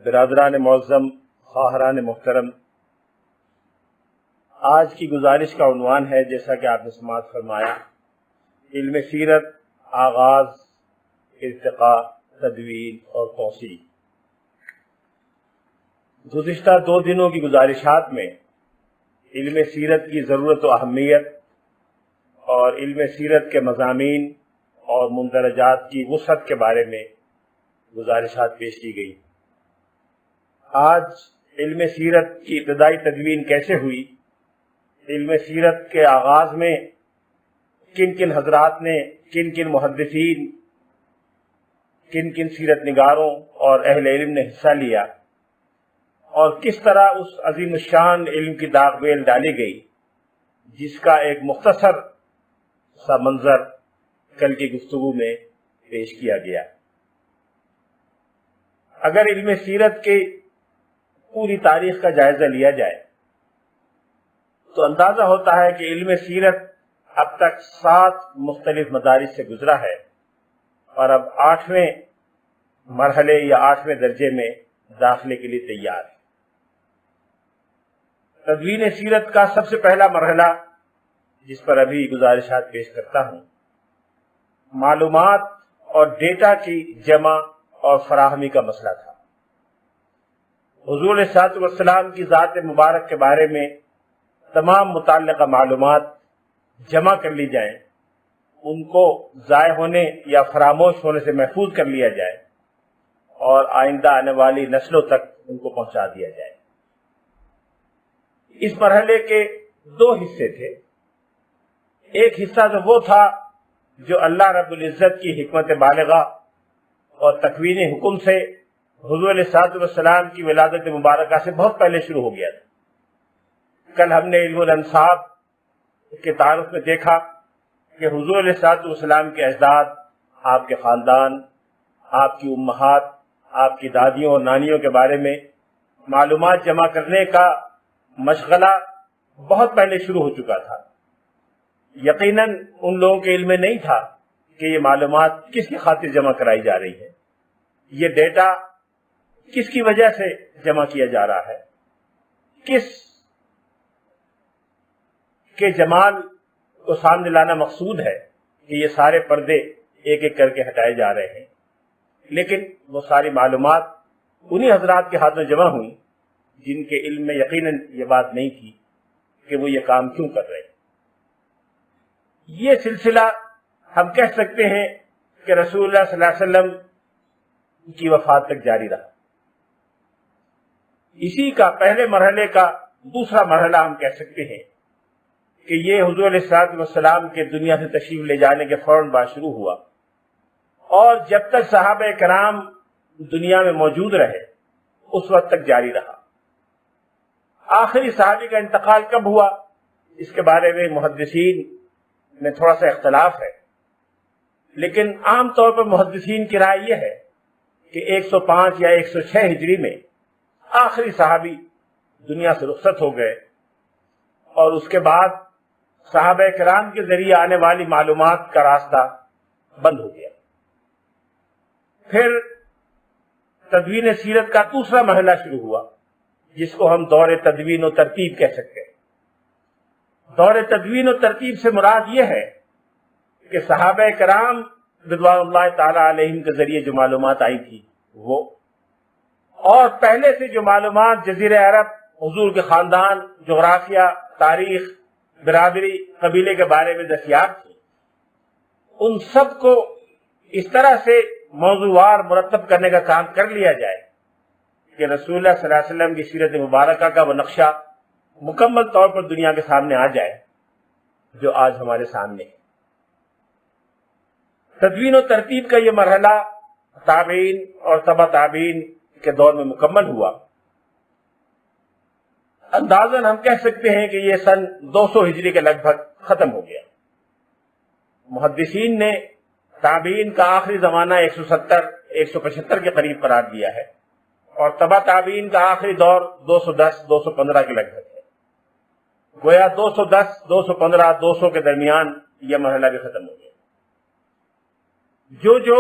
برادران معظم، خواہران محترم، آج کی گزارش کا عنوان ہے، جیسا کہ آپ نے سماعت فرمایا، علم سیرت، آغاز، ارتقاء، تدوین اور توسیع۔ گزشتہ 2 دنوں کی گزارشات میں علم سیرت کی ضرورت و اہمیت اور علم سیرت کے مضامین اور مندرجات کی وسعت کے بارے میں گزارشات پیش کی گئی۔ آج علم سیرت کی ابتدائی تدوین کیسے ہوئی، علم سیرت کے آغاز میں کن کن حضرات نے، کن کن محدثین، کن کن سیرت نگاروں اور اہل علم نے حصہ لیا، اور کس طرح اس عظیم الشان علم کی داغ بیل ڈالی گئی، جس کا ایک مختصر سا منظر کل کی گفتگو میں پیش کیا گیا۔ اگر علم سیرت کی پوری تاریخ کا جائزہ لیا جائے تو اندازہ ہوتا ہے کہ علم سیرت اب تک 7 مختلف مدارس سے گزرا ہے، اور اب 8ویں مرحلے یا 8ویں درجے میں داخلے کے لیے تیار ہے۔ تدوین سیرت کا سب سے پہلا مرحلہ، جس پر ابھی گزارشات پیش کرتا ہوں، معلومات اور ڈیٹا کی جمع اور فراہمی کا مسئلہ تھا۔ حضور صلی اللہ علیہ وسلم کی ذات مبارک کے بارے میں تمام متعلقہ معلومات جمع کر لی جائیں، ان کو ضائع ہونے یا فراموش ہونے سے محفوظ کر لیا جائے، اور آئندہ آنے والی نسلوں تک ان کو پہنچا دیا جائے۔ اس مرحلے کے 2 حصے تھے۔ ایک حصہ تو وہ تھا جو اللہ رب العزت کی حکمت بالغہ اور تکوین حکم سے حضور علیہ السلام کی ولادت مبارکہ سے بہت پہلے شروع ہو گیا تھا۔ کل ہم نے علم الانساب کے تعارف میں دیکھا کہ حضور علیہ السلام کے اجداد، آپ کے خاندان، آپ کی امہات، آپ کی دادیوں اور نانیوں کے بارے میں معلومات جمع کرنے کا مشغلہ بہت پہلے شروع ہو چکا تھا۔ یقیناً ان لوگوں کے علم میں نہیں تھا کہ یہ معلومات کس کی خاطر جمع کرائی جا رہی ہے، یہ ڈیٹا کس کی وجہ سے جمع کیا جا رہا ہے، کس کے جمال کو سامنے لانا مقصود ہے کہ یہ سارے پردے ایک ایک کر کے ہٹائے جا رہے ہیں۔ لیکن وہ ساری معلومات انہی حضرات کے ہاتھ میں جمع ہوئی جن کے علم میں یقیناً یہ بات نہیں تھی کہ وہ یہ کام کیوں کر رہے ہیں۔ یہ سلسلہ ہم کہہ سکتے ہیں کہ رسول اللہ صلی اللہ علیہ وسلم کی وفات تک جاری رہا۔ اسی کا پہلے مرحلے کا دوسرا مرحلہ ہم کہہ سکتے ہیں کہ یہ حضور علیہ السلام کے دنیا سے تشریف لے جانے کے فوراً بعد شروع ہوا، اور جب تک صحابہ کرام دنیا میں موجود رہے اس وقت تک جاری رہا۔ آخری صحابی کا انتقال کب ہوا، اس کے بارے میں محدثین میں تھوڑا سا اختلاف ہے، لیکن عام طور پر محدثین کی رائے یہ ہے کہ 105 یا 106 ہجری میں آخری صحابی دنیا سے رخصت ہو گئے، اور اس کے بعد صحابہ کرام کے ذریعے آنے والی معلومات کا راستہ بند ہو گیا۔ پھر تدوین سیرت کا دوسرا مرحلہ شروع ہوا، جس کو ہم دور تدوین و ترتیب کہہ سکتے ہیں۔ دور تدوین و ترتیب سے مراد یہ ہے کہ صحابہ کرام رضوان اللہ تعالی علیہم کے ذریعے جو معلومات آئی تھی وہ، اور پہلے سے جو معلومات جزیرہ عرب، حضور کے خاندان، جغرافیہ، تاریخ، برادری، قبیلے کے بارے میں دستیاب تھی، ان سب کو اس طرح سے موضوعوار مرتب کرنے کا کام کر لیا جائے کہ رسول اللہ صلی اللہ علیہ وسلم کی سیرت مبارکہ کا وہ نقشہ مکمل طور پر دنیا کے سامنے آ جائے جو آج ہمارے سامنے ہے۔ تدوین و ترتیب کا یہ مرحلہ تابعین اور تبع تابعین کے دور میں مکمل ہوا۔ اندازاً ہم کہہ سکتے ہیں کہ یہ سن 200 ہجری کے لگ بھگ ختم ہو گیا۔ محدثین نے تابعین کا آخری زمانہ 170-175 کے قریب قرار دیا ہے، اور تبع تابعین کا آخری دور 210-215 کے لگ بھگ ہے۔ گویا 210-215-200 کے درمیان یہ مرحلہ بھی ختم ہو گیا۔ جو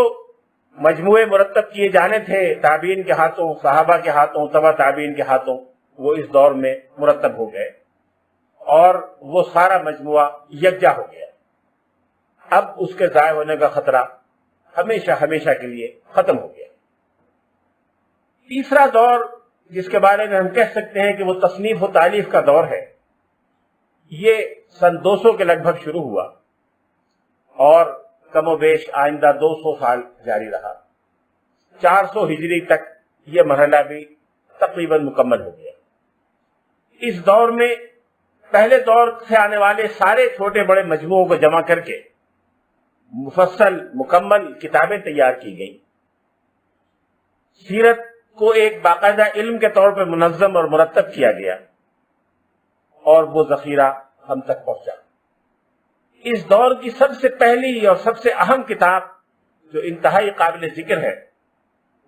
مجموعے مرتب کیے جانے تھے تابعین کے ہاتھوں، صحابہ کے ہاتھوں، تبع تابعین کے ہاتھوں، وہ اس دور میں مرتب ہو گئے اور وہ سارا مجموعہ یکجا ہو گیا۔ اب اس کے ضائع ہونے کا خطرہ ہمیشہ ہمیشہ کے لیے ختم ہو گیا۔ تیسرا دور جس کے بارے میں ہم کہہ سکتے ہیں کہ وہ تصنیف و تالیف کا دور ہے، یہ سن 200 کے لگ بھگ شروع ہوا اور کم و بیش آئندہ 200 سال جاری رہا۔ 400 ہجری تک یہ مرحلہ بھی تقریباً مکمل ہو گیا۔ اس دور میں پہلے دور سے آنے والے سارے چھوٹے بڑے مجموعوں کو جمع کر کے مفصل مکمل کتابیں تیار کی گئیں۔ سیرت کو ایک باقاعدہ علم کے طور پر منظم اور مرتب کیا گیا اور وہ ذخیرہ ہم تک پہنچا۔ اس دور کی سب سے پہلی اور سب سے اہم کتاب جو انتہائی قابل ذکر ہے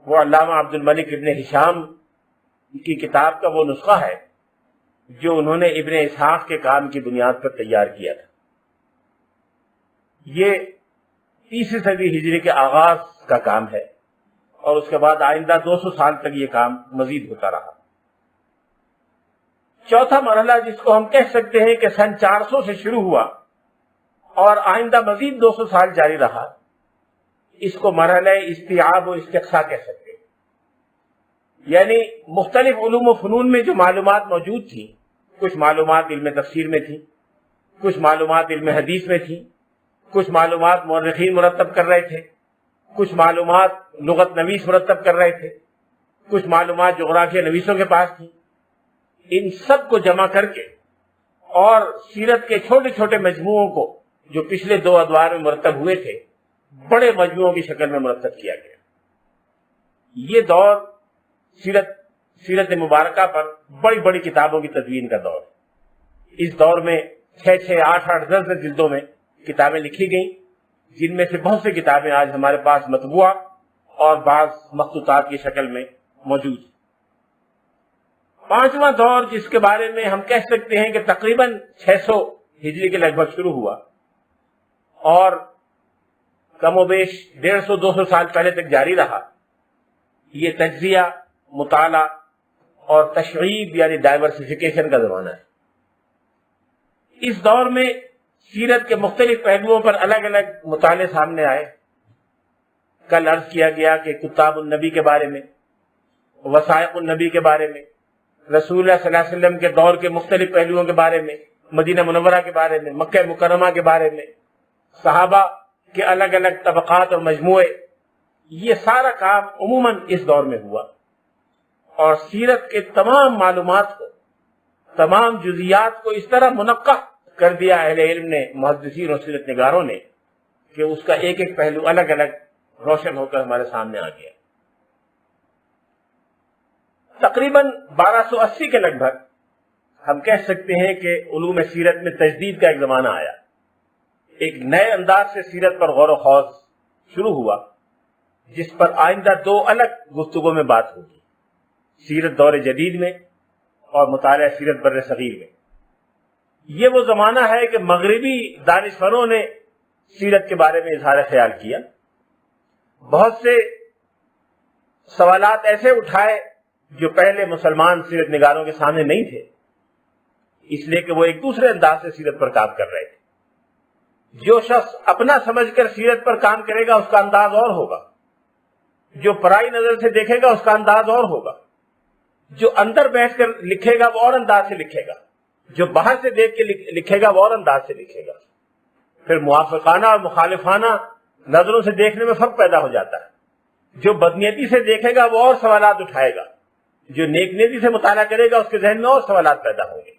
وہ علامہ عبد الملک ابن ہشام کی کتاب کا وہ نسخہ ہے جو انہوں نے ابن اسحاق کے کام کی بنیاد پر تیار کیا تھا۔ یہ 30 صدی ہجری کے آغاز کا کام ہے اور اس کے بعد آئندہ 200 سال تک یہ کام مزید ہوتا رہا۔ چوتھا مرحلہ جس کو ہم کہہ سکتے ہیں کہ سن 400 سے شروع ہوا اور آئندہ مزید 200 سال جاری رہا، اس کو مرحلہ استیعاب و استقصاء کہہ سکتے ہیں۔ یعنی مختلف علوم و فنون میں جو معلومات موجود تھیں، کچھ معلومات علم تفسیر میں تھیں، کچھ معلومات علم حدیث میں تھیں، کچھ معلومات مورخین مرتب کر رہے تھے، کچھ معلومات لغت نویس مرتب کر رہے تھے، کچھ معلومات جغرافیہ نویسوں کے پاس تھیں۔ ان سب کو جمع کر کے اور سیرت کے چھوٹے چھوٹے مجموعوں کو جو پچھلے 2 ادوار میں مرتب ہوئے تھے بڑے مجموعوں کی شکل میں مرتب کیا گیا۔ یہ دور سیرت مبارکہ پر بڑی بڑی کتابوں کی تدوین کا دور ہے۔ اس دور میں 6 8 10 جلدوں میں کتابیں لکھی گئیں، جن میں سے بہت سی کتابیں آج ہمارے پاس مطبوعہ اور بعض مخطوطات کی شکل میں موجود ہیں۔ پانچواں دور جس کے بارے میں ہم کہہ سکتے ہیں کہ تقریباً 600 ہجری کے لگ بھگ شروع ہوا اور کم و بیش 150 200 سال پہلے تک جاری رہا، یہ تجزیہ، مطالعہ اور تشعیب یعنی ڈائیورسیفیکیشن کا زمانہ ہے۔ اس دور میں سیرت کے مختلف پہلوؤں پر الگ الگ مطالعے سامنے آئے۔ کل عرض کیا گیا کہ کتاب النبی کے بارے میں، وثائق النبی کے بارے میں، رسول اللہ صلی اللہ علیہ وسلم کے دور کے مختلف پہلوؤں کے بارے میں، مدینہ منورہ کے بارے میں، مکہ مکرمہ کے بارے میں، صحابہ کے الگ الگ طبقات اور مجموعے، یہ سارا کام عموماً اس دور میں ہوا اور سیرت کے تمام معلومات کو، تمام جزیات کو اس طرح منقح کر دیا اہل علم نے، محدثین اور سیرت نگاروں نے، کہ اس کا ایک ایک پہلو الگ الگ روشن ہو کر ہمارے سامنے آ گیا۔ تقریباً 1280 کے لگ بھگ ہم کہہ سکتے ہیں کہ علوم سیرت میں تجدید کا ایک زمانہ آیا۔ ایک نئے انداز سے سیرت پر غور و خوض شروع ہوا، جس پر آئندہ 2 الگ گفتگو میں بات ہوگی، سیرت دور جدید میں اور مطالعہ سیرت بر صغیر میں۔ یہ وہ زمانہ ہے کہ مغربی دانشوروں نے سیرت کے بارے میں اظہار خیال کیا، بہت سے سوالات ایسے اٹھائے جو پہلے مسلمان سیرت نگاروں کے سامنے نہیں تھے، اس لیے کہ وہ ایک دوسرے انداز سے سیرت پر کام کر رہے تھے۔ جو شخص اپنا سمجھ کر سیرت پر کام کرے گا اس کا انداز اور ہوگا، جو پرائی نظر سے دیکھے گا اس کا انداز اور ہوگا، جو اندر بیٹھ کر لکھے گا وہ اور انداز سے لکھے گا، جو باہر سے دیکھ کے لکھے گا وہ اور انداز سے لکھے گا۔ پھر موافقانہ اور مخالفانہ نظروں سے دیکھنے میں فرق پیدا ہو جاتا ہے۔ جو بدنیتی سے دیکھے گا وہ اور سوالات اٹھائے گا، جو نیک نیتی سے مطالعہ کرے گا اس کے ذہن میں اور سوالات پیدا ہوں گے،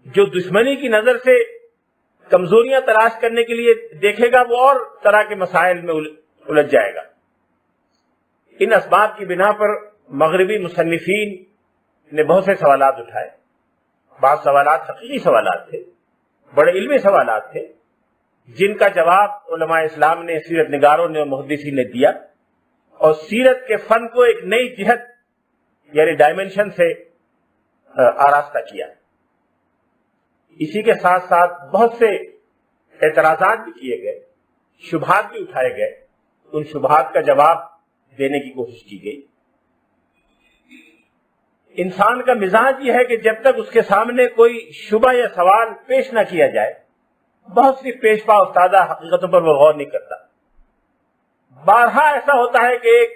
جو دشمنی کی نظر سے کمزوریاں تلاش کرنے کے لیے دیکھے گا وہ اور طرح کے مسائل میں الجھ جائے گا۔ ان اسباب کی بنا پر مغربی مصنفین نے بہت سے سوالات اٹھائے۔ بعض سوالات حقیقی سوالات تھے، بڑے علمی سوالات تھے، جن کا جواب علماء اسلام نے، سیرت نگاروں نے اور محدثین نے دیا اور سیرت کے فن کو ایک نئی جہت یعنی ڈائمنشن سے آراستہ کیا۔ اسی کے ساتھ ساتھ بہت سے اعتراضات بھی کیے گئے، شبہات بھی اٹھائے گئے، ان شبہات کا جواب دینے کی کوشش کی گئی۔ انسان کا مزاج یہ ہے کہ جب تک اس کے سامنے کوئی شبہ یا سوال پیش نہ کیا جائے، بہت سی پیش پا استادہ حقیقتوں پر وہ غور نہیں کرتا۔ بارہا ایسا ہوتا ہے کہ ایک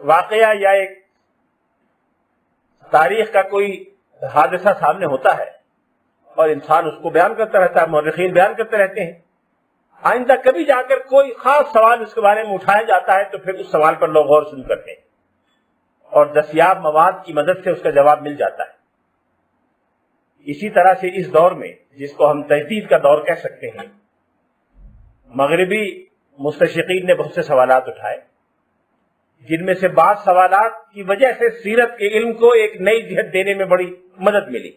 واقعہ یا ایک تاریخ کا کوئی حادثہ سامنے ہوتا ہے اور انسان اس کو بیان کرتا رہتا ہے، مورخین بیان کرتے رہتے ہیں۔ آئندہ کبھی جا کر کوئی خاص سوال اس کے بارے میں اٹھایا جاتا ہے تو پھر اس سوال پر لوگ غور شروع کرتے ہیں اور دستیاب مواد کی مدد سے اس کا جواب مل جاتا ہے۔ اسی طرح سے اس دور میں، جس کو ہم تجدید کا دور کہہ سکتے ہیں، مغربی مستشرقین نے بہت سے سوالات اٹھائے، جن میں سے بعض سوالات کی وجہ سے سیرت کے علم کو ایک نئی جہت دینے میں بڑی مدد ملی۔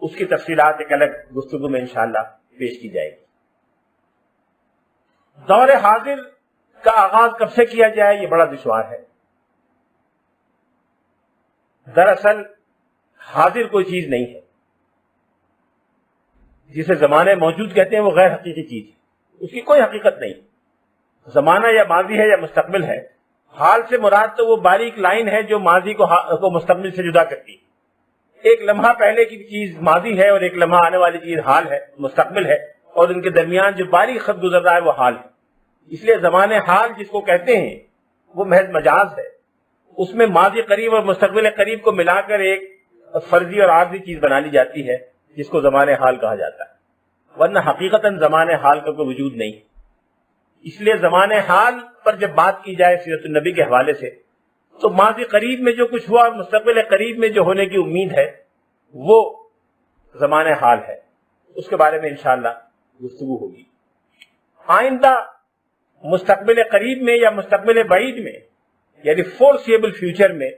اس کی تفصیلات ایک الگ گفتگو میں انشاءاللہ پیش کی جائے گی۔ دور حاضر کا آغاز کب سے کیا جائے، یہ بڑا دشوار ہے۔ دراصل حاضر کوئی چیز نہیں ہے، جسے زمانے موجود کہتے ہیں وہ غیر حقیقی چیز ہے، اس کی کوئی حقیقت نہیں۔ زمانہ یا ماضی ہے یا مستقبل ہے، حال سے مراد تو وہ باریک لائن ہے جو ماضی کو مستقبل سے جدا کرتی ہے۔ ایک لمحہ پہلے کی چیز ماضی ہے اور ایک لمحہ آنے والی چیز حال ہے، مستقبل ہے، اور ان کے درمیان جو باریک خط گزر رہا ہے وہ حال ہے۔ اس لیے زمانے حال جس کو کہتے ہیں وہ محض مجاز ہے، اس میں ماضی قریب اور مستقبل قریب کو ملا کر ایک فرضی اور عارضی چیز بنا لی جاتی ہے جس کو زمانے حال کہا جاتا ہے، ورنہ حقیقتاً زمانے حال کا کوئی وجود نہیں۔ اس لیے زمانے حال پر جب بات کی جائے سیرت النبی کے حوالے سے تو ماضی قریب میں جو کچھ ہوا اور مستقبل قریب میں جو ہونے کی امید ہے وہ زمانے حال ہے، اس کے بارے میں انشاءاللہ گفتگو ہوگی۔ آئندہ مستقبل قریب میں یا مستقبل بعید میں، یعنی فورسیبل فیوچر میں،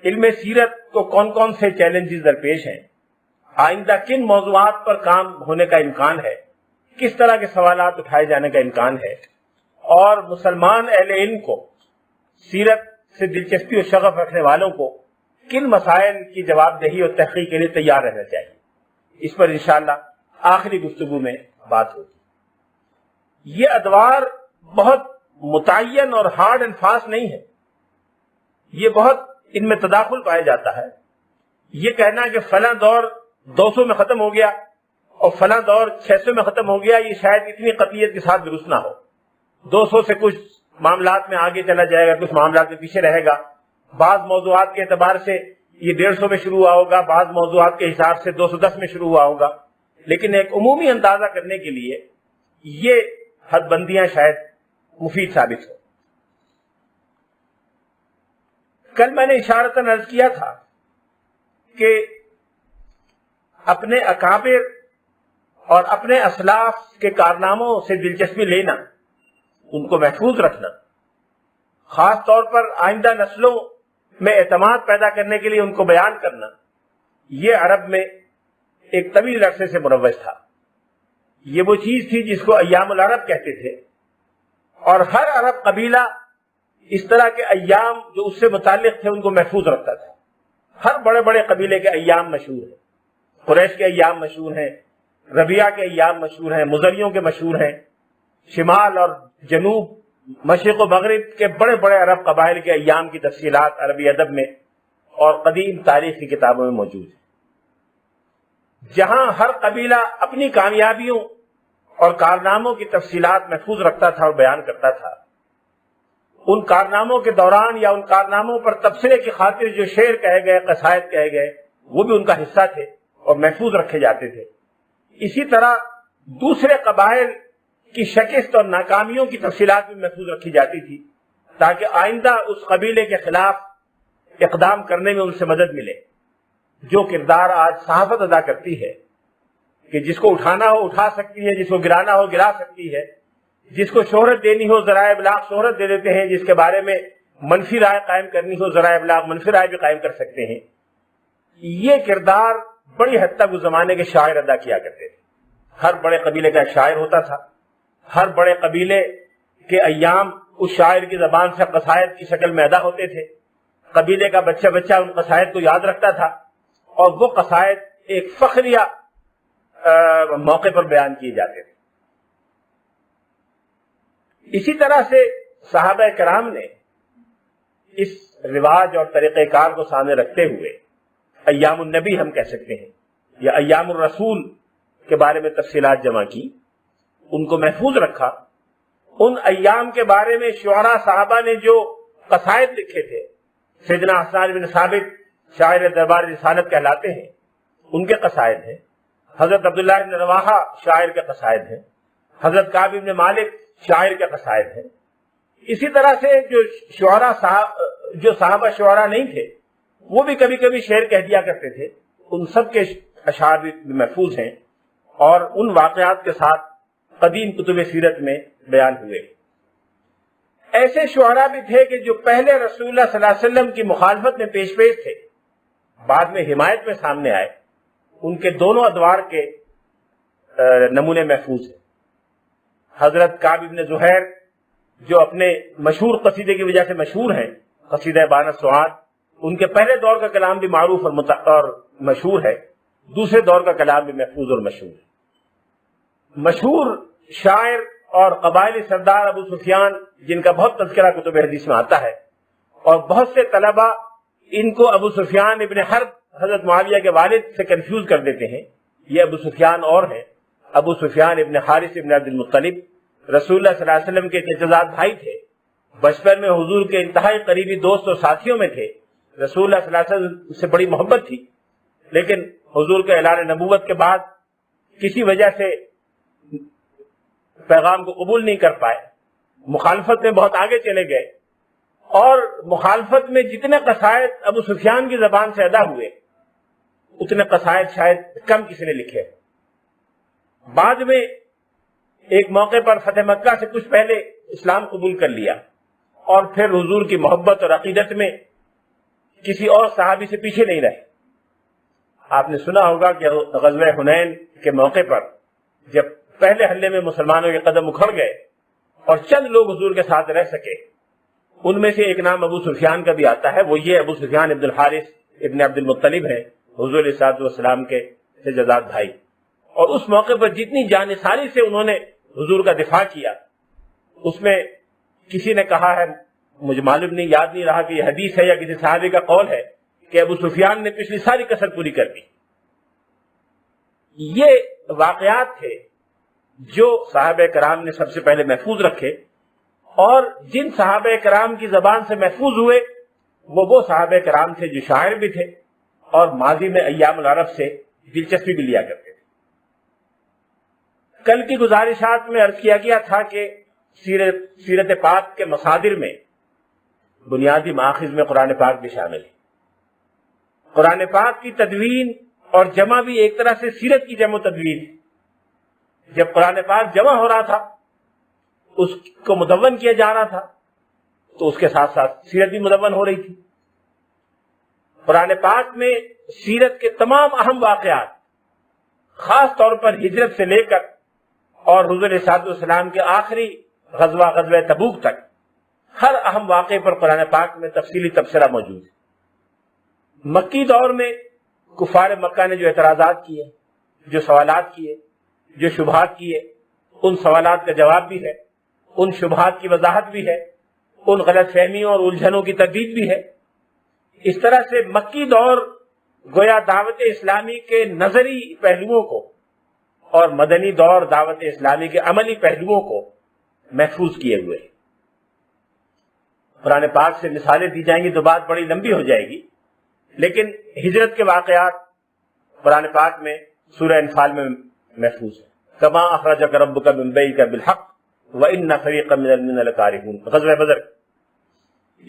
علم سیرت کو کون کون سے چیلنجز درپیش ہیں، آئندہ کن موضوعات پر کام ہونے کا امکان ہے، کس طرح کے سوالات اٹھائے جانے کا امکان ہے، اور مسلمان اہل علم کو، سیرت سے دلچسپی اور شغف رکھنے والوں کو کن مسائل کی جواب دہی اور تحقیق کے لیے تیار رہنا چاہیے، اس پر انشاءاللہ آخری گفتگو میں بات ہوگی۔ یہ ادوار بہت متعین اور ہارڈ اینڈ فاسٹ نہیں ہے، یہ بہت ان میں تداخل پایا جاتا ہے۔ یہ کہنا کہ فلاں دور 200 میں ختم ہو گیا اور فلاں دور 600 میں ختم ہو گیا، یہ شاید اتنی قطعیت کے ساتھ درست نہ ہو۔ 200 سے کچھ معاملات میں آگے چلا جائے گا، کچھ معاملات میں پیچھے رہے گا، بعض موضوعات کے اعتبار سے یہ 150 میں شروع ہوا ہوگا، بعض موضوعات کے حساب سے 210 میں شروع ہوا ہوگا، لیکن ایک عمومی اندازہ کرنے کے لیے یہ حد بندیاں شاید مفید ثابت ہو۔ کل میں نے اشارتاً عرض کیا تھا کہ اپنے اکابر اور اپنے اسلاف کے کارناموں سے دلچسپی لینا، ان کو محفوظ رکھنا، خاص طور پر آئندہ نسلوں میں اعتماد پیدا کرنے کے لیے ان کو بیان کرنا، یہ عرب میں ایک طویل عرصے سے مروج تھا۔ یہ وہ چیز تھی جس کو ایام العرب کہتے تھے، اور ہر عرب قبیلہ اس طرح کے ایام جو اس سے متعلق تھے ان کو محفوظ رکھتا تھا۔ ہر بڑے بڑے قبیلے کے ایام مشہور ہیں، قریش کے ایام مشہور ہیں، ربیعہ کے ایام مشہور ہیں، مزریوں کے مشہور ہیں، شمال اور جنوب، مشرق و مغرب کے بڑے بڑے عرب قبائل کے ایام کی تفصیلات عربی ادب میں اور قدیم تاریخ کی کتابوں میں موجود ہیں۔ جہاں ہر قبیلہ اپنی کامیابیوں اور کارناموں کی تفصیلات محفوظ رکھتا تھا اور بیان کرتا تھا، ان کارناموں کے دوران یا ان کارناموں پر تبصرے کی خاطر جو شعر کہے گئے، قصائد کہے گئے، وہ بھی ان کا حصہ تھے اور محفوظ رکھے جاتے تھے۔ اسی طرح دوسرے قبائل کی شکست اور ناکامیوں کی تفصیلات بھی محفوظ رکھی جاتی تھی تاکہ آئندہ اس قبیلے کے خلاف اقدام کرنے میں ان سے مدد ملے۔ جو کردار آج صحافت ادا کرتی ہے کہ جس کو اٹھانا ہو اٹھا سکتی ہے، جس کو گرانا ہو گرا سکتی ہے، جس کو شہرت دینی ہو ذرائع ابلاغ شہرت دے دیتے ہیں، جس کے بارے میں منفی رائے قائم کرنی ہو ذرائع ابلاغ منفی رائے بھی قائم کر سکتے ہیں، یہ کردار بڑی حد تک اس زمانے کے شاعر ادا کیا کرتے تھے۔ ہر بڑے قبیلے کا ایک شاعر ہوتا تھا، ہر بڑے قبیلے کے ایام اس شاعر کی زبان سے قصائد کی شکل میں ادا ہوتے تھے۔ قبیلے کا بچہ بچہ ان قصائد کو یاد رکھتا تھا اور وہ قصائد ایک فخریہ موقع پر بیان کیے جاتے تھے۔ اسی طرح سے صحابہ کرام نے اس رواج اور طریقہ کار کو سامنے رکھتے ہوئے ایام النبی ہم کہہ سکتے ہیں یا ایام الرسول کے بارے میں تفصیلات جمع کی، ان کو محفوظ رکھا۔ ان ایام کے بارے میں شعراء صحابہ نے جو قصائد لکھے تھے، سیدنا حسان بن ثابت شاعر دربار رسالت کہلاتے ہیں، ان کے قصائد ہیں۔ حضرت عبداللہ بن رواحہ شاعر کے قصائد ہیں، حضرت کعب بن مالک شاعر کے قصائد ہیں۔ اسی طرح سے جو صحابہ شعراء نہیں تھے وہ بھی کبھی کبھی شعر کہہ دیا کرتے تھے، ان سب کے اشعار بھی محفوظ ہیں اور ان واقعات کے ساتھ قدیم کتب سیرت میں بیان ہوئے۔ ایسے شعراء بھی تھے کہ جو پہلے رسول اللہ صلی اللہ علیہ وسلم کی مخالفت میں پیش تھے، بعد میں حمایت میں سامنے آئے، ان کے دونوں ادوار کے نمونے محفوظ ہیں۔ حضرت کعب بن زہیر جو اپنے مشہور قصیدے کی وجہ سے مشہور ہیں، قصیدہ بان السعاد، ان کے پہلے دور کا کلام بھی معروف اور مشہور ہے، دوسرے دور کا کلام بھی محفوظ اور مشہور ہے۔ مشہور شاعر اور قبائلی سردار ابو سفیان، جن کا بہت تذکرہ کتب حدیث میں آتا ہے، اور بہت سے طلبہ ان کو ابو سفیان ابن حرب حضرت معاویہ کے والد سے کنفیوز کر دیتے ہیں۔ یہ ابو سفیان اور ہیں، ابو سفیان ابن حارث ابن عبد المطلب رسول اللہ صلی اللہ علیہ وسلم کے چچزاد بھائی تھے، بچپن میں حضور کے انتہائی قریبی دوست اور ساتھیوں میں تھے، رسول اللہ صلی اللہ علیہ وسلم سے بڑی محبت تھی، لیکن حضور کے اعلان نبوت کے بعد کسی وجہ سے پیغام کو قبول نہیں کر پائے، مخالفت میں بہت آگے چلے گئے، اور مخالفت میں جتنے قصائد ابو سفیان کی زبان سے ادا ہوئے اتنے قصائد شاید کم کسی نے لکھے۔ بعد میں ایک موقع پر فتح مکہ سے کچھ پہلے اسلام قبول کر لیا، اور پھر حضور کی محبت اور عقیدت میں کسی اور صحابی سے پیچھے نہیں رہے۔ آپ نے سنا ہوگا کہ غزوہ حنین کے موقع پر جب پہلے حملے میں مسلمانوں کے قدم اکھڑ گئے اور چند لوگ حضور کے ساتھ رہ سکے، ان میں سے ایک نام ابو سفیان کا بھی آتا ہے، وہ یہ ابو سفیان ابن الحارث ابن عبد المطلب ہے، حضور علیہ الصلوۃ والسلام کے چچزاد بھائی۔ اور اس موقع پر جتنی جانثاری سے انہوں نے حضور کا دفاع کیا، اس میں کسی نے کہا ہے، مجھے معلوم نہیں، یاد نہیں رہا کہ یہ حدیث ہے یا کسی صحابی کا قول ہے، کہ ابو سفیان نے پچھلی ساری کسر پوری کر دی۔ یہ واقعات تھے جو صحابہ کرام نے سب سے پہلے محفوظ رکھے، اور جن صحابہ کرام کی زبان سے محفوظ ہوئے وہ صحابہ کرام تھے جو شاعر بھی تھے اور ماضی میں ایام العرب سے دلچسپی بھی لیا کرتے تھے۔ کل کی گزارشات میں عرض کیا گیا تھا کہ سیرت پاک کے مصادر میں بنیادی مآخذ میں قرآن پاک بھی شامل ہے۔ قرآن پاک کی تدوین اور جمع بھی ایک طرح سے سیرت کی جمع و تدوین ہے۔ جب قرآن پاک جمع ہو رہا تھا، اس کو مدون کیا جا رہا تھا، تو اس کے ساتھ ساتھ سیرت بھی مدون ہو رہی تھی۔ قرآن پاک میں سیرت کے تمام اہم واقعات، خاص طور پر ہجرت سے لے کر اور حضور علیہ الصلوۃ والسلام کے آخری غزوہ تبوک تک، ہر اہم واقعے پر قرآن پاک میں تفصیلی تبصرہ موجود ہے۔ مکی دور میں کفار مکہ نے جو اعتراضات کیے، جو سوالات کیے، جو شبہات کیے، ان سوالات کا جواب بھی ہے، ان شبہات کی وضاحت بھی ہے، ان غلط فہمیوں اور الجھنوں کی تردید بھی ہے۔ اس طرح سے مکی دور گویا دعوت اسلامی کے نظری پہلوؤں کو اور مدنی دور دعوت اسلامی کے عملی پہلوؤں کو محفوظ کیے ہوئے۔ قرآن پاک سے مثالیں دی جائیں گی تو بات بڑی لمبی ہو جائے گی، لیکن ہجرت کے واقعات قرآن پاک میں سورہ انفال میں محفوظ ہے۔ کما اخرجک ربک من بیتک بالحق وان فریقا من المؤمنین لکارہون، غزوہ بدر۔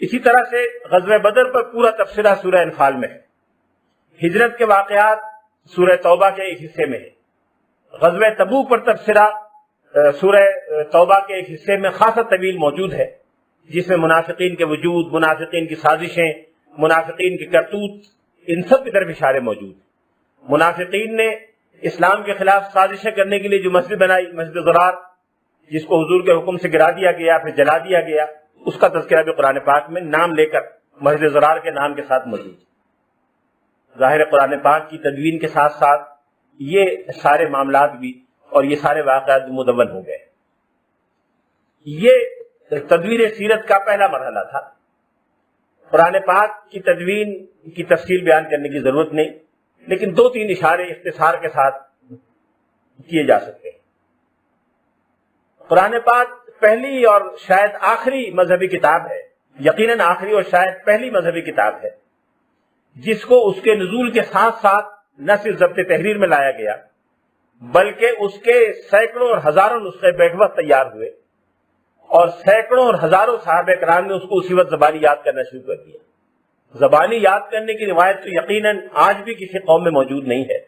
اسی طرح سے غزوہ بدر پر پورا تبصرہ سورہ انفال میں ہے۔ ہجرت کے واقعات سورہ توبہ کے ایک حصے میں ہے۔ غزوہ تبوک پر تبصرہ سورہ توبہ کے ایک حصے میں خاصا طویل موجود ہے، جس میں منافقین کے وجود، منافقین کی سازشیں، منافقین کی کرتوت، ان سب کی طرف اشارے موجود ہیں۔ منافقین نے اسلام کے خلاف سازشیں کرنے کے لیے جو مسجد بنائی، مسجد ضرار، جس کو حضور کے حکم سے گرا دیا گیا پھر جلا دیا گیا، اس کا تذکرہ بھی قرآن پاک میں نام لے کر مسجد ضرار کے نام کے ساتھ موجود ہے۔ ظاہر قرآن پاک کی تدوین کے ساتھ ساتھ یہ سارے معاملات بھی اور یہ سارے واقعات مدون ہو گئے۔ یہ تدویر سیرت کا پہلا مرحلہ تھا۔ قرآن پاک کی تدوین کی تفصیل بیان کرنے کی ضرورت نہیں، لیکن 2-3 اشارے اختصار کے ساتھ کیے جا سکتے ہیں۔ قرآن پاک پہلی اور شاید آخری مذہبی کتاب ہے، یقیناً آخری اور شاید پہلی مذہبی کتاب ہے جس کو اس کے نزول کے ساتھ ساتھ نہ صرف ضبط تحریر میں لایا گیا بلکہ اس کے سینکڑوں اور ہزاروں نسخے بیک وقت تیار ہوئے، اور سینکڑوں اور ہزاروں صحابہ کرام نے اس کو اسی وقت زبانی یاد کرنا شروع کر دیا۔ زبانی یاد کرنے کی روایت تو یقیناً آج بھی کسی قوم میں موجود نہیں ہے،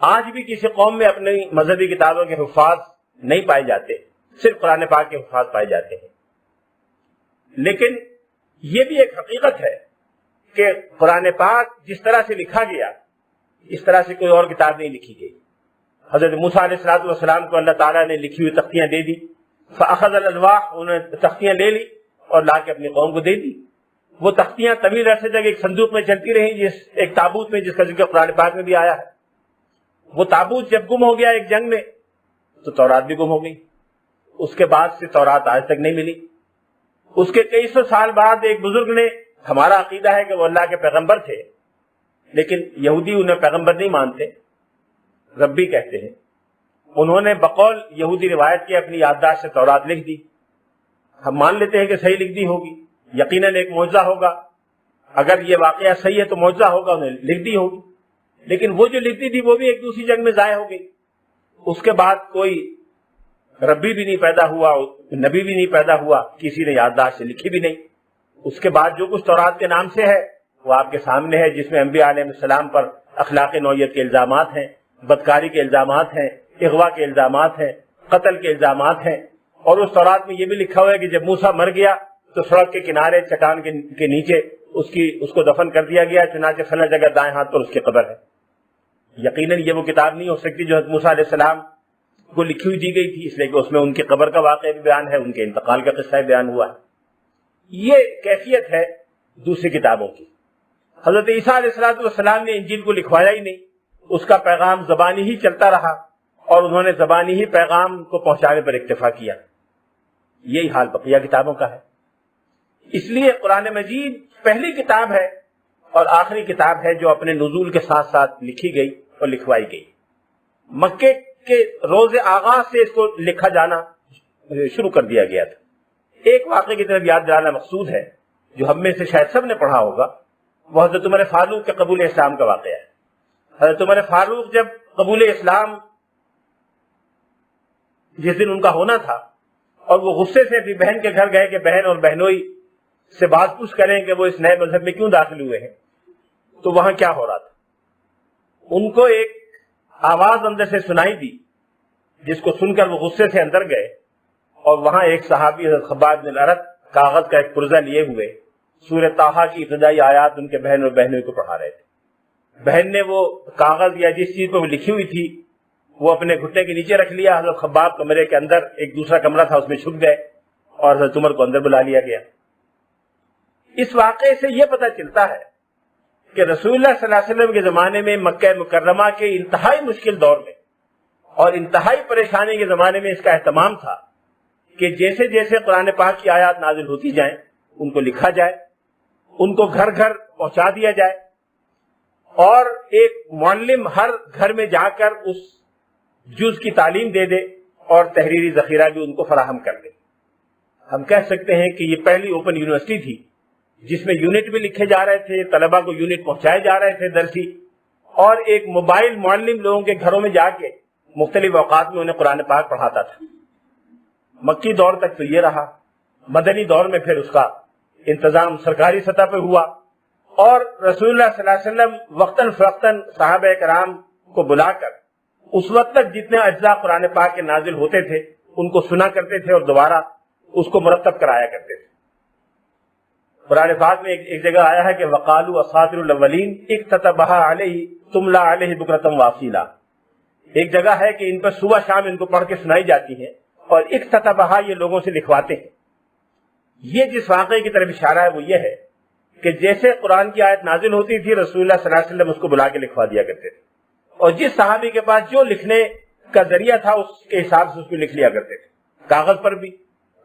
آج بھی کسی قوم میں اپنی مذہبی کتابوں کے حفاظ نہیں پائے جاتے، صرف قرآن پاک کے حفاظ پائے جاتے ہیں۔ لیکن یہ بھی ایک حقیقت ہے کہ قرآن پاک جس طرح سے لکھا گیا اس طرح سے کوئی اور کتاب نہیں لکھی گئی۔ حضرت موسیٰ علیہ السلام کو اللہ تعالیٰ نے لکھی ہوئی تختیاں دے دی، فَأَخَذَ الْأَلْوَاحَ، انہوں نے تختیاں لے لی اور لا کے اپنی قوم کو دے دی۔ وہ تختیاں طویل عرصے تک ایک صندوق میں چلتی رہیں، ایک تابوت میں، جس کا ذکر قرآن پاک میں بھی آیا ہے۔ وہ تابوت جب گم ہو گیا ایک جنگ میں تو تورات بھی گم ہو گئی، اس کے بعد سے تورات آج تک نہیں ملی۔ اس کے کئی سو سال بعد ایک بزرگ نے، ہمارا عقیدہ ہے کہ وہ اللہ کے پیغمبر تھے، لیکن یہودی انہیں پیغمبر نہیں مانتے، ربی کہتے ہیں، انہوں نے بقول یہودی روایت کے اپنی یادداشت سے تورات لکھ دی۔ ہم مان لیتے ہیں کہ صحیح لکھ دی ہوگی، یقیناً ایک معجزہ ہوگا، اگر یہ واقعہ صحیح ہے تو معجزہ ہوگا، انہیں لکھ دی ہوگی، لیکن وہ جو لکھتی تھی وہ بھی ایک دوسری جنگ میں ضائع ہو گئی۔ اس کے بعد کوئی ربی بھی نہیں پیدا ہوا، نبی بھی نہیں پیدا ہوا، کسی نے یادداشت سے لکھی بھی نہیں۔ اس کے بعد جو کچھ تورات کے نام سے ہے وہ آپ کے سامنے ہے، جس میں انبیاء علیہ السلام پر اخلاق نوعیت کے الزامات ہیں، بدکاری کے الزامات ہیں، اغوا کے الزامات ہیں، قتل کے الزامات ہیں، اور اس تورات میں یہ بھی لکھا ہوا ہے کہ جب موسیٰ مر گیا تو سڑک کے کنارے چٹان کے نیچے اس کو دفن کر دیا گیا، چنانچہ فلاں جگہ دائیں ہاتھ پر اس کی قبر ہے۔ یقیناً یہ وہ کتاب نہیں ہو سکتی جو حضرت موسیٰ علیہ السلام کو لکھی ہوئی دی گئی تھی، اس لیے کہ اس میں ان کی قبر کا واقعہ بھی بیان ہے، ان کے انتقال کا قصہ بیان ہوا ہے۔ یہ کیفیت ہے دوسری کتابوں کی۔ حضرت عیسیٰ علیہ السلام نے انجیل کو لکھوایا ہی نہیں، اس کا پیغام زبانی ہی چلتا رہا اور انہوں نے زبانی ہی پیغام کو پہنچانے پر اکتفا کیا۔ یہی حال بقیہ کتابوں کا ہے۔ اس لیے قرآن مجید پہلی کتاب ہے اور آخری کتاب ہے جو اپنے نزول کے ساتھ ساتھ لکھی گئی اور لکھوائی گئی۔ مکے کے روز آغاز سے اس کو لکھا جانا شروع کر دیا گیا تھا۔ ایک واقعے کی طرف یاد دلانا مقصود ہے جو ہم میں سے شاید سب نے پڑھا ہوگا، وہ حضرت عمر فاروق کے قبول اسلام کا واقعہ ہے۔ حضرت عمر فاروق جب قبول اسلام جس دن ان کا ہونا تھا اور وہ غصے سے اپنی بہن کے گھر گئے کہ بہن اور بہنوئی سے بات پوچھ کریں کہ وہ اس نئے مذہب میں کیوں داخل ہوئے ہیں، تو وہاں کیا ہو رہا تھا۔ ان کو ایک آواز اندر سے سنائی دی جس کو سن کر وہ غصے سے اندر گئے، اور وہاں ایک صحابی حضرت خباب بن الارت کاغذ کا ایک پرزہ لیے ہوئے سورہ طٰہٰ کی ابتدائی آیات ان کے بہن اور بہنوئی کو پڑھا رہے تھے۔ بہن نے وہ کاغذ یا جس چیز پہ وہ لکھی ہوئی تھی وہ اپنے گھٹنے کے نیچے رکھ لیا۔ حضرت خباب کمرے کے اندر ایک دوسرا کمرہ تھا، اس میں چھپ گئے اور حضرت عمر کو اندر بلا لیا گیا۔ اس واقعے سے یہ پتہ چلتا ہے کہ رسول اللہ صلی اللہ علیہ وسلم کے زمانے میں مکہ مکرمہ کے انتہائی مشکل دور میں اور انتہائی پریشانی کے زمانے میں اس کا اہتمام تھا کہ جیسے جیسے قرآن پاک کی آیات نازل ہوتی جائیں ان کو لکھا جائے، ان کو گھر گھر پہنچا دیا جائے، اور ایک معلم ہر گھر میں جا کر اس جز کی تعلیم دے دے اور تحریری ذخیرہ بھی ان کو فراہم کر دے۔ ہم کہہ سکتے ہیں کہ یہ پہلی اوپن یونیورسٹی تھی جس میں یونٹ بھی لکھے جا رہے تھے، طلبہ کو یونٹ پہنچائے جا رہے تھے درسی، اور ایک موبائل معلم لوگوں کے گھروں میں جا کے مختلف اوقات میں انہیں قرآن پاک پڑھاتا تھا۔ مکی دور تک تو یہ رہا، مدنی دور میں پھر اس کا انتظام سرکاری سطح پہ ہوا، اور رسول اللہ صلی اللہ علیہ وسلم وقتاً فوقتاً صحابہ کرام کو بلا کر اس وقت تک جتنے اجزاء قرآن پاک کے نازل ہوتے تھے ان کو سنا کرتے تھے اور دوبارہ اس کو مرتب کرایا کرتے تھے۔ قرآن پاک میں ایک جگہ آیا ہے کہ وقالوا اساطیر الاولین اکتتبها علیہ تملا علیہ بکرۃ واصیلا۔ ایک جگہ ہے کہ ان پر صبح شام ان کو پڑھ کے سنائی جاتی ہے اور اکتتبها یہ لوگوں سے لکھواتے ہیں۔ یہ جس واقعے کی طرف اشارہ ہے وہ یہ ہے کہ جیسے قرآن کی آیت نازل ہوتی تھی رسول اللہ صلی اللہ علیہ وسلم اس کو بلا کے لکھوا دیا کرتے تھے، اور جس صحابی کے پاس جو لکھنے کا ذریعہ تھا اس کے حساب سے اس کو لکھ لیا کرتے تھے، کاغذ پر بھی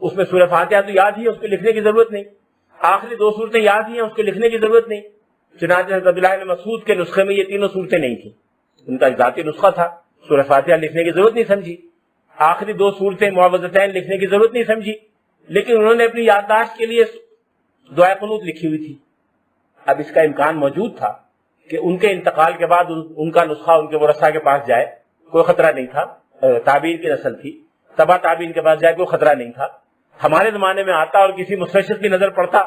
اس میں سورہ فاتحہ تو یاد ہی ہے، اس کو لکھنے کی ضرورت نہیں، آخری 2 صورتیں یاد ہی ہیں، اس کو لکھنے کی ضرورت نہیں۔ چنانچہ حضرت عبداللہ بن مسعود کے نسخے میں یہ تینوں صورتیں نہیں تھیں، ان کا ذاتی نسخہ تھا، سورہ فاتحہ لکھنے کی ضرورت نہیں سمجھی، آخری 2 صورتیں معوذتین لکھنے کی ضرورت نہیں سمجھی، لیکن انہوں نے اپنی یادداشت کے لیے دعائے قنوت لکھی ہوئی تھی۔ اب اس کا امکان موجود تھا کہ ان کے انتقال کے بعد ان کا نسخہ ان کے ورثاء کے پاس جائے، کوئی خطرہ نہیں تھا، تابعین کی نسل تھی، تبع تابعین کے پاس جائے، کوئی خطرہ نہیں تھا۔ ہمارے زمانے میں آتا اور کسی مستشرق کی نظر پڑتا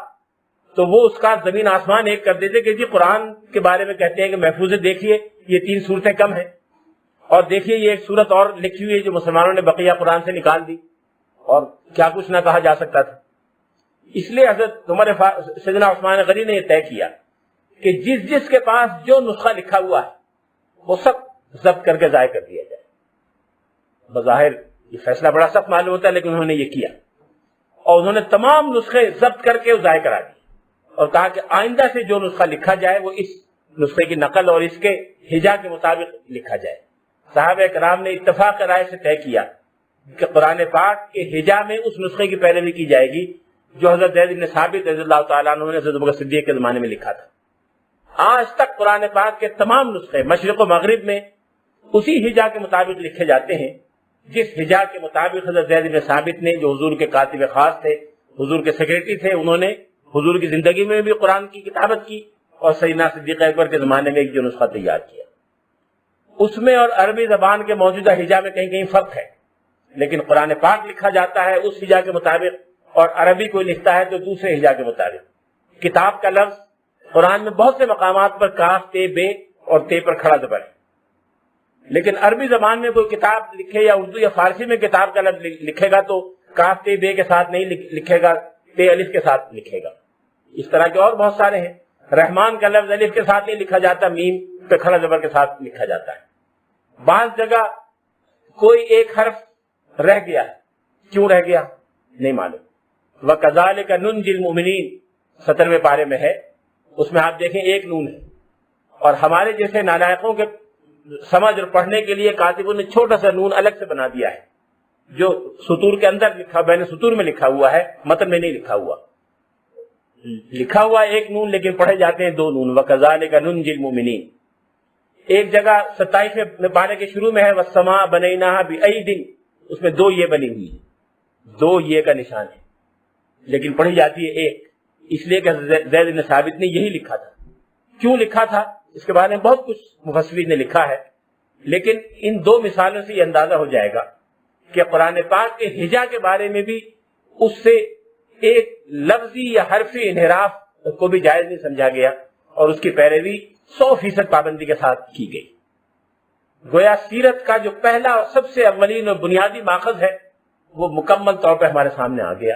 تو وہ اس کا زمین آسمان ایک کر دیتے کہ جی قرآن کے بارے میں کہتے ہیں کہ محفوظ ہے، دیکھیے یہ 3 صورتیں کم ہیں، اور دیکھیے یہ ایک صورت اور لکھی ہوئی ہے جو مسلمانوں نے بقیہ قرآن سے نکال دی، اور کیا کچھ نہ کہا جا سکتا تھا۔ اس لیے حضرت سیدنا عثمان غنی نے یہ طے کیا کہ جس کے پاس جو نسخہ لکھا ہوا ہے وہ سب ضبط کر کے ضائع کر دیا جائے۔ بظاہر یہ فیصلہ بڑا سخت معلوم ہوتا ہے، لیکن انہوں نے یہ کیا، اور انہوں نے تمام نسخے ضبط کر کے ضائع کرا دیے، اور کہا کہ آئندہ سے جو نسخہ لکھا جائے وہ اس نسخے کی نقل اور اس کے ہجا کے مطابق لکھا جائے۔ صحابہ کرام نے اتفاق رائے سے طے کیا کہ قرآن پاک کے ہجا میں اس نسخے کی پیروی کی جائے گی جو حضرت زید بن ثابت رضی اللہ تعالیٰ عنہ نے حضرت ابوبکر صدیق کے زمانے میں لکھا تھا۔ آج تک قرآن پاک کے تمام نسخے مشرق و مغرب میں اسی ہجا کے مطابق لکھے جاتے ہیں جس ہجا کے مطابق حضرت زید بن ثابت نے، جو حضور کے کاتب خاص تھے، حضور کے سیکریٹری تھے، انہوں نے حضور کی زندگی میں بھی قرآن کی کتابت کی، اور سیدنا صدیق اکبر کے زمانے میں ایک جو نسخہ تیار کیا۔ اس میں اور عربی زبان کے موجودہ ہجا میں کہیں کہیں فرق ہے، لیکن قرآن پاک لکھا جاتا ہے اس ہجا کے مطابق، اور عربی کوئی لکھتا ہے تو دوسرے ہجا کے مطابق۔ کتاب کا لفظ قرآن میں بہت سے مقامات پر کاف، تے، بے اور تے پر کھڑا زبر ہے، لیکن عربی زبان میں کوئی کتاب لکھے یا اردو یا فارسی میں کتاب کا لفظ لکھے گا تو کاف، تے، بے کے ساتھ نہیں لکھے گا، تے الف کے ساتھ لکھے گا۔ اس طرح کے اور بہت سارے ہیں۔ رحمان کا لفظ الف کے ساتھ نہیں لکھا جاتا، میم پہ کھڑا زبر کے ساتھ لکھا جاتا ہے۔ بعض جگہ کوئی ایک حرف رہ گیا، کیوں رہ گیا نہیں معلوم۔ وَكَذَلِكَ نُنْجِي الْمُؤْمِنِينَ 17ویں پارے میں ہے، اس میں آپ دیکھیں ایک نون ہے، اور ہمارے جیسے نالائقوں کے سمجھ اور پڑھنے کے لیے کاتبوں نے چھوٹا سا نون الگ سے بنا دیا ہے، جو سطور کے اندر لکھا، بین سطور میں لکھا ہوا ہے، متن میں نہیں لکھا ہوا۔ لکھا ہوا ایک نون لیکن پڑھے جاتے ہیں 2 نون۔ وَكَذَلِكَ نُنْجِي الْمُؤْمِنِينَ۔ ایک جگہ 27ویں پارے کے شروع میں ہے وَالسَّمَاءَ بَنَيْنَاهَا بِأَيْدٍ، اس میں 2 یہ بنی ہوئی ہے، 2 یہ کا نشان ہے، لیکن پڑھی جاتی ہے ایک، اس لیے کہ زید بن ثابت نے یہی لکھا تھا۔ کیوں لکھا تھا اس کے بارے میں بہت کچھ مفسرین نے لکھا ہے، لیکن ان 2 مثالوں سے یہ اندازہ ہو جائے گا کہ قرآن پاک کے ہجا کے بارے میں بھی اس سے ایک لفظی یا حرفی انحراف کو بھی جائز نہیں سمجھا گیا، اور اس کی پیروی 100% پابندی کے ساتھ کی گئی۔ گویا سیرت کا جو پہلا اور سب سے اولین اور بنیادی ماخذ ہے وہ مکمل طور پہ ہمارے سامنے آ گیا،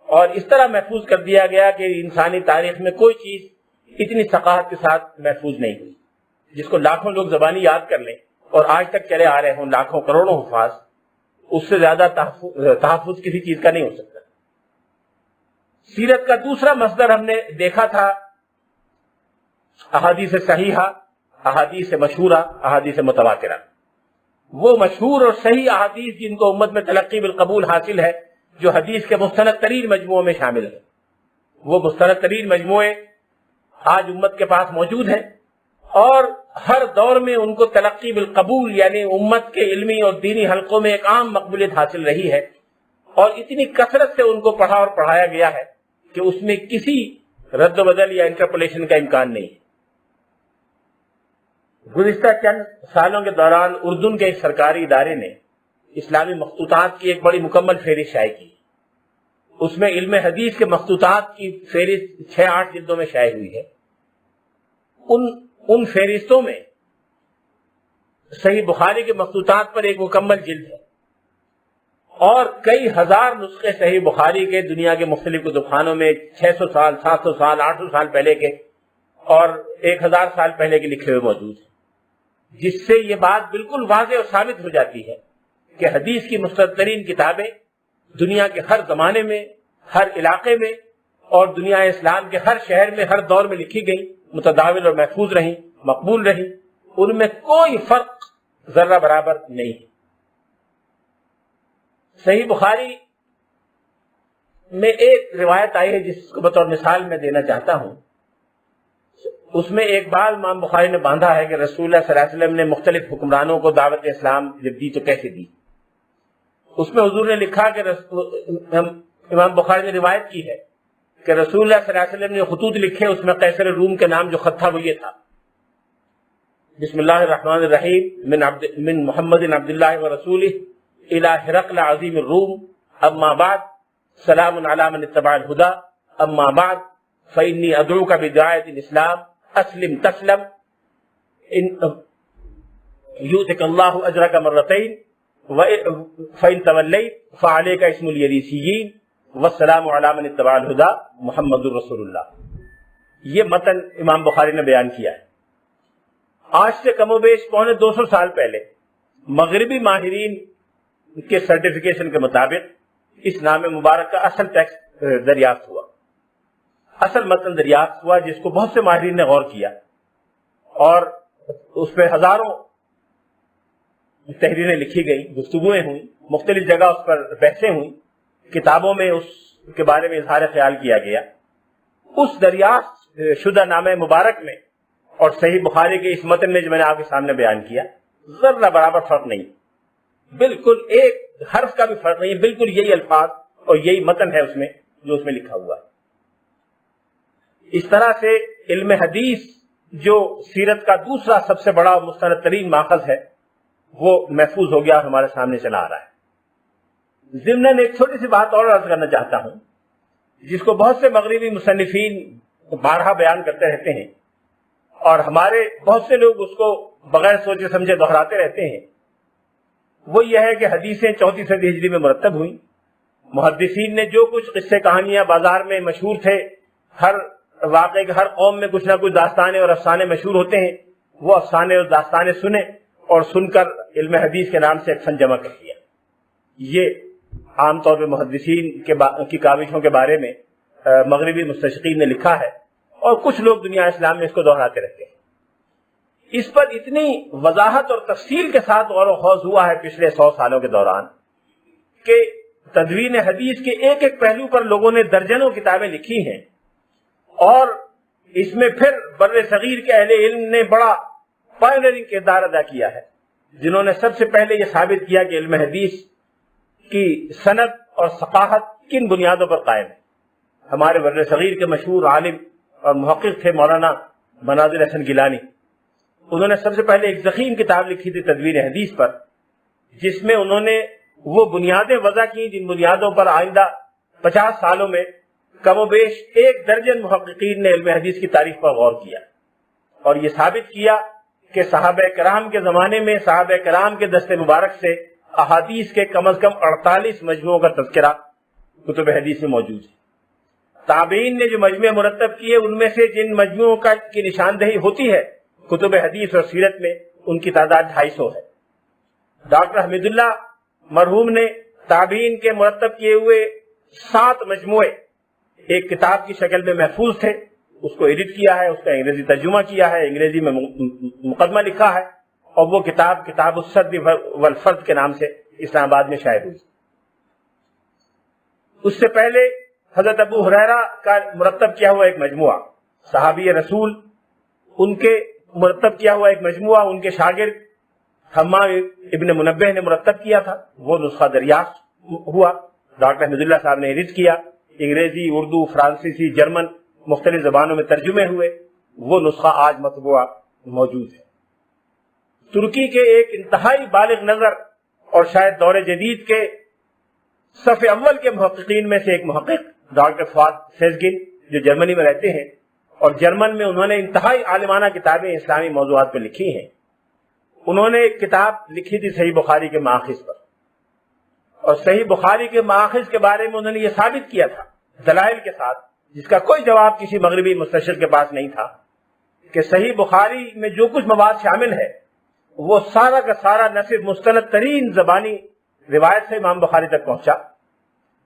اور اس طرح محفوظ کر دیا گیا کہ انسانی تاریخ میں کوئی چیز اتنی ثقافت کے ساتھ محفوظ نہیں ہوئی، جس کو لاکھوں لوگ زبانی یاد کر لیں اور آج تک چلے آ رہے ہوں لاکھوں کروڑوں حفاظ، اس سے زیادہ تحفظ کسی چیز کا نہیں ہو سکتا۔ سیرت کا دوسرا مصدر ہم نے دیکھا تھا احادیث صحیحہ، احادیث مشہورہ، احادیث متواترہ۔ وہ مشہور اور صحیح احادیث جن کو امت میں تلقی بالقبول حاصل ہے، جو حدیث کے مستند ترین مجموعوں میں شامل ہے، وہ مستند ترین مجموعے آج امت کے پاس موجود ہیں، اور ہر دور میں ان کو تلقی بالقبول یعنی امت کے علمی اور دینی حلقوں میں ایک عام مقبولیت حاصل رہی ہے، اور اتنی کثرت سے ان کو پڑھا اور پڑھایا گیا ہے کہ اس میں کسی رد و بدل یا انٹرپولیشن کا امکان نہیں ہے۔ گزشتہ چند سالوں کے دوران اردن کے ایک سرکاری ادارے نے اسلامی مخطوطات کی ایک بڑی مکمل فہرست شائع کی۔ اس میں علم حدیث کے مخطوطات کی فہرست 6-8 جلدوں میں شائع ہوئی ہے۔ ان فہرستوں میں صحیح بخاری کے مخطوطات پر ایک مکمل جلد ہے، اور کئی ہزار نسخے صحیح بخاری کے دنیا کے مختلف کتبخانوں میں 600 سال، 700 سال، 800 سال پہلے کے اور 1000 سال پہلے کے لکھے ہوئے موجود ہیں، جس سے یہ بات بالکل واضح اور ثابت ہو جاتی ہے کہ حدیث کی مستند ترین کتابیں دنیا کے ہر زمانے میں، ہر علاقے میں اور دنیا اسلام کے ہر شہر میں، ہر دور میں لکھی گئی، متداول اور محفوظ رہیں، مقبول رہیں، ان میں کوئی فرق ذرہ برابر نہیں ہے۔ صحیح بخاری میں ایک روایت آئی ہے جس کو بطور مثال میں دینا چاہتا ہوں. اس میں ایک بار امام بخاری نے باندھا ہے کہ رسول اللہ صلی اللہ علیہ وسلم نے مختلف حکمرانوں کو دعوت اسلام جب دی تو کیسے دی. اس میں حضور نے لکھا کہ امام بخاری نے روایت کی ہے کہ رسول اللہ صلی اللہ علیہ وسلم نے خطوط لکھے، اس میں قیصر روم کے نام جو خط تھا وہ یہ تھا: بسم اللہ الرحمن الرحیم من محمد عبداللہ ورسولہ الی ہرقل عظیم الروم اما بعد سلام علی من اتبع الہدی اما بعد فانی ادعوک بدعوۃ الاسلام اسلم تسلم یؤتک اللہ اجرک مرتین فإن تولیت فعلیک اسم الیریسیین والسلام علی من اتبع الہدی محمد رسول اللہ. یہ متن امام بخاری نے بیان کیا ہے. آج سے کم و بیش پونے 200 سال پہلے مغربی ماہرین کے سرٹیفیکیشن کے مطابق اس نام مبارک کا اصل ٹیکسٹ دریافت ہوا، اصل متن دریافت ہوا، جس کو بہت سے ماہرین نے غور کیا اور اس پہ ہزاروں تحریریں لکھی گئی، گفتگویں ہوئیں، مختلف جگہ اس پر بحثیں ہوئیں، کتابوں میں اس کے بارے میں اظہار خیال کیا گیا. اس دریافت شدہ نام مبارک میں اور صحیح بخاری کے اس متن میں جو میں نے آپ کے سامنے بیان کیا، ذرہ برابر فرق نہیں، بالکل ایک حرف کا بھی فرق نہیں، بالکل یہی الفاظ اور یہی متن ہے اس میں جو اس میں لکھا ہوا ہے. اس طرح سے علم حدیث جو سیرت کا دوسرا سب سے بڑا اور مستند ترین ماخذ ہے وہ محفوظ ہو گیا اور ہمارے سامنے چلا آ رہا ہے. ضمناً ایک چھوٹی سی بات اور عرض کرنا چاہتا ہوں جس کو بہت سے مغربی مصنفین بارہا بیان کرتے رہتے ہیں اور ہمارے بہت سے لوگ اس کو بغیر سوچے سمجھے دہراتے رہتے ہیں. وہ یہ ہے کہ حدیثیں 34 صدی ہجری میں مرتب ہوئیں. محدثین نے جو کچھ قصے کہانیاں بازار میں مشہور تھے، ہر واقعے کے ہر قوم میں کچھ نہ کچھ داستانے اور افسانے مشہور ہوتے ہیں، وہ افسانے اور داستانے سنے اور سن کر علم حدیث کے نام سے ایک فن جمع کر دیا. یہ عام طور پہ محدثین کی کاوشوں کے بارے میں مغربی مستشرقین نے لکھا ہے اور کچھ لوگ دنیا اسلام میں اس کو دہراتے رہتے ہیں. اس پر اتنی وضاحت اور تفصیل کے ساتھ غور و خوض ہوا ہے پچھلے 100 سالوں کے دوران کہ تدوین حدیث کے ایک ایک پہلو پر لوگوں نے درجنوں کتابیں لکھی ہیں اور اس میں پھر بر صغیر کے اہل علم نے بڑا پائنیرنگ کردار ادا کیا ہے، جنہوں نے سب سے پہلے یہ ثابت کیا کہ علم حدیث کی سند اور ثقافت کن بنیادوں پر قائم ہے. ہمارے بر صغیر کے مشہور عالم اور محقق تھے مولانا مناظر حسن گیلانی. انہوں نے سب سے پہلے ایک ضخیم کتاب لکھی تھی تدوین حدیث پر، جس میں انہوں نے وہ بنیادیں وضع کی جن بنیادوں پر آئندہ 50 سالوں میں کم و بیش 1 درجن محققین نے علم حدیث کی تاریخ پر غور کیا اور یہ ثابت کیا کہ صحابہ کرام کے زمانے میں صحابہ کرام کے دست مبارک سے احادیث کے کم از کم 48 مجموعوں کا تذکرہ کتب حدیث میں موجود ہے. تابعین نے جو مجموعے مرتب کیے ان میں سے جن مجموعوں کی نشاندہی ہوتی ہے کتب حدیث اور سیرت میں، ان کی تعداد 250 ہے. ڈاکٹر حمید اللہ مرحوم نے تابعین کے مرتب کیے ہوئے 7 مجموعے ایک کتاب کی شکل میں محفوظ تھے، اس کو ایڈٹ کیا ہے، اس کا انگریزی ترجمہ کیا ہے، انگریزی میں مقدمہ لکھا ہے اور وہ کتاب الصد والفرد کے نام سے اسلام آباد میں شائع ہوئی. اس سے پہلے حضرت ابو ہریرہ کا مرتب کیا ہوا ایک مجموعہ، صحابی رسول، ان کے مرتب کیا ہوا ایک مجموعہ ان کے شاگرد حمام ابن منبہ نے مرتب کیا تھا، وہ نسخہ دریافت ہوا، ڈاکٹر حمید اللہ صاحب نے ایڈٹ کیا، انگریزی، اردو، فرانسیسی، جرمن مختلف زبانوں میں ترجمے ہوئے، وہ نسخہ آج مطبوعہ موجود ہے. ترکی کے ایک انتہائی بالغ نظر اور شاید دور جدید کے صف اول کے محققین میں سے ایک محقق ڈاکٹر فؤاد سیزگن جو جرمنی میں رہتے ہیں اور جرمن میں انہوں نے انتہائی عالمانہ کتابیں اسلامی موضوعات پر لکھی ہیں. انہوں نے ایک کتاب لکھی تھی صحیح بخاری کے ماخذ پر، اور صحیح بخاری کے ماخذ کے بارے میں انہوں نے یہ ثابت کیا تھا دلائل کے ساتھ، جس کا کوئی جواب کسی مغربی مستشرق کے پاس نہیں تھا، کہ صحیح بخاری میں جو کچھ مواد شامل ہے وہ سارا کا سارا نہ صرف مستند ترین زبانی روایت سے امام بخاری تک پہنچا،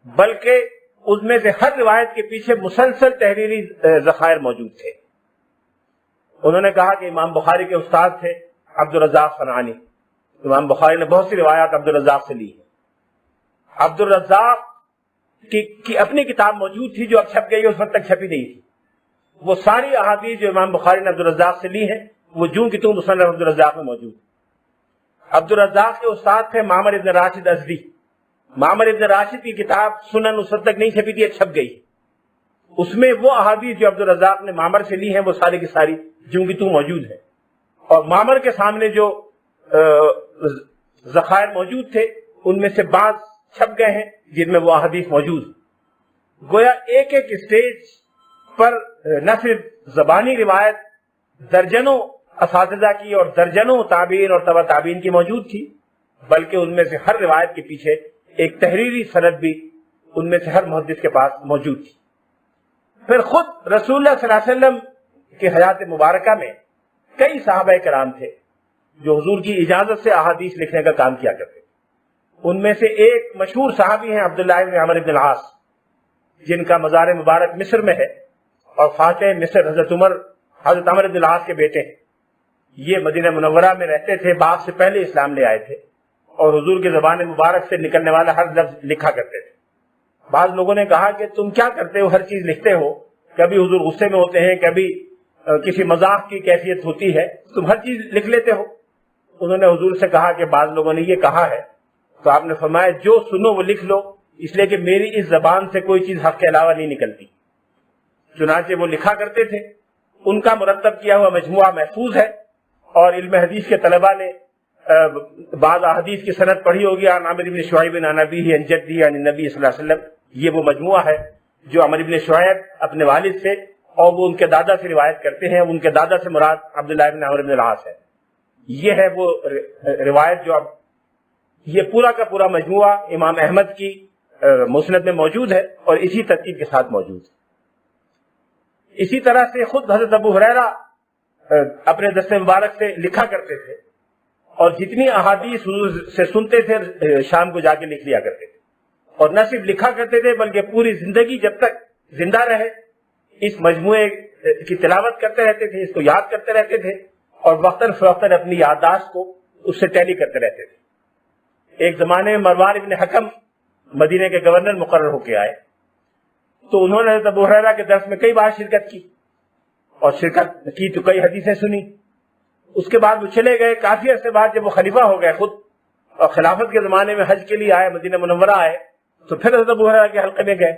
بلکہ اس میں سے ہر روایت کے پیچھے مسلسل تحریری ذخائر موجود تھے. انہوں نے کہا کہ امام بخاری کے استاد تھے عبدالرزاق صنعانی. امام بخاری نے بہت سی روایات عبدالرزاق سے لی ہیں. عبدالرزاق کی اپنی کتاب موجود تھی جو اب چھپ گئی، اس وقت تک چھپی نہیں تھی. وہ ساری احادیث جو امام بخاری نے عبدالرزاق سے لی ہیں وہ جوں کی توں مصنف عبدالرزاق میں موجود. عبدالرزاق کے استاد تھے معمر ابن راشد ازدی. معمر ابن راشد کی کتاب سنن اس وقت تک نہیں چھپی تھی، چھپ گئی. اس میں وہ احادیث جو عبدالرزاق نے معمر سے لی ہیں وہ ساری کی ساری جوں کی توں موجود ہے. اور معمر کے سامنے جو ذخائر موجود تھے ان میں سے بعض چھپ گئے ہیں جن میں وہ احادیث موجود. گویا ایک ایک اسٹیج پر نہ صرف زبانی روایت درجنوں اساتذہ کی اور درجنوں تابعین اور تبع تابعین کی موجود تھی، بلکہ ان میں سے ہر روایت کے پیچھے ایک تحریری سند بھی ان میں سے ہر محدث کے پاس موجود تھی. پھر خود رسول اللہ صلی اللہ علیہ وسلم کی حیات مبارکہ میں کئی صحابہ کرام تھے جو حضور کی اجازت سے احادیث لکھنے کا کام کیا کرتے. ان میں سے ایک مشہور صحابی ہیں عبداللہ بن عمرو بن العاص، جن کا مزار مبارک مصر میں ہے، اور فاتح مصر حضرت عمرو بن العاص کے بیٹے ہیں. یہ مدینہ منورہ میں رہتے تھے، باپ سے پہلے اسلام لے آئے تھے اور حضور کی زبان مبارک سے نکلنے والا ہر لفظ لکھا کرتے تھے. بعض لوگوں نے کہا کہ تم کیا کرتے ہو، ہر چیز لکھتے ہو، کبھی حضور غصے میں ہوتے ہیں، کبھی کسی مذاق کی کیفیت ہوتی ہے، تم ہر چیز لکھ لیتے ہو. انہوں نے حضور سے کہا کہ بعض لوگوں نے یہ کہا ہے، تو آپ نے فرمایا جو سنو وہ لکھ لو، اس لیے کہ میری اس زبان سے کوئی چیز حق کے علاوہ نہیں نکلتی. چنانچہ وہ لکھا کرتے تھے. ان کا مرتب کیا ہوا مجموعہ محفوظ ہے، اور علم حدیث کے طلباء نے بعض احادیث کی سند پڑھی ہوگی، عن عمرو بن شعیب عن ابیہ عن جدہ عن النبی صلی اللہ علیہ وسلم. یہ وہ مجموعہ ہے جو عمرو بن شعیب اپنے والد سے اور وہ ان کے دادا سے روایت کرتے ہیں. ان کے دادا سے مراد عبداللہ بن عمرو بن العاص ہے. یہ ہے وہ روایت جو اب یہ پورا کا پورا مجموعہ امام احمد کی مسند میں موجود ہے اور اسی ترتیب کے ساتھ موجود ہے. اسی طرح سے خود حضرت ابو ہریرہ اپنے دست مبارک سے لکھا کرتے تھے، اور جتنی احادیث حضور سے سنتے تھے شام کو جا کے لکھ لیا کرتے تھے. اور نہ صرف لکھا کرتے تھے بلکہ پوری زندگی جب تک زندہ رہے اس مجموعے کی تلاوت کرتے رہتے تھے، اس کو یاد کرتے رہتے تھے، اور وقتاً فوقتاً اپنی یادداشت کو اس سے ٹیلی کرتے رہتے تھے. ایک زمانے میں مروان ابن حکم مدینے کے گورنر مقرر ہو کے آئے، تو انہوں نے حضرت ابو ہریرہ کے درس میں کئی بار شرکت کی، اور شرکت کی تو کئی حدیثیں سنی. اس کے بعد وہ چلے گئے. کافی عرصے بعد جب وہ خلیفہ ہو گئے خود اور خلافت کے زمانے میں حج کے لیے آئے، مدینہ منورہ آئے، تو پھر حضرت ابو ہریرہ کے حلقے میں گئے.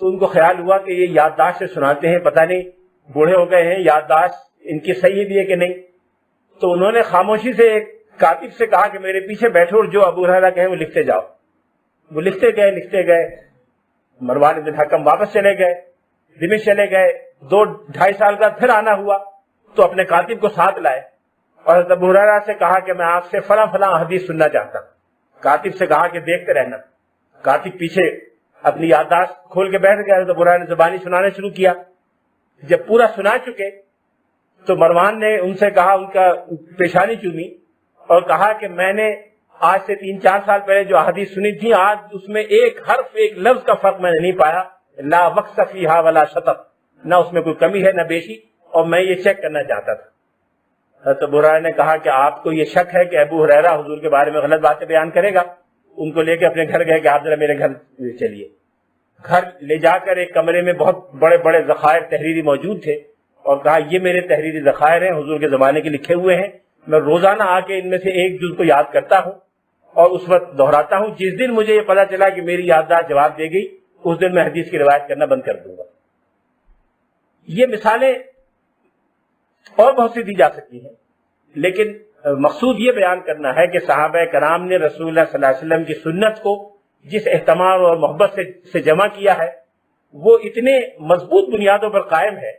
تو ان کو خیال ہوا کہ یہ یادداشت سے سناتے ہیں، پتہ نہیں بوڑھے ہو گئے ہیں، یادداشت ان کی صحیح بھی ہے کہ نہیں. تو انہوں نے خاموشی سے ایک کاتب سے کہا کہ میرے پیچھے بیٹھو اور جو ابو ہریرہ کہیں وہ لکھتے جاؤ. وہ لکھتے گئے. مروان بن حکم واپس چلے گئے، دمشق چلے گئے. 2-2.5 سال بعد پھر آنا ہوا تو اپنے کاتب کو ساتھ لائے اور حضرت ابو ہریرہ سے کہا کہ میں آپ سے فلاں حدیث سننا چاہتا ہوں. کاتب سے کہا کہ دیکھتے رہنا. کاتب پیچھے اپنی یادداشت کھول کے بیٹھ گیا. حضرت ابو ہریرہ نے زبانی سنانے شروع کیا. جب پورا سنا چکے تو مروان نے ان سے کہا، ان کا پیشانی چومی اور کہا کہ میں نے آج سے 3-4 سال پہلے جو احادیث سنی تھی، آج اس میں ایک حرف ایک لفظ کا فرق میں نے نہیں پایا. لا وقص فیہا ولا شطط، نہ اس میں کوئی کمی ہے نہ بیشی، اور میں یہ چیک کرنا چاہتا تھا. حضرت ابو ہریرہ نے کہا کہ آپ کو یہ شک ہے کہ ابو ہریرہ حضور کے بارے میں غلط باتیں بیان کرے گا؟ ان کو لے کے اپنے گھر گئے کہ آپ ذرا میرے گھر چلیے. گھر لے جا کر ایک کمرے میں بہت بڑے بڑے ذخائر تحریری موجود تھے، اور کہا یہ میرے تحریری ذخائر ہیں، حضور کے زمانے کے لکھے ہوئے ہیں. میں روزانہ آ کے ان میں سے ایک جز کو یاد کرتا ہوں اور اس وقت دہراتا ہوں. جس دن مجھے یہ پتا چلا کہ میری یادداشت جواب دے گئی، اس دن میں حدیث کی روایت کرنا بند کر دوں گا. یہ مثالیں اور بہت سی دی جا سکتی ہیں، لیکن مقصود یہ بیان کرنا ہے کہ صحابہ کرام نے رسول اللہ صلی اللہ علیہ وسلم کی سنت کو جس اہتمام اور محبت سے جمع کیا ہے وہ اتنے مضبوط بنیادوں پر قائم ہے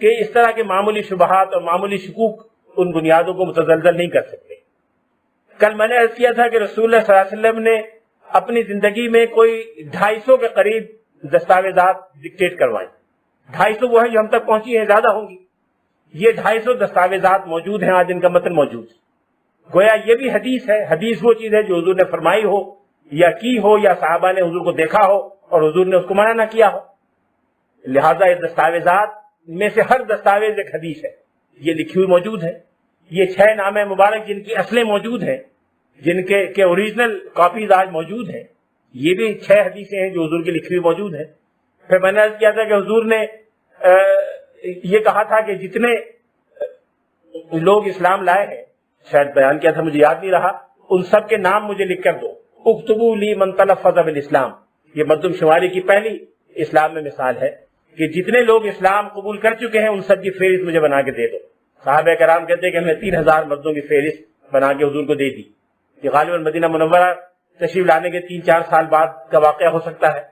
کہ اس طرح کے معمولی شبہات اور معمولی شکوک ان بنیادوں کو متزلزل نہیں کر سکتے. کل میں نے عرض کیا تھا کہ رسول اللہ صلی اللہ علیہ وسلم نے اپنی زندگی میں کوئی 250 کے قریب دستاویزات ڈکٹیٹ کروائیں. 250 وہ ہیں جو ہم تک پہنچی ہیں، زیادہ ہوں گی. یہ 250 دستاویزات موجود ہیں آج، ان کا متن موجود ہے. گویا یہ بھی حدیث ہے. حدیث وہ چیز ہے جو حضور نے فرمائی ہو یا کی ہو یا صحابہ نے حضور کو دیکھا ہو اور حضور نے اس کو منع نہ کیا ہو. لہٰذا اس دستاویزات میں سے ہر دستاویز ایک حدیث ہے. یہ لکھی ہوئی موجود ہے. یہ 6 نامہ مبارک جن کی اصلیں موجود ہیں، جن کے اوریجنل کاپیز آج موجود ہیں، یہ بھی 6 حدیثیں ہیں جو حضور کی لکھی ہوئی موجود ہیں۔ پھر میں نے عرض کیا تھا کہ حضور نے یہ کہا تھا کہ جتنے لوگ اسلام لائے ہیں، شاید بیان کیا تھا مجھے یاد نہیں رہا، ان سب کے نام مجھے لکھ کر دو۔ اکتبوا لی من تلفظ بالاسلام، یہ مردم شماری کی پہلی اسلام میں مثال ہے کہ جتنے لوگ اسلام قبول کر چکے ہیں ان سب کی فہرست مجھے بنا کے دے دو۔ صحابہ کرام کہتے ہیں کہ ہم نے 3000 مردوں کی فہرست بنا کے حضور کو دے دی۔ یہ غالباً مدینہ منورہ تشریف لانے کے 3-4 سال بعد کا واقعہ ہو سکتا ہے۔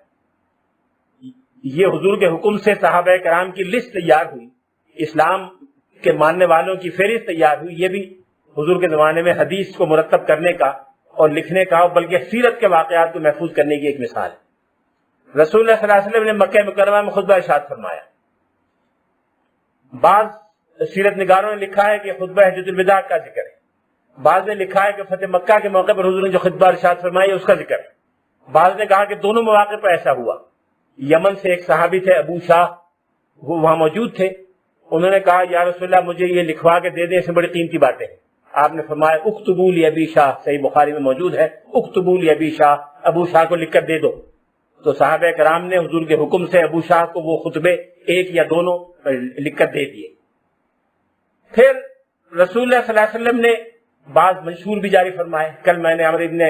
یہ حضور کے حکم سے صحابہ کرام کی لسٹ تیار ہوئی، اسلام کے ماننے والوں کی فہرست تیار ہوئی۔ یہ بھی حضور کے زمانے میں حدیث کو مرتب کرنے کا اور لکھنے کا، بلکہ سیرت کے واقعات کو محفوظ کرنے کی ایک مثال ہے۔ رسول اللہ صلی اللہ علیہ وسلم نے مکہ مکرمہ میں خطبہ ارشاد فرمایا۔ بعض سیرت نگاروں نے لکھا ہے کہ خطبہ حجۃ الوداع کا ذکر ہے، بعض نے لکھا ہے کہ فتح مکہ کے موقع پر حضور نے جو خطبہ ارشاد فرمایا اس کا ذکر ہے، بعض نے کہا کہ دونوں مواقع پر ایسا ہوا۔ یمن سے ایک صحابی تھے ابو شاہ، وہ وہاں موجود تھے، انہوں نے کہا یا رسول اللہ مجھے یہ لکھوا کے دے دیں، اس میں بڑی قیمتی باتیں ہیں۔ آپ نے فرمایا اکتبوا لی ابی شاہ، صحیح بخاری میں موجود ہے، اکتبوا لی ابی شاہ، ابو شاہ کو لکھ کر دے دو۔ تو صحابہ کرام نے حضور کے حکم سے ابو شاہ کو وہ خطبے ایک یا دونوں لکھ کر دے دیے۔ پھر رسول اللہ صلی اللہ علیہ وسلم نے بعض منشور بھی جاری فرمائے۔ کل میں نے عمرو ابن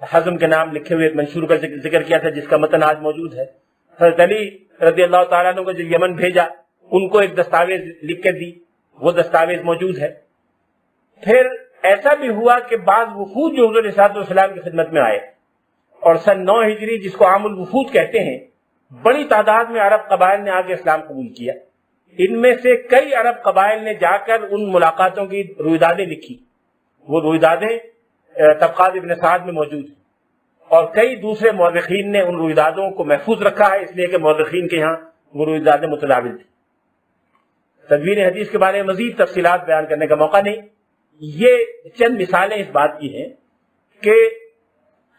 حزم کے نام لکھے ہوئے ایک منشور کا ذکر کیا تھا جس کا متن آج موجود ہے۔ حضرت علی رضی اللہ تعالیٰ عنہ کو جب یمن بھیجا، ان کو ایک دستاویز لکھ کر دی، وہ دستاویز موجود ہے۔ پھر ایسا بھی ہوا کہ بعض وفود جو حضور علیہ السلام کی خدمت میں آئے، اور سن 9 ہجری جس کو عام الوفود کہتے ہیں، بڑی تعداد میں عرب قبائل نے آگے اسلام قبول کیا۔ ان میں سے کئی عرب قبائل نے جا کر ان ملاقاتوں کی رویدادیں لکھی، وہ رویدادیں طبقات ابن سعد میں موجود ہیں، اور کئی دوسرے مورخین نے ان رویدادوں کو محفوظ رکھا ہے، اس لیے کہ مورخین کے ہاں وہ رویدادیں متداول تھیں۔ تدوین حدیث کے بارے میں مزید تفصیلات بیان کرنے کا موقع نہیں، یہ چند مثالیں اس بات کی ہیں کہ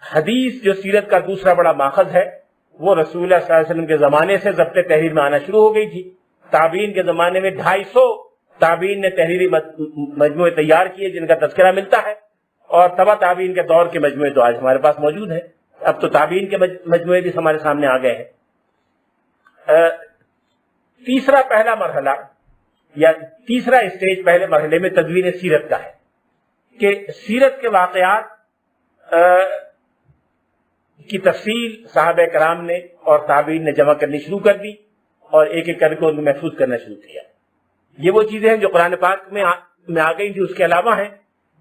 حدیث جو سیرت کا دوسرا بڑا ماخذ ہے، وہ رسول اللہ صلی اللہ علیہ وسلم کے زمانے سے ضبط تحریر میں آنا شروع ہو گئی تھی۔ تابعین کے زمانے میں 250 تابعین نے تحریری مجموعے تیار کیے جن کا تذکرہ ملتا ہے، اور تبع تابعین کے دور کے مجموعے تو آج ہمارے پاس موجود ہیں۔ اب تو تابعین کے مجموعے بھی ہمارے سامنے آ گئے ہیں۔ تیسرا پہلا مرحلہ یا تیسرا اسٹیج پہلے مرحلے میں تدوین سیرت کا ہے کہ سیرت کے واقعات کی تفصیل صحابہ کرام نے اور تابعین نے جمع کرنی شروع کر دی اور ایک ایک کر کے ان کو محفوظ کرنا شروع کیا۔ یہ وہ چیزیں ہیں جو قرآن پاک میں آ گئی تھی، اس کے علاوہ ہیں،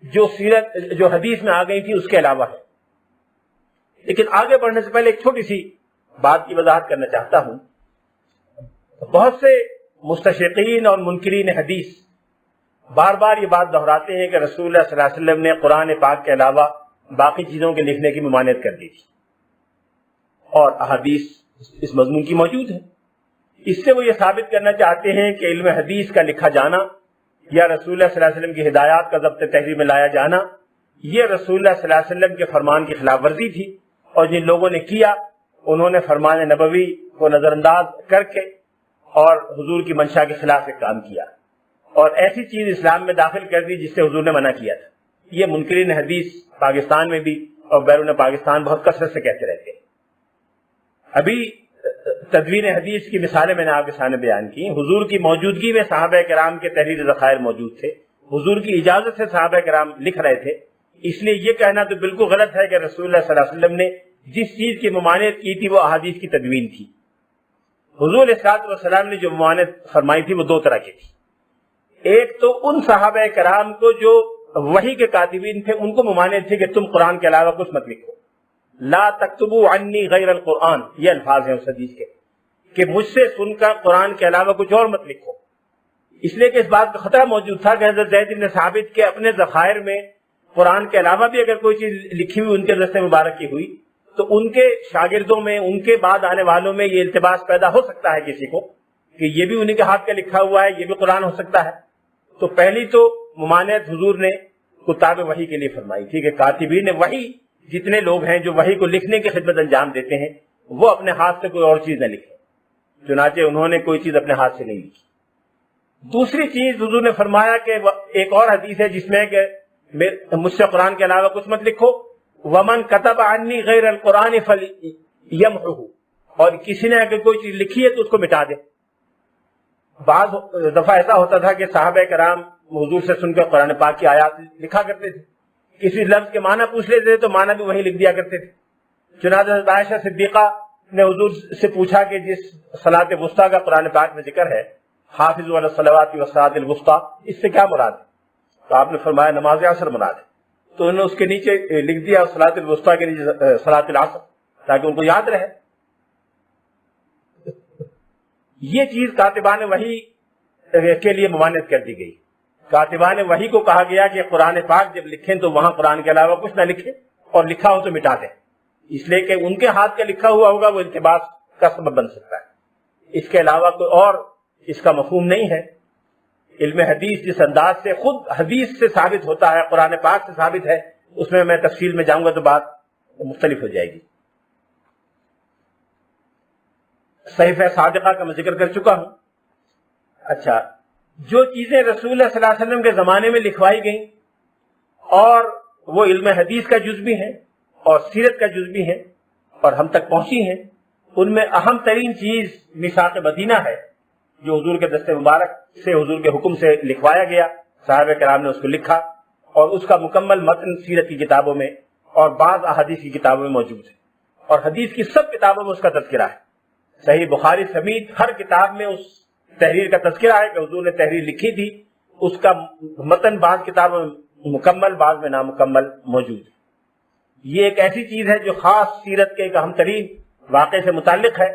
جو حدیث میں آ گئی تھی اس کے علاوہ ہے۔ لیکن آگے بڑھنے سے پہلے ایک چھوٹی سی بات کی وضاحت کرنا چاہتا ہوں۔ بہت سے مستشرقین اور منکرین حدیث بار بار یہ بات دہراتے ہیں کہ رسول اللہ صلی اللہ علیہ وسلم نے قرآن پاک کے علاوہ باقی چیزوں کے لکھنے کی ممانعت کر دی تھی، اور احادیث اس مضمون کی موجود ہے۔ اس سے وہ یہ ثابت کرنا چاہتے ہیں کہ علم حدیث کا لکھا جانا یا رسول اللہ صلی اللہ علیہ وسلم کی ہدایات کا ضبط تحریر میں لایا جانا، یہ رسول اللہ صلی اللہ علیہ وسلم کے فرمان کی خلاف ورزی تھی، اور جن لوگوں نے کیا انہوں نے فرمان نبوی کو نظر انداز کر کے اور حضور کی منشا کے خلاف ایک کام کیا، اور ایسی چیز اسلام میں داخل کر دی جس سے حضور نے منع کیا تھا۔ یہ منکرین حدیث پاکستان میں بھی اور بیرون پاکستان بہت کثرت سے کہتے رہتے ہیں۔ ابھی تدوین حدیث کی مثالیں میں نے آپ کے سامنے بیان کی۔ حضور کی موجودگی میں صحابہ کرام کے تحریر ذخائر موجود تھے، حضور کی اجازت سے صحابہ کرام لکھ رہے تھے، اس لیے یہ کہنا تو بالکل غلط ہے کہ رسول اللہ صلی اللہ علیہ وسلم نے جس چیز کی ممانعت کی تھی وہ احادیث کی تدوین تھی۔ حضور علیہ الصلوۃ والسلام نے جو ممانعت فرمائی تھی وہ دو طرح کی تھی۔ ایک تو ان صحابہ کرام کو جو وحی کے کاتبین تھے ان کو ممانعت تھی کہ تم قرآن کے علاوہ کچھ مت لکھو، لا تکتبوا عنی غیر القرآن، یہ الفاظ ہیں اس حدیث کے کہ مجھ سے سن کر قرآن کے علاوہ کچھ اور مت لکھو، اس لیے کہ اس بات کا خطرہ موجود تھا کہ حضرت زید بن ثابت کے اپنے ذخائر میں قرآن کے علاوہ بھی اگر کوئی چیز لکھی ہوئی ان کے دست مبارک کی ہوئی تو ان کے شاگردوں میں، ان کے بعد آنے والوں میں یہ التباس پیدا ہو سکتا ہے کسی کو کہ یہ بھی انہیں کے ہاتھ کا لکھا ہوا ہے، یہ بھی قرآن ہو سکتا ہے۔ تو پہلی تو ممانعت حضور نے کتاب وحی کے لیے فرمائی تھی کہ کاتبین وحی جتنے لوگ ہیں جو وحی کو لکھنے کی خدمت انجام دیتے ہیں وہ اپنے ہاتھ سے کوئی اور چیز نہ لکھیں، چنانچہ انہوں نے کوئی چیز اپنے ہاتھ سے نہیں لکھی۔ دوسری چیز حضور نے فرمایا کہ ایک اور حدیث ہے جس میں کہ مجھ سے قرآن کے علاوہ کچھ مت لکھو، ومن کتب عنی غیر القرآن فلیمحہ، اور کسی نے اگر کوئی چیز لکھی ہے تو اس کو مٹا دے۔ بعض دفعہ ایسا ہوتا تھا کہ صحابہ کرام حضور سے سن کے قرآن پاک کی آیات لکھا کرتے تھے، کسی لفظ کے معنی پوچھ لیتے تھے تو معنی بھی وہی لکھ دیا کرتے تھے۔ چنانچہ حضرت عائشہ صدیقہ نے حضور سے پوچھا کہ جس صلاۃ وسطیٰ کا قرآن پاک میں ذکر ہے، حافظوا علی الصلوات والصلاۃ الوسطیٰ، اس سے کیا مراد ہے؟ تو آپ نے فرمایا نماز عصر مراد ہے۔ تو انہوں نے اس کے نیچے لکھ دیا صلاۃ الوسطیٰ کے نیچے صلاۃ العصر، تاکہ ان کو یاد رہے۔ یہ چیز کاتبان وحی کے لیے ممانعت کر دی گئی۔ کاتبان وحی کو کہا گیا کہ قرآن پاک جب لکھیں تو وہاں قرآن کے علاوہ کچھ نہ لکھیں، اور لکھا ہو تو مٹا دیں، اس لیے کہ ان کے ہاتھ کا لکھا ہوا ہوگا وہ التباس کا سبب بن سکتا ہے۔ اس کے علاوہ کوئی اور اس کا مفہوم نہیں ہے۔ علم حدیث جس انداز سے خود حدیث سے ثابت ہوتا ہے، قرآن پاک سے ثابت ہے، اس میں تفصیل میں جاؤں گا تو بات مختلف ہو جائے گی۔ صحیفہ صادقہ کا میں ذکر کر چکا ہوں۔ اچھا، جو چیزیں رسول اللہ صلی اللہ علیہ وسلم کے زمانے میں لکھوائی گئیں اور وہ علم حدیث کا جز بھی ہیں اور سیرت کا جز بھی ہیں اور ہم تک پہنچی ہیں، ان میں اہم ترین چیز میثاق مدینہ ہے، جو حضور کے دست مبارک سے حضور کے حکم سے لکھوایا گیا۔ صحابہ کرام نے اس کو لکھا اور اس کا مکمل متن سیرت کی کتابوں میں اور بعض احادیث کی کتابوں میں موجود ہے، اور حدیث کی سب کتابوں میں اس کا تذکرہ ہے۔ صحیح بخاری سمیت ہر کتاب میں اس تحریر کا تذکرہ ہے کہ حضور نے تحریر لکھی تھی، اس کا متن بعض کتابوں میں مکمل بعض میں نامکمل موجود ہے۔ یہ ایک ایسی چیز ہے جو خاص سیرت کے ایک اہم ترین واقعے سے متعلق ہے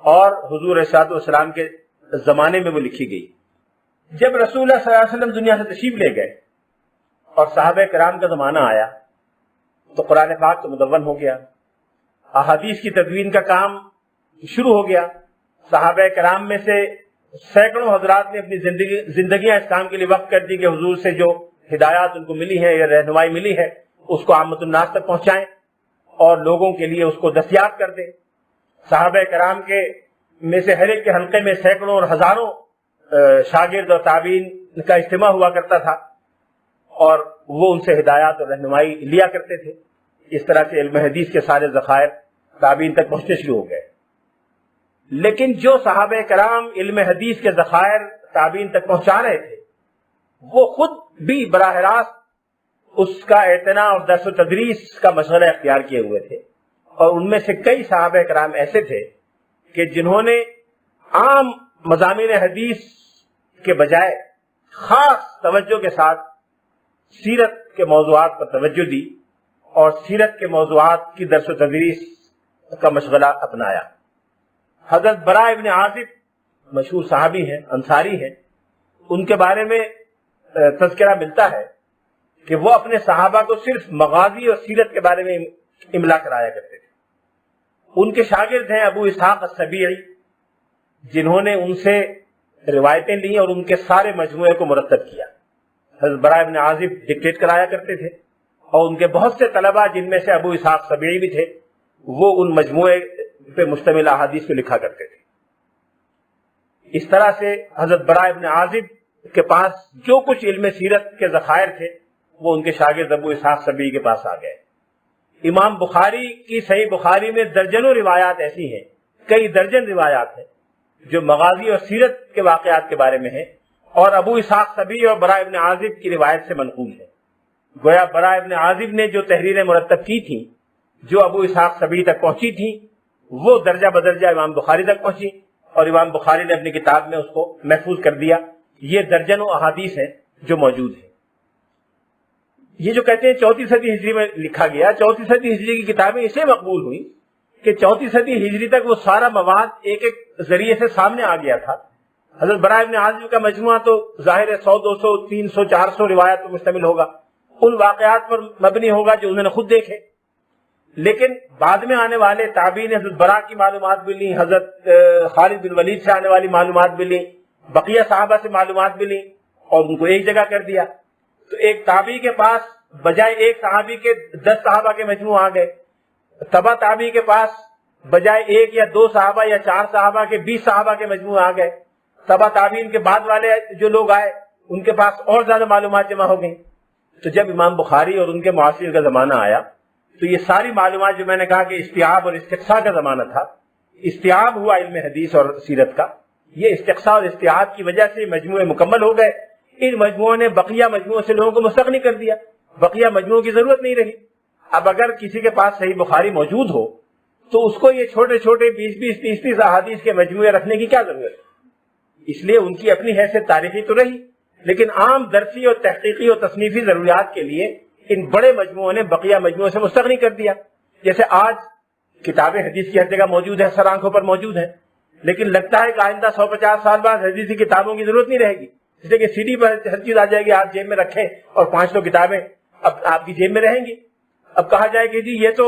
اور حضور علیہ الصلوۃ والسلام کے زمانے میں وہ لکھی گئی۔ جب رسول اللہ صلی اللہ علیہ وسلم دنیا سے تشریف لے گئے اور صحابہ کرام کا زمانہ آیا تو قرآن پاک تو مدون ہو گیا، احادیث کی تدوین کا کام شروع ہو گیا۔ صحابہ کرام میں سے سینکڑوں حضرات نے اپنی زندگیاں اس کام کے لیے وقف کر دی کہ حضور سے جو ہدایات ان کو ملی ہے یا رہنمائی ملی ہے اس کو عامت الناس تک پہنچائیں اور لوگوں کے لیے اس کو دستیاب کر دیں۔ صحابہ کرام کے میں سے ہر ایک کے حلقے میں سینکڑوں اور ہزاروں شاگرد اور تابعین کا اجتماع ہوا کرتا تھا اور وہ ان سے ہدایات اور رہنمائی لیا کرتے تھے۔ اس طرح سے علم حدیث کے سارے ذخائر تابعین تک پہنچنے شروع ہو گئے۔ لیکن جو صحابہ کرام علم حدیث کے ذخائر تابعین تک پہنچا رہے تھے وہ خود بھی براہ راست اس کا اعتناء اور درس و تدریس کا مشغلہ اختیار کیے ہوئے تھے، اور ان میں سے کئی صحابہ کرام ایسے تھے کہ جنہوں نے عام مضامین حدیث کے بجائے خاص توجہ کے ساتھ سیرت کے موضوعات پر توجہ دی اور سیرت کے موضوعات کی درس و تدریس کا مشغلہ اپنایا۔ حضرت براء ابن عازب مشہور صحابی ہیں، انصاری ہیں، ان کے بارے میں تذکرہ ملتا ہے کہ وہ اپنے صحابہ کو صرف مغازی اور سیرت کے بارے میں املا کرایا کرتے تھے۔ ان کے شاگرد ہیں ابو اسحاق السبیعی، جنہوں نے ان سے روایتیں لی اور ان کے سارے مجموعے کو مرتب کیا۔ حضرت براء ابن عازب ڈکٹیٹ کرایا کرتے تھے اور ان کے بہت سے طلبہ جن میں سے ابو اسحاق السبیعی بھی تھے وہ ان مجموعے پہ مشتمل احادیث کو لکھا کرتے تھے۔ اس طرح سے حضرت براء ابن عازب کے پاس جو کچھ علم سیرت کے ذخائر تھے وہ ان کے شاگرد ابو اسحاق السبیعی کے پاس آ گئے۔ امام بخاری کی صحیح بخاری میں درجنوں روایات ایسی ہیں، کئی درجن روایات ہیں جو مغازی اور سیرت کے واقعات کے بارے میں ہیں اور ابو اسحاق السبیعی اور براء ابن عازب کی روایت سے منقول ہے۔ گویا براء ابن عازب نے جو تحریریں مرتب کی تھیں جو ابو اسحاق السبیعی تک پہنچی تھیں وہ درجہ بدرجہ امام بخاری تک پہنچی اور امام بخاری نے اپنی کتاب میں اس کو محفوظ کر دیا۔ یہ درجنوں احادیث ہیں جو موجود ہیں۔ یہ جو کہتے ہیں 4 صدی ہجری میں لکھا گیا، 4 صدی ہجری کی کتابیں اسے مقبول ہوئی کہ 4 صدی ہجری تک وہ سارا مواد ایک ایک ذریعے سے سامنے آ گیا تھا۔ حضرت براء ابن عازب کا مجموعہ تو ظاہر ہے 100 200 300 400 روایات پر مشتمل ہوگا، ان واقعات پر مبنی ہوگا جو انہوں نے خود دیکھے۔ لیکن بعد میں آنے والے تابعین حضرت براء کی معلومات بھی لیں، حضرت خالد بن ولید سے آنے والی معلومات بھی لیں، بقیہ صحابہ سے معلومات بھی لیں اور ان کو ایک جگہ کر دیا۔ تو ایک تابعی کے پاس بجائے ایک صحابی کے 10 صحابہ کے مجموع آ گئے، تبع تابعی کے پاس بجائے ایک یا 2 صحابہ یا 4 صحابہ کے 20 صحابہ کے مجموع آ گئے، تبع تابعین کے بعد والے جو لوگ آئے ان کے پاس اور زیادہ معلومات جمع ہو گئیں۔ تو جب امام بخاری اور ان کے معاصر کا زمانہ آیا تو یہ ساری معلومات جو میں نے کہا کہ استیعاب اور استقصاء کا زمانہ تھا، استیعاب ہوا علم حدیث اور سیرت کا، یہ استقصاء اور استیعاب کی وجہ سے مجموعے مکمل ہو گئے. ان مجموعوں نے بقیہ مجموعوں سے لوگوں کو مستغنی کر دیا، بقیہ مجموعوں کی ضرورت نہیں رہی. اب اگر کسی کے پاس صحیح بخاری موجود ہو تو اس کو یہ چھوٹے چھوٹے 20-20 30-30 احادیث کے مجموعے رکھنے کی کیا ضرورت ہے؟ اس لیے ان کی اپنی حیثیت تاریخی تو رہی، لیکن عام درسی اور تحقیقی اور تصنیفی ضروریات کے لیے ان بڑے مجموعوں نے بقیہ مجموعوں سے مستغنی کر دیا. جیسے آج کتابیں حدیث کی ہر جگہ موجود ہیں، سر آنکھوں پر موجود ہیں، لیکن لگتا ہے کہ آئندہ 150 سال بعد حدیثی کتابوں کی ضرورت نہیں رہے گی، اس لیے کہ سی ڈی پر ہر چیز آ جائے گی، آپ جیب میں رکھیں اور 500 کتابیں اب آپ کی جیب میں رہیں گی. اب کہا جائے کہ جی یہ تو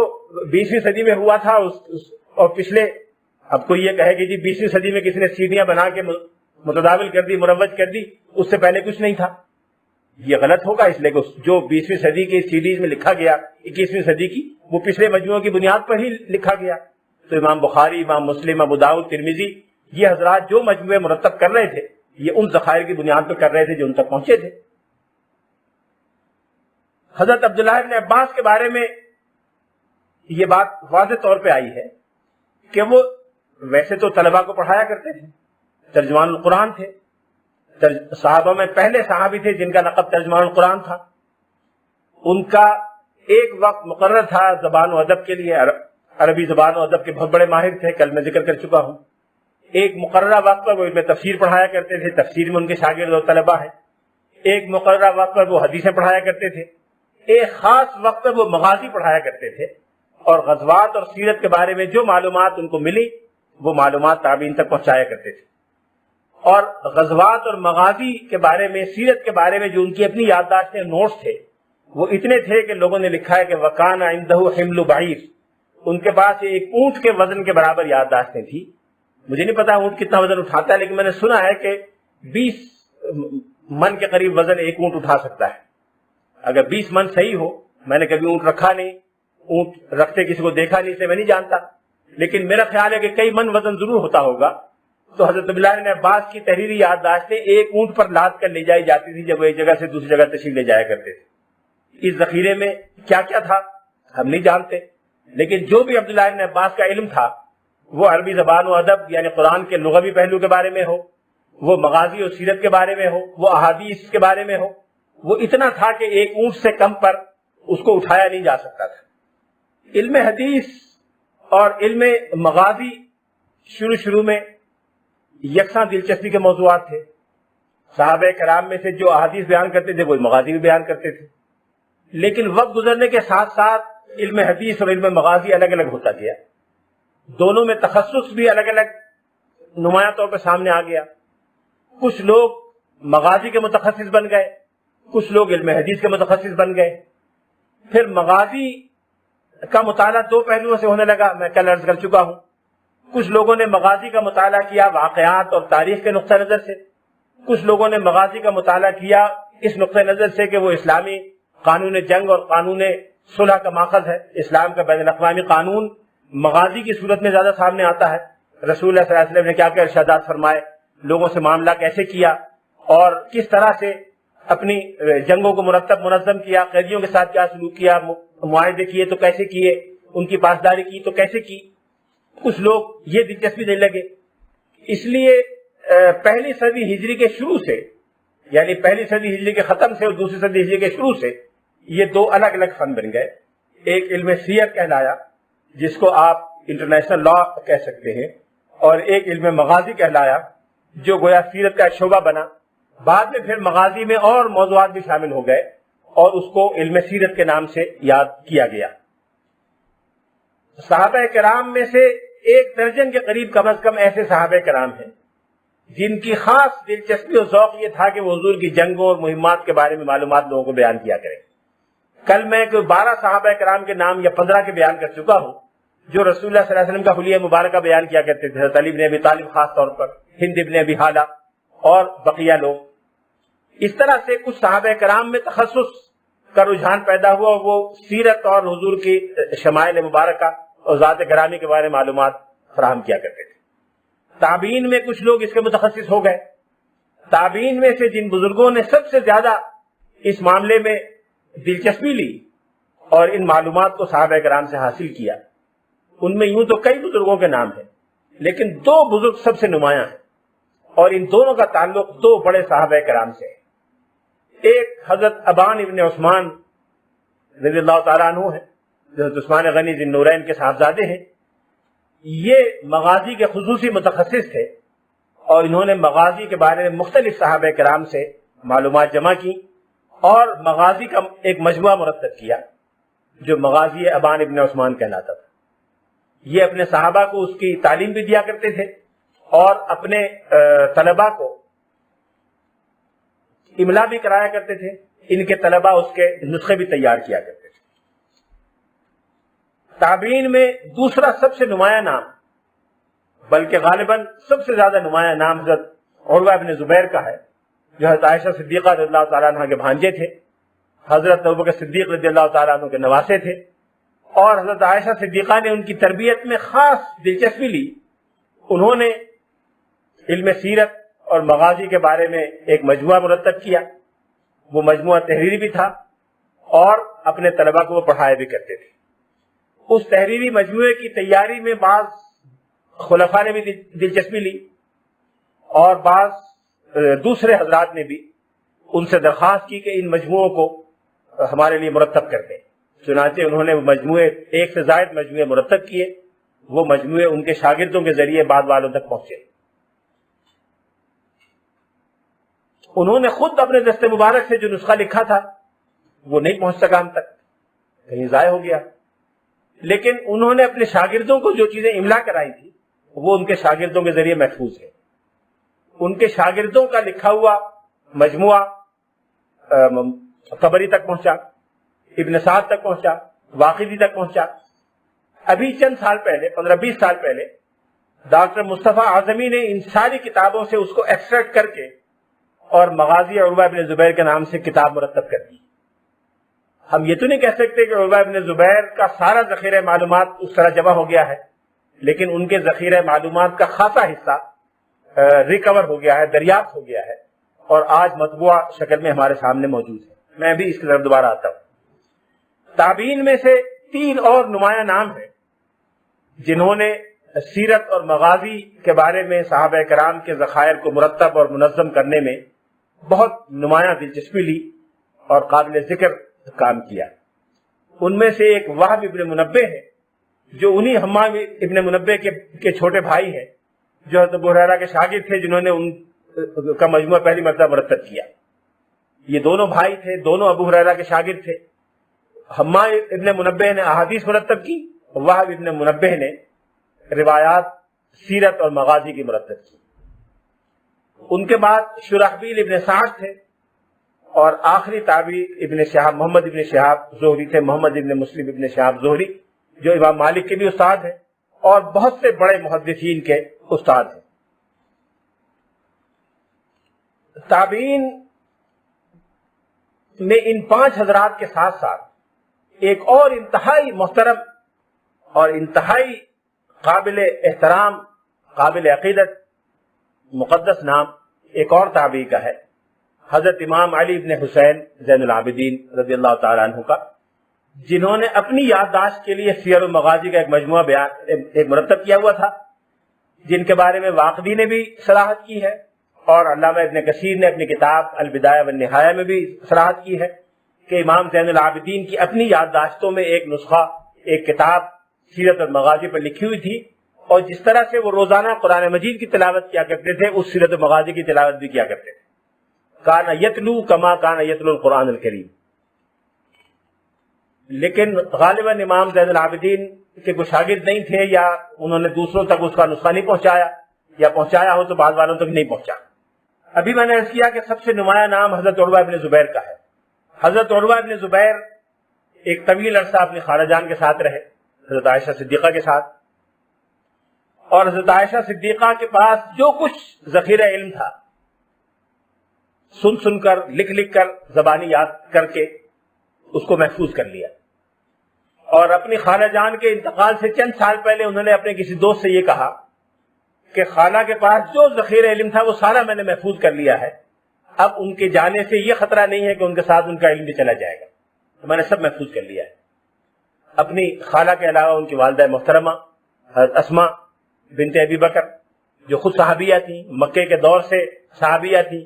20ویں صدی میں ہوا تھا اور پچھلے، اب کوئی یہ کہے کہ جی 20ویں صدی میں کسی نے سیڑھیاں بنا کے متداول کر دی، مروج کر دی، اس سے پہلے کچھ نہیں تھا. یہ غلط ہوگا، اس لیے کہ جو 20ویں صدی کی سیریز میں لکھا گیا 21ویں صدی کی، وہ پچھلے مجموعوں کی بنیاد پر ہی لکھا گیا. تو امام بخاری، امام مسلم، ابو داؤد، ترمذی، یہ حضرات جو مجموعے مرتب کر رہے تھے یہ ان ذخائر کی بنیاد پر کر رہے تھے جو ان تک پہنچے تھے. حضرت عبداللہ ابن عباس کے بارے میں یہ بات واضح طور پہ آئی ہے کہ وہ ویسے تو طلباء کو پڑھایا کرتے تھے، ترجمان القرآن تھے، صحابہ میں پہلے صحابی تھے جن کا لقب ترجمان القرآن تھا. ان کا ایک وقت مقرر تھا زبان و ادب کے لیے، عربی زبان و ادب کے بہت بڑے ماہر تھے، کل میں ذکر کر چکا ہوں. ایک مقررہ وقت پر وہ علم تفسیر پڑھایا کرتے تھے، تفسیر میں ان کے شاگرد اور طلباء ہیں. ایک مقررہ وقت پر وہ حدیثیں پڑھایا کرتے تھے. ایک خاص وقت پر وہ مغازی پڑھایا کرتے تھے، اور غزوات اور سیرت کے بارے میں جو معلومات ان کو ملی وہ معلومات تابعین تک پہنچایا کرتے تھے. اور غزوات اور مغازی کے بارے میں، سیرت کے بارے میں جو ان کی اپنی یادداشتیں، نوٹس تھے، وہ اتنے تھے کہ لوگوں نے لکھا ہے کہ وَكَانَ عِنْدَهُ حِمْلُ بَعِيرٍ، ان کے پاس ایک اونٹ کے وزن کے برابر یادداشتیں تھی. مجھے نہیں پتا اونٹ کتنا وزن اٹھاتا ہے، لیکن میں نے سنا ہے کہ 20 من کے قریب وزن ایک اونٹ اٹھا سکتا ہے. اگر 20 من صحیح ہو، میں نے کبھی اونٹ رکھا نہیں، اونٹ رکھتے کسی کو دیکھا نہیں، اسے میں نہیں جانتا، لیکن میرا خیال ہے کہ کئی من وزن ضرور ہوتا ہوگا. تو حضرت عبداللہ بن عباس کی تحریری یادداشتیں ایک اونٹ پر لاد کر لے جائی جاتی تھی جب وہ ایک جگہ سے دوسری جگہ تشریف لے جایا کرتے تھے. اس ذخیرے میں کیا کیا تھا ہم نہیں جانتے، لیکن جو بھی عبداللہ بن عباس کا علم تھا، وہ عربی زبان و ادب یعنی قرآن کے لغوی پہلو کے بارے میں ہو، وہ مغازی اور سیرت کے بارے میں ہو، وہ احادیث کے بارے میں ہو، وہ اتنا تھا کہ ایک اونٹ سے کم پر اس کو اٹھایا نہیں جا سکتا تھا. علم حدیث اور علم مغازی شروع میں یکساں دلچسپی کے موضوعات تھے. صحابہ کرام میں سے جو احادیث بیان کرتے تھے وہ مغازی بھی بیان کرتے تھے، لیکن وقت گزرنے کے ساتھ ساتھ علم حدیث اور علم مغازی الگ الگ ہوتا گیا. دونوں میں تخصص بھی الگ الگ نمایاں طور پر سامنے آ گیا. کچھ لوگ مغازی کے متخصص بن گئے، کچھ لوگ علم حدیث کے متخصص بن گئے. پھر مغازی کا مطالعہ دو پہلوؤں سے ہونے لگا، میں کل عرض کر چکا ہوں. کچھ لوگوں نے مغازی کا مطالعہ کیا واقعات اور تاریخ کے نقطہ نظر سے، کچھ لوگوں نے مغازی کا مطالعہ کیا اس نقطہ نظر سے کہ وہ اسلامی قانون جنگ اور قانون صلح کا ماخذ ہے. اسلام کا بین الاقوامی قانون مغازی کی صورت میں زیادہ سامنے آتا ہے. رسول اللہ صلی اللہ علیہ وسلم نے کیا کیا ارشادات فرمائے، لوگوں سے معاملہ کیسے کیا اور کس طرح سے اپنی جنگوں کو مرتب منظم کیا، قیدیوں کے ساتھ کیا سلوک کیا، معاہدے کیے تو کیسے کیے، ان کی پاسداری کی تو کیسے کی. کچھ لوگ یہ دلچسپی دینے لگے. اس لیے پہلی صدی ہجری کے شروع سے، یعنی پہلی صدی ہجری کے ختم سے اور دوسری صدی ہجری کے شروع سے یہ دو الگ الگ فن بن گئے. ایک علم سیر کہلایا جس کو آپ انٹرنیشنل لا کہہ سکتے ہیں، اور ایک علم مغازی کہلایا جو گویا سیرت کا شعبہ بنا. بعد میں پھر مغازی میں اور موضوعات بھی شامل ہو گئے اور اس کو علم سیرت کے نام سے یاد کیا گیا. صحابہ کرام میں سے 1 درجن کے قریب کم از کم ایسے صحابہ کرام ہیں جن کی خاص دلچسپی اور ذوق یہ تھا کہ وہ حضور کی جنگوں اور مہمات کے بارے میں معلومات لوگوں کو بیان کیا کریں. کل میں 12 صحابہ کرام کے نام یا 15 کے بیان کر چکا ہوں جو رسول اللہ صلی اللہ علیہ وسلم کا حلیہ مبارکہ بیان کیا کرتے تھے. حضرت علی بن ابی طالب خاص طور پر، ہند ابن ابی حالہ اور بقیہ لوگ. اس طرح سے کچھ صحابہ کرام میں تخصص کا رجحان پیدا ہوا اور وہ سیرت اور حضور کی شمائل مبارکہ اور ذات گرامی کے بارے میں معلومات فراہم کیا کرتے تھے. تابعین میں کچھ لوگ اس کے متخصص ہو گئے. تابعین میں سے جن بزرگوں نے سب سے زیادہ اس معاملے میں دلچسپی لی اور ان معلومات کو صحابہ کرام سے حاصل کیا۔ ان میں یوں تو کئی بزرگوں کے نام ہیں، لیکن دو بزرگ سب سے نمایاں ہیں، اور ان دونوں کا تعلق دو بڑے صحابہ کرام سے ہے۔ ایک حضرت ابان ابن عثمان رضی اللہ تعالیٰ عنہ ہے، حضرت عثمان غنی ذی النورین کے صاحبزادے ہیں۔ یہ مغازی کے خصوصی متخصص تھے، اور انہوں نے مغازی کے بارے میں مختلف صحابہ کرام سے معلومات جمع کی اور مغازی کا ایک مجموعہ مرتب کیا جو مغازی ابان ابن عثمان کہلاتا تھا۔ یہ اپنے صحابہ کو اس کی تعلیم بھی دیا کرتے تھے اور اپنے طلباء کو املا بھی کرایا کرتے تھے۔ ان کے طلباء اس کے نسخے بھی تیار کیا کرتے تھے۔ تابعین میں دوسرا سب سے نمایاں نام، بلکہ غالباً سب سے زیادہ نمایاں نام حضرت عروہ ابن زبیر کا ہے، جو حضرت عائشہ صدیقہ رضی اللہ تعالیٰ عنہ کے بھانجے تھے، حضرت ابوبکر صدیق رضی اللہ تعالیٰ عنہ کے نواسے تھے، اور حضرت عائشہ صدیقہ نے ان کی تربیت میں خاص دلچسپی لی۔ انہوں نے علم سیرت اور مغازی کے بارے میں ایک مجموعہ مرتب کیا، وہ مجموعہ تحریری بھی تھا اور اپنے طلباء کو وہ پڑھایا بھی کرتے تھے۔ اس تحریری مجموعے کی تیاری میں بعض خلفاء نے بھی دلچسپی لی اور بعض دوسرے حضرات نے بھی ان سے درخواست کی کہ ان مجموعوں کو ہمارے لیے مرتب کر دیں۔ چنانچہ انہوں نے مجموعے، ایک سے زائد مجموعے مرتب کیے۔ وہ مجموعے ان کے شاگردوں کے ذریعے بعد والوں تک پہنچے۔ انہوں نے خود اپنے دست مبارک سے جو نسخہ لکھا تھا وہ نہیں پہنچ سکا ہم تک، کہیں ضائع ہو گیا، لیکن انہوں نے اپنے شاگردوں کو جو چیزیں املا کرائی تھی وہ ان کے شاگردوں کے ذریعے محفوظ ہے۔ ان کے شاگردوں کا لکھا ہوا مجموعہ طبری تک پہنچا، ابن سعد تک پہنچا، واقدی تک پہنچا۔ ابھی چند سال پہلے، 15-20 سال پہلے، ڈاکٹر مصطفیٰ اعظمی نے ان ساری کتابوں سے اس کو ایکسٹریکٹ کر کے اور مغازی عروہ ابن زبیر کے نام سے کتاب مرتب کر دی۔ ہم یہ تو نہیں کہہ سکتے کہ عروہ ابن زبیر کا سارا ذخیرہ معلومات اس طرح جمع ہو گیا ہے، لیکن ان کے ذخیرہ معلومات کا خاصا حصہ ریکور ہو گیا ہے، دریافت ہو گیا ہے، اور آج مطبوعہ شکل میں ہمارے سامنے موجود ہے۔ میں بھی اس کی طرف دوبارہ آتا ہوں۔ تابعین میں سے 3 اور نمایاں نام ہیں جنہوں نے سیرت اور مغازی کے بارے میں صحابہ کرام کے ذخائر کو مرتب اور منظم کرنے میں بہت نمایاں دلچسپی لی اور قابل ذکر کام کیا۔ ان میں سے ایک وہب ابن منبہ ہے، جو انہی حمام ابن منبہ کے چھوٹے بھائی ہیں، جو حضرت ابو ہریرہ کے شاگرد تھے، جنہوں نے ان کا مجموعہ پہلی مرتبہ مرتب کیا۔ یہ دونوں بھائی تھے، دونوں ابو ہریرہ کے شاگرد تھے۔ حمام ابن منبہ نے احادیث مرتب کی، وہب ابن منبہ نے روایات سیرت اور مغازی کی مرتب کی۔ ان کے بعد شرحبیل ابن سعد تھے، اور آخری تابعی ابن شہاب، محمد ابن شہاب زہری تھے، محمد ابن مسلم ابن شہاب زہری، جو امام مالک کے بھی استاد ہیں اور بہت سے بڑے محدثین کے استاد ہیں۔ تابعین میں ان 5 حضرات کے ساتھ ساتھ ایک اور انتہائی محترم اور انتہائی قابل احترام، قابل عقیدت، مقدس نام ایک اور تابعی کا ہے، حضرت امام علی ابن حسین زین العابدین رضی اللہ تعالیٰ عنہ کا، جنہوں نے اپنی یادداشت کے لیے سیر و مغازی کا ایک مجموعہ ایک مرتب کیا ہوا تھا، جن کے بارے میں واقدی نے بھی صراحت کی ہے اور علامہ ابن کثیر نے اپنی کتاب البدایہ والنہایہ میں بھی صراحت کی ہے کہ امام زین العابدین کی اپنی یادداشتوں میں ایک نسخہ، ایک کتاب سیرت اور مغازی پر لکھی ہوئی تھی، اور جس طرح سے وہ روزانہ قرآن مجید کی تلاوت کیا کرتے تھے، اس سیرت و مغازی کی تلاوت بھی کیا کرتے تھے۔ کان یتلو کما کان یتلو القرآن الکریم۔ لیکن غالباً امام زین العابدین کے کوئی شاگرد نہیں تھے، یا انہوں نے دوسروں تک اس کا نسخہ نہیں پہنچایا، یا پہنچایا ہو تو بعض والوں تک نہیں پہنچا۔ ابھی میں نے عرض کیا کہ سب سے نمایاں نام حضرت عروہ ابن زبیر کا ہے۔ حضرت عروہ ابن زبیر ایک طویل عرصہ اپنی خالہ جان کے ساتھ رہے، حضرت عائشہ صدیقہ کے ساتھ، اور حضرت عائشہ صدیقہ کے پاس جو کچھ ذخیرہ علم تھا، سن سن کر، لکھ لکھ کر، زبانی یاد کر کے اس کو محفوظ کر لیا۔ اور اپنی خالہ جان کے انتقال سے چند سال پہلے انہوں نے اپنے کسی دوست سے یہ کہا کہ خالہ کے پاس جو ذخیرہ علم تھا وہ سارا میں نے محفوظ کر لیا ہے، اب ان کے جانے سے یہ خطرہ نہیں ہے کہ ان کے ساتھ ان کا علم بھی چلا جائے گا، تو میں نے سب محفوظ کر لیا ہے۔ اپنی خالہ کے علاوہ ان کی والدہ محترمہ حضرت اسماء بنت ابی بکر جو خود صحابیہ تھیں، مکے کے دور سے صحابیہ تھیں،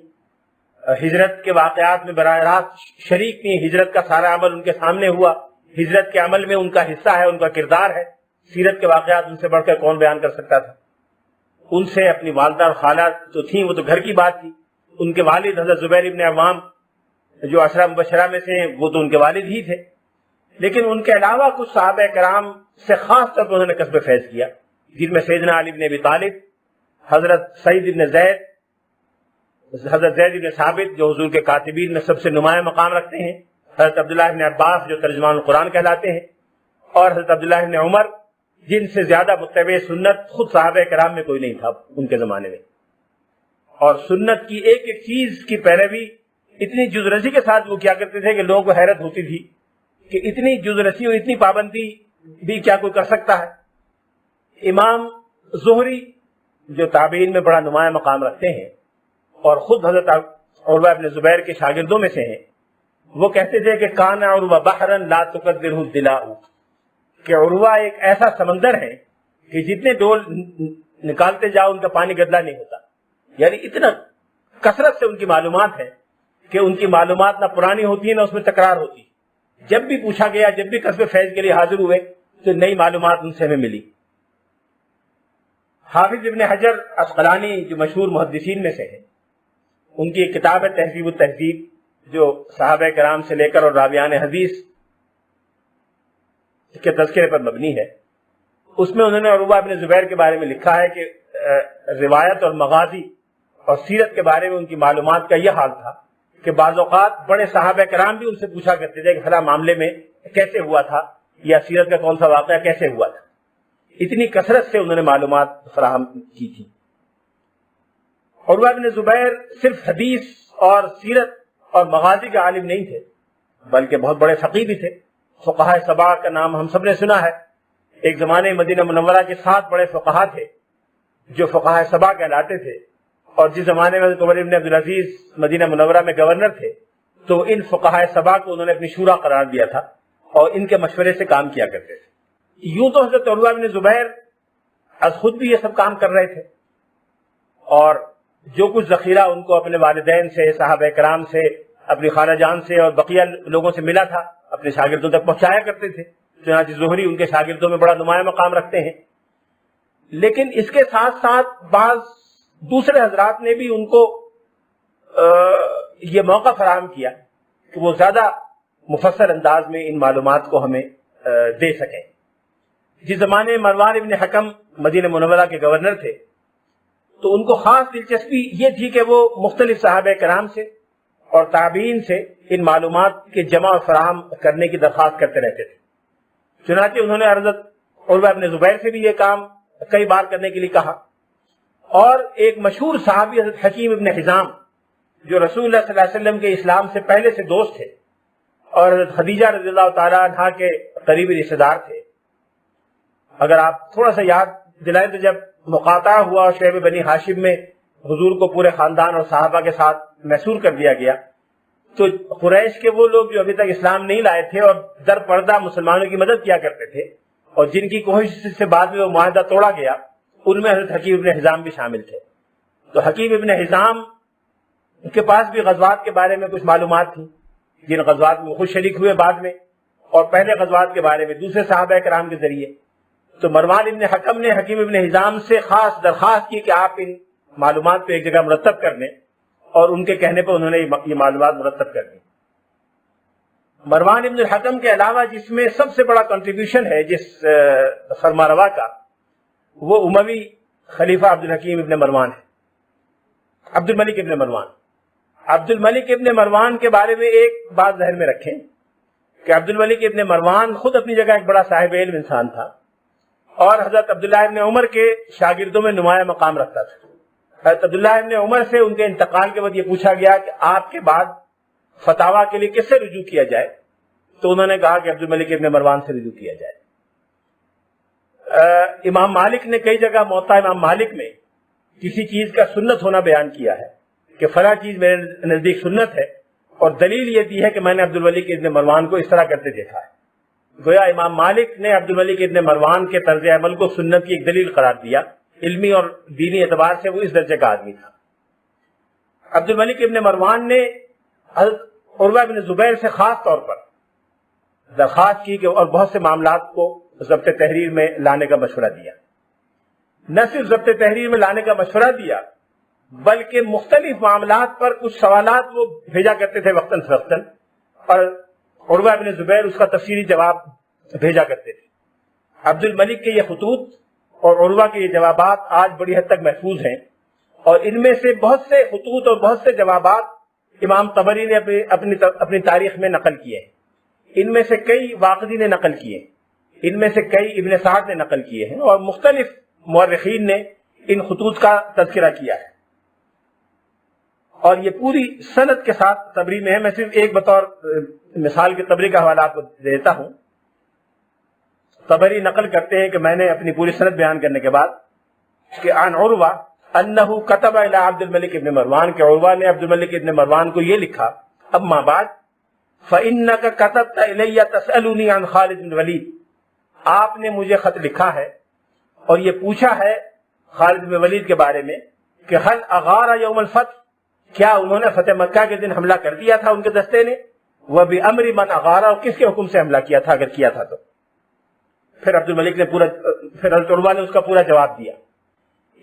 ہجرت کے واقعات میں براہ راست شریک تھیں، ہجرت کا سارا عمل ان کے سامنے ہوا، ہجرت کے عمل میں ان کا حصہ ہے، ان کا کردار ہے، سیرت کے واقعات ان سے بڑھ کر کون بیان کر سکتا تھا۔ ان سے اپنی والدہ اور خالہ تو تھیں، وہ تو گھر کی بات تھی، ان کے والد حضرت زبیر ابن عوام جو عشرہ مبشرہ میں سے ہیں وہ تو ان کے والد ہی تھے، لیکن ان کے علاوہ کچھ صحابہ کرام سے خاص طور پر انہوں نے کسب فیض کیا، جن میں سیدنا علی بن ابی طالب، حضرت سعید بن زید، حضرت زید بن ثابت جو حضور کے کاتبین میں سب سے نمایاں مقام رکھتے ہیں، حضرت عبداللہ بن عباس جو ترجمان القرآن کہلاتے ہیں، اور حضرت عبداللہ بن عمر جن سے زیادہ متبع سنت خود صحابہ کرام میں کوئی نہیں تھا ان کے زمانے میں، اور سنت کی ایک ایک چیز کی پیروی اتنی جزرسی کے ساتھ وہ کیا کرتے تھے کہ لوگوں کو حیرت ہوتی تھی کہ اتنی جزرسی اور اتنی پابندی بھی کیا کوئی کر سکتا ہے۔ امام زہری جو تابعین میں بڑا نمایاں مقام رکھتے ہیں اور خود حضرت عروہ بن زبیر کے شاگردوں میں سے ہیں، وہ کہتے تھے کہ کان عروہ بحرا لا تقدرہ الدلاء، کہ عروہ ایک ایسا سمندر ہے کہ جتنے ڈول نکالتے جاؤ ان کا پانی گدلا نہیں ہوتا، یعنی اتنا کثرت سے ان کی معلومات ہے کہ ان کی معلومات نہ پرانی ہوتی ہے نہ اس میں تکرار ہوتی، جب بھی پوچھا گیا، جب بھی کسب فیض کے لیے حاضر ہوئے تو نئی معلومات ان سے ہمیں ملی۔ حافظ ابن حجر عسقلانی جو مشہور محدثین میں سے ہیں، ان کی ایک کتاب ہے تہذیب التہذیب جو صحابہ کرام سے لے کر اور راویان حدیث کے تذکرے پر مبنی ہے، اس میں انہوں نے عروہ بن زبیر کے بارے میں لکھا ہے کہ روایت اور مغازی اور سیرت کے بارے میں ان کی معلومات کا یہ حال تھا کہ بعض اوقات بڑے صحابہ کرام بھی ان سے پوچھا کرتے تھے کہ فلاں معاملے میں کیسے ہوا تھا، یا سیرت کا کون سا واقعہ کیسے ہوا تھا، اتنی کثرت سے انہوں نے معلومات فراہم کی تھی۔ عروہ بن زبیر صرف حدیث اور سیرت اور مغازی کے عالم نہیں تھے بلکہ بہت بڑے فقیہ بھی تھے۔ فقہاء سبع کا نام ہم سب نے سنا ہے، ایک زمانے مدینہ منورہ کے 7 بڑے فقہاء تھے جو فقہاء سبع کہلاتے تھے، اور جس زمانے میں عمر بن عبدالعزیز مدینہ منورہ میں گورنر تھے تو ان فقہاء سبع کو انہوں نے اپنی شورا قرار دیا تھا اور ان کے مشورے سے کام کیا کرتے تھے۔ یوں تو حضرت عروہ بن زبیر از خود بھی یہ سب کام کر رہے تھے، اور جو کچھ ذخیرہ ان کو اپنے والدین سے، صحابہ کرام سے، اپنی خالہ جان سے اور بقیہ لوگوں سے ملا تھا اپنے شاگردوں تک پہنچایا کرتے تھے۔ چنانچہ زہری ان کے شاگردوں میں بڑا نمایاں مقام رکھتے ہیں، لیکن اس کے ساتھ ساتھ بعض دوسرے حضرات نے بھی ان کو یہ موقع فراہم کیا کہ وہ زیادہ مفصل انداز میں ان معلومات کو ہمیں دے سکیں۔ جس زمانے مروان ابن حکم مدینہ منورہ کے گورنر تھے تو ان کو خاص دلچسپی یہ تھی کہ وہ مختلف صحابہ کرام سے اور تابعین سے ان معلومات کے جمع اور فراہم کرنے کی درخواست کرتے رہتے تھے۔ چنانچہ انہوں نے حضرت عروہ بن زبیر سے بھی یہ کام کئی بار کرنے کے لیے کہا، اور ایک مشہور صحابی حضرت حکیم ابن حزام جو رسول اللہ صلی اللہ علیہ وسلم کے اسلام سے پہلے سے دوست تھے اور حضرت خدیجہ رضی اللہ تعالیٰ عنہا کے قریبی رشتہ دار تھے۔ اگر آپ تھوڑا سا یاد دلائیں تو جب مقاطعہ ہوا اور شعب بنی ہاشم میں حضور کو پورے خاندان اور صحابہ کے ساتھ محصور کر دیا گیا تو قریش کے وہ لوگ جو ابھی تک اسلام نہیں لائے تھے اور در پردہ مسلمانوں کی مدد کیا کرتے تھے اور جن کی کوشش سے بعد میں وہ معاہدہ توڑا گیا، ان میں حضرت حکیم ابن حزام بھی شامل تھے۔ تو حکیم ابن حزام کے پاس بھی غزوات کے بارے میں کچھ معلومات تھیں، جن غزوات میں خود شریک ہوئے بعد میں، اور پہلے غزوات کے بارے میں دوسرے صحابہ کرام کے ذریعے۔ تو مروان ابن حکم نے حکیم ابن حزام سے خاص درخواست کی کہ آپ ان معلومات کو ایک جگہ مرتب کر دیں، اور ان کے کہنے پر انہوں نے یہ معلومات مرتب کر دی۔ مروان ابن الحکم کے علاوہ جس میں سب سے بڑا کنٹریبیوشن ہے جس فرما روا کا، وہ اموی خلیفہ عبد الحکیم ابن مروان ہے، عبد الملک ابن مروان۔ عبد الملک ابن مروان کے بارے میں ایک بات ذہن میں رکھیں کہ عبد الملک ابن مروان خود اپنی جگہ ایک بڑا صاحب علم انسان تھا اور حضرت عبداللہ ابن عمر کے شاگردوں میں نمایاں مقام رکھتا تھا۔ حضرت عبداللہ ابن عمر سے ان کے انتقال کے بعد یہ پوچھا گیا کہ آپ کے بعد فتاویٰ کے لیے کس سے رجوع کیا جائے، تو انہوں نے کہا کہ عبد الملک ابن مروان سے رجوع کیا جائے۔ امام مالک نے کئی جگہ موطا امام مالک میں کسی چیز کا سنت ہونا بیان کیا ہے کہ فلاں چیز میرے نزدیک سنت ہے، اور دلیل یہ دی ہے کہ میں نے عبد الملک ابن مروان کو اس طرح کرتے دیکھا ہے۔ گویا امام مالک نے عبد الملک ابن مروان کے طرز عمل کو سنت کی ایک دلیل قرار دیا، علمی اور دینی اعتبار سے وہ اس درجے کا آدمی تھا۔ عبد الملک ابن مروان نے حضرت عروہ بن زبیر سے خاص طور پر درخواست کی کہ اور بہت سے معاملات کو ضبط تحریر میں لانے کا مشورہ دیا۔ نہ صرف ضبط تحریر میں لانے کا مشورہ دیا بلکہ مختلف معاملات پر کچھ سوالات وہ بھیجا کرتے تھے وقتاً فوقتاً، اور عروہ بن زبیر اس کا تفصیلی جواب بھیجا کرتے تھے۔ عبد الملک کے یہ خطوط اور عروہ کے یہ جوابات آج بڑی حد تک محفوظ ہیں، اور ان میں سے بہت سے خطوط اور بہت سے جوابات امام طبری نے اپنی تاریخ میں نقل کیے ہیں۔ ان میں سے کئی واقدی نے نقل کیے، ان میں سے کئی ابن سعد نے نقل کیے ہیں، اور مختلف مورخین نے ان خطوط کا تذکرہ کیا ہے، اور یہ پوری سند کے ساتھ طبری میں ہے۔ میں صرف ایک بطور مثال کے طبری کا حوالہ آپ کو دیتا ہوں۔ طبری نقل کرتے ہیں کہ میں نے اپنی پوری سند بیان کرنے کے بعد کہ عن عروہ انہ کتب الی عبد الملک ابن مروان، کہ عروہ نے عبد الملک ابن مروان کو یہ لکھا، اما بعد فإنک کتبت الی تسألنی عن خالد بن ولید، آپ نے مجھے خط لکھا ہے اور یہ پوچھا ہے خالد بن ولید کے بارے میں کہ هل اغار یوم الفتح، کیا انہوں نے فتح مکہ کے دن حملہ کر دیا تھا ان کے دستے نے؟ وَبِأَمْرِ مَنْ أَغَارَ، اور کس کے حکم سے حملہ کیا تھا اگر کیا تھا تو؟ پھر عبد الملک نے پھر حضرت عروہ نے اس کا پورا جواب دیا۔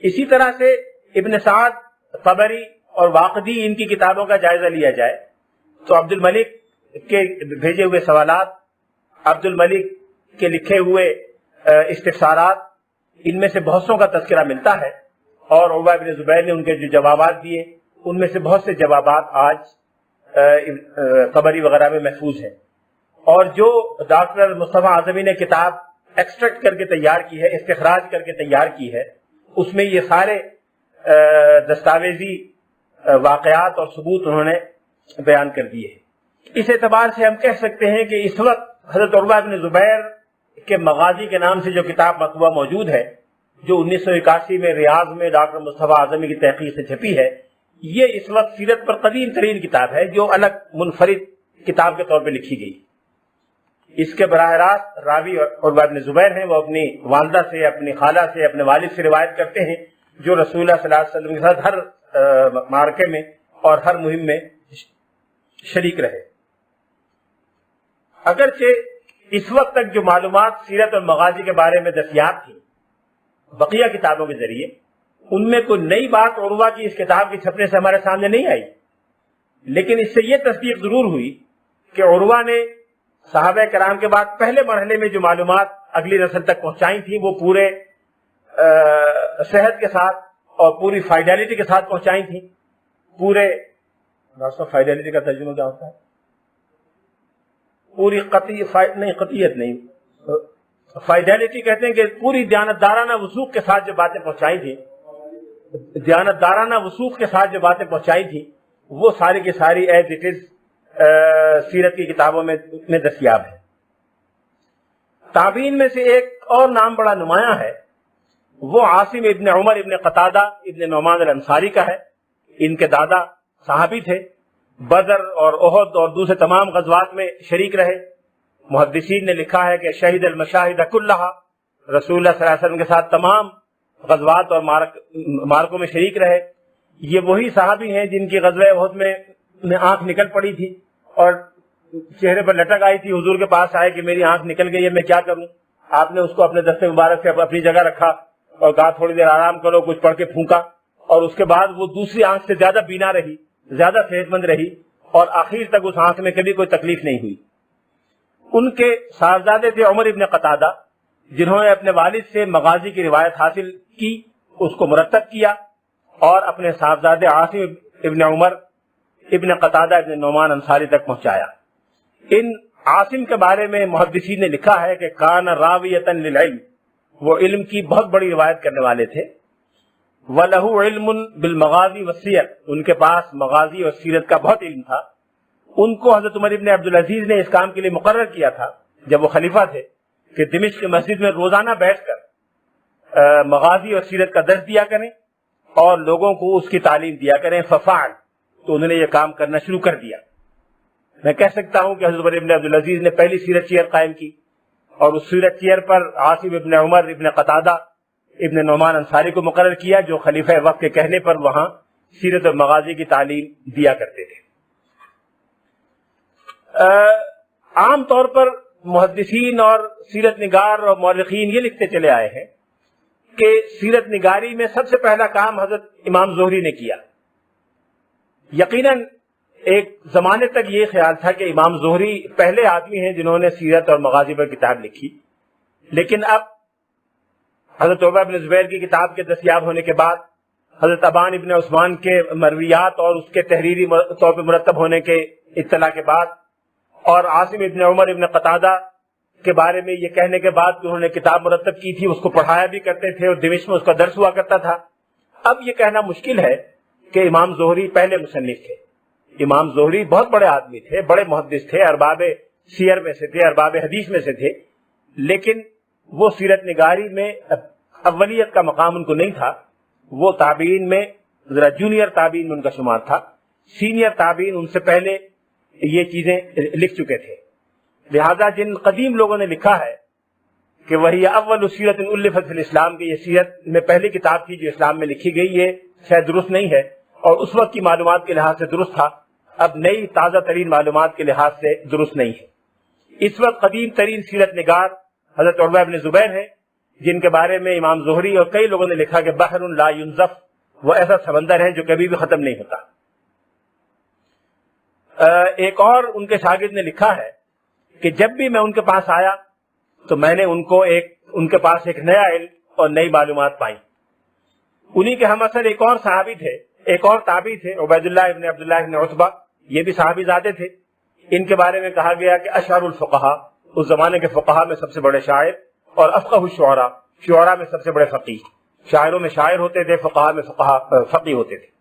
اسی طرح سے ابن سعد، طبری اور واقدی، ان کی کتابوں کا جائزہ لیا جائے تو عبد الملک کے بھیجے ہوئے سوالات، عبد الملک کے لکھے ہوئے استفسارات، ان میں سے بہت سوں کا تذکرہ ملتا ہے، اور عروہ بن زبیر نے ان کے جو جوابات دیے ان میں سے بہت سے جوابات آج طبری وغیرہ میں محفوظ ہیں۔ اور جو ڈاکٹر مصطفیٰ اعظمی نے کتاب ایکسٹریکٹ کر کے تیار کی ہے، استخراج کر کے تیار کی ہے، اس میں یہ سارے دستاویزی واقعات اور ثبوت انہوں نے بیان کر دیے ہیں۔ اس اعتبار سے ہم کہہ سکتے ہیں کہ اس وقت حضرت عروہ بن زبیر کے مغازی کے نام سے جو کتاب مطبوعہ موجود ہے، جو 1981 میں ریاض میں ڈاکٹر مصطفیٰ اعظمی کی تحقیق سے چھپی ہے، یہ اس وقت سیرت پر قدیم ترین کتاب ہے جو الگ منفرد کتاب کے طور پہ لکھی گئی۔ اس کے براہ راست راوی عروہ بن زبیر ہیں، وہ اپنی والدہ سے، اپنی خالہ سے، اپنے والد سے روایت کرتے ہیں، جو رسول اللہ صلی اللہ علیہ وسلم کے ساتھ ہر معرکے میں اور ہر مہم میں شریک رہے۔ اگرچہ اس وقت تک جو معلومات سیرت اور مغازی کے بارے میں دستیاب تھی بقیہ کتابوں کے ذریعے، ان میں کوئی نئی بات عروہ کی اس کتاب کے چھپنے سے ہمارے سامنے نہیں آئی، لیکن اس سے یہ تصدیق ضرور ہوئی کہ عروہ نے صحابہ کرام کے بعد پہلے مرحلے میں جو معلومات اگلی نسل تک پہنچائی تھیں وہ پورے صحت کے ساتھ اور پوری فائڈیلٹی کے ساتھ پہنچائی تھیں۔ پورے فائڈیلٹی کا ترجمہ کیا ہوتا ہے؟ پوری قطعیت نہیں، فائڈیلٹی کہتے ہیں کہ پوری دیانتدارانہ وثوق کے ساتھ جو باتیں پہنچائی تھیں، دیانتدارانہ وثوق کے ساتھ جو باتیں پہنچائی تھی وہ ساری کی ساری ایز اٹ از سیرت کی کتابوں میں دستیاب ہے۔ تابعین میں سے ایک اور نام بڑا نمایاں ہے، وہ عاصم ابن عمر ابن قتادہ ابن نعمان الانصاری کا ہے۔ ان کے دادا صحابی تھے، بدر اور احد اور دوسرے تمام غزوات میں شریک رہے۔ محدثین نے لکھا ہے کہ شہید المشاہد کلہا، رسول اللہ صلی اللہ علیہ وسلم کے ساتھ تمام غزوات اور مارکوں میں شریک رہے۔ یہ وہی صحابی ہیں جن کی غزوہ احد میں آنکھ نکل پڑی تھی اور چہرے پر لٹک آئی تھی، حضور کے پاس آئے کہ میری آنکھ نکل گئی ہے، میں کیا کروں؟ آپ نے اس کو اپنے دستے مبارک سے اپنی جگہ رکھا اور کہا تھوڑی دیر آرام کرو، کچھ پڑھ کے پھونکا، اور اس کے بعد وہ دوسری آنکھ سے زیادہ بینا رہی، زیادہ صحت مند رہی، اور آخر تک اس آنکھ میں کبھی کوئی تکلیف نہیں ہوئی۔ ان کے صاحبزادے تھے عمر ابن قتادہ، جنہوں نے اپنے والد سے مغازی کی روایت حاصل کی، اس کو مرتب کیا اور اپنے صاحبزادے عاصم ابن عمر ابن قتادہ ابن نعمان انصاری تک پہنچایا۔ ان عاصم کے بارے میں محدثین نے لکھا ہے کہ کان راویۃ للعلم، وہ علم کی بہت بڑی روایت کرنے والے تھے۔ وَلَهُ عِلْمٌ بِالْمَغَازِي وَالسِّيَرِ، ان کے پاس مغازی اور سیرت کا بہت علم تھا۔ ان کو حضرت عمر ابن عبدالعزیز نے اس کام کے لیے مقرر کیا تھا جب وہ خلیفہ تھے کہ دمشق کی مسجد میں روزانہ بیٹھ کر مغازی اور سیرت کا درس دیا کریں اور لوگوں کو اس کی تعلیم دیا کریں۔ ففعل، تو انہوں نے یہ کام کرنا شروع کر دیا۔ میں کہہ سکتا ہوں کہ حضرت عمر ابن عبدالعزیز نے پہلی سیرت شیعر قائم کی، اور اس سیرت چیئر پر عاصم ابن عمر ابن قتادہ ابن نعمان انصاری کو مقرر کیا، جو خلیفہ وقت کے کہنے پر وہاں سیرت اور مغازی کی تعلیم دیا کرتے تھے۔ عام طور پر محدثین اور سیرت نگار اور مورخین یہ لکھتے چلے آئے ہیں کہ سیرت نگاری میں سب سے پہلا کام حضرت امام زہری نے کیا۔ یقیناً ایک زمانے تک یہ خیال تھا کہ امام زہری پہلے آدمی ہیں جنہوں نے سیرت اور مغازی پر کتاب لکھی، لیکن اب حضرت عروہ بن زبیر کی کتاب کے دستیاب ہونے کے بعد، حضرت ابان ابن عثمان کے مرویات اور اس کے تحریری طور پر مرتب ہونے کے اطلاع کے بعد، اور عاصم ابن عمر ابن قتادہ کے بارے میں یہ کہنے کے بعد کہ انہوں نے کتاب مرتب کی تھی، اس کو پڑھایا بھی کرتے تھے اور دمشق میں اس کا درس ہوا کرتا تھا، اب یہ کہنا مشکل ہے کہ امام زہری پہلے مصنف تھے۔ امام زہری بہت بڑے آدمی تھے، بڑے محدث تھے، ارباب سیر میں سے تھے، ارباب حدیث میں سے تھے، لیکن وہ سیرت نگاری میں اولیت کا مقام ان کو نہیں تھا۔ وہ تابعین میں ذرا جونیئر تابعین میں ان کا شمار تھا، سینئر تابعین ان سے پہلے یہ چیزیں لکھ چکے تھے۔ لہذا جن قدیم لوگوں نے لکھا ہے کہ وہی اول سیرت الفت فی الاسلام کی، یہ سیرت میں پہلی کتاب تھی جو اسلام میں لکھی گئی، یہ شاید درست نہیں ہے، اور اس وقت کی معلومات کے لحاظ سے درست تھا، اب نئی تازہ ترین معلومات کے لحاظ سے درست نہیں ہے۔ اس وقت قدیم ترین سیرت نگار حضرت عروہ بن زبیر ہیں، جن کے بارے میں امام زہری اور کئی لوگوں نے لکھا کہ بحر لا ينزف، وہ ایسا سمندر ہے جو کبھی بھی ختم نہیں ہوتا۔ ایک اور ان کے شاگرد نے لکھا ہے کہ جب بھی میں ان کے پاس آیا تو میں نے ان کے پاس ایک نیا علم اور نئی معلومات پائی۔ انہی کے ہم اثر ایک اور صحابی تھے، ایک اور تابعی تھے، عبید اللہ ابن عبداللہ ابن عتبہ، یہ بھی صحابی زادے تھے۔ ان کے بارے میں کہا گیا کہ اشعر الفقہاء، اس زمانے کے فقہا میں سب سے بڑے شاعر، اور افقہ الشعراء، شعراء میں سب سے بڑے فقیہ، شاعروں میں شاعر ہوتے تھے، فقہا میں فقیہ ہوتے تھے۔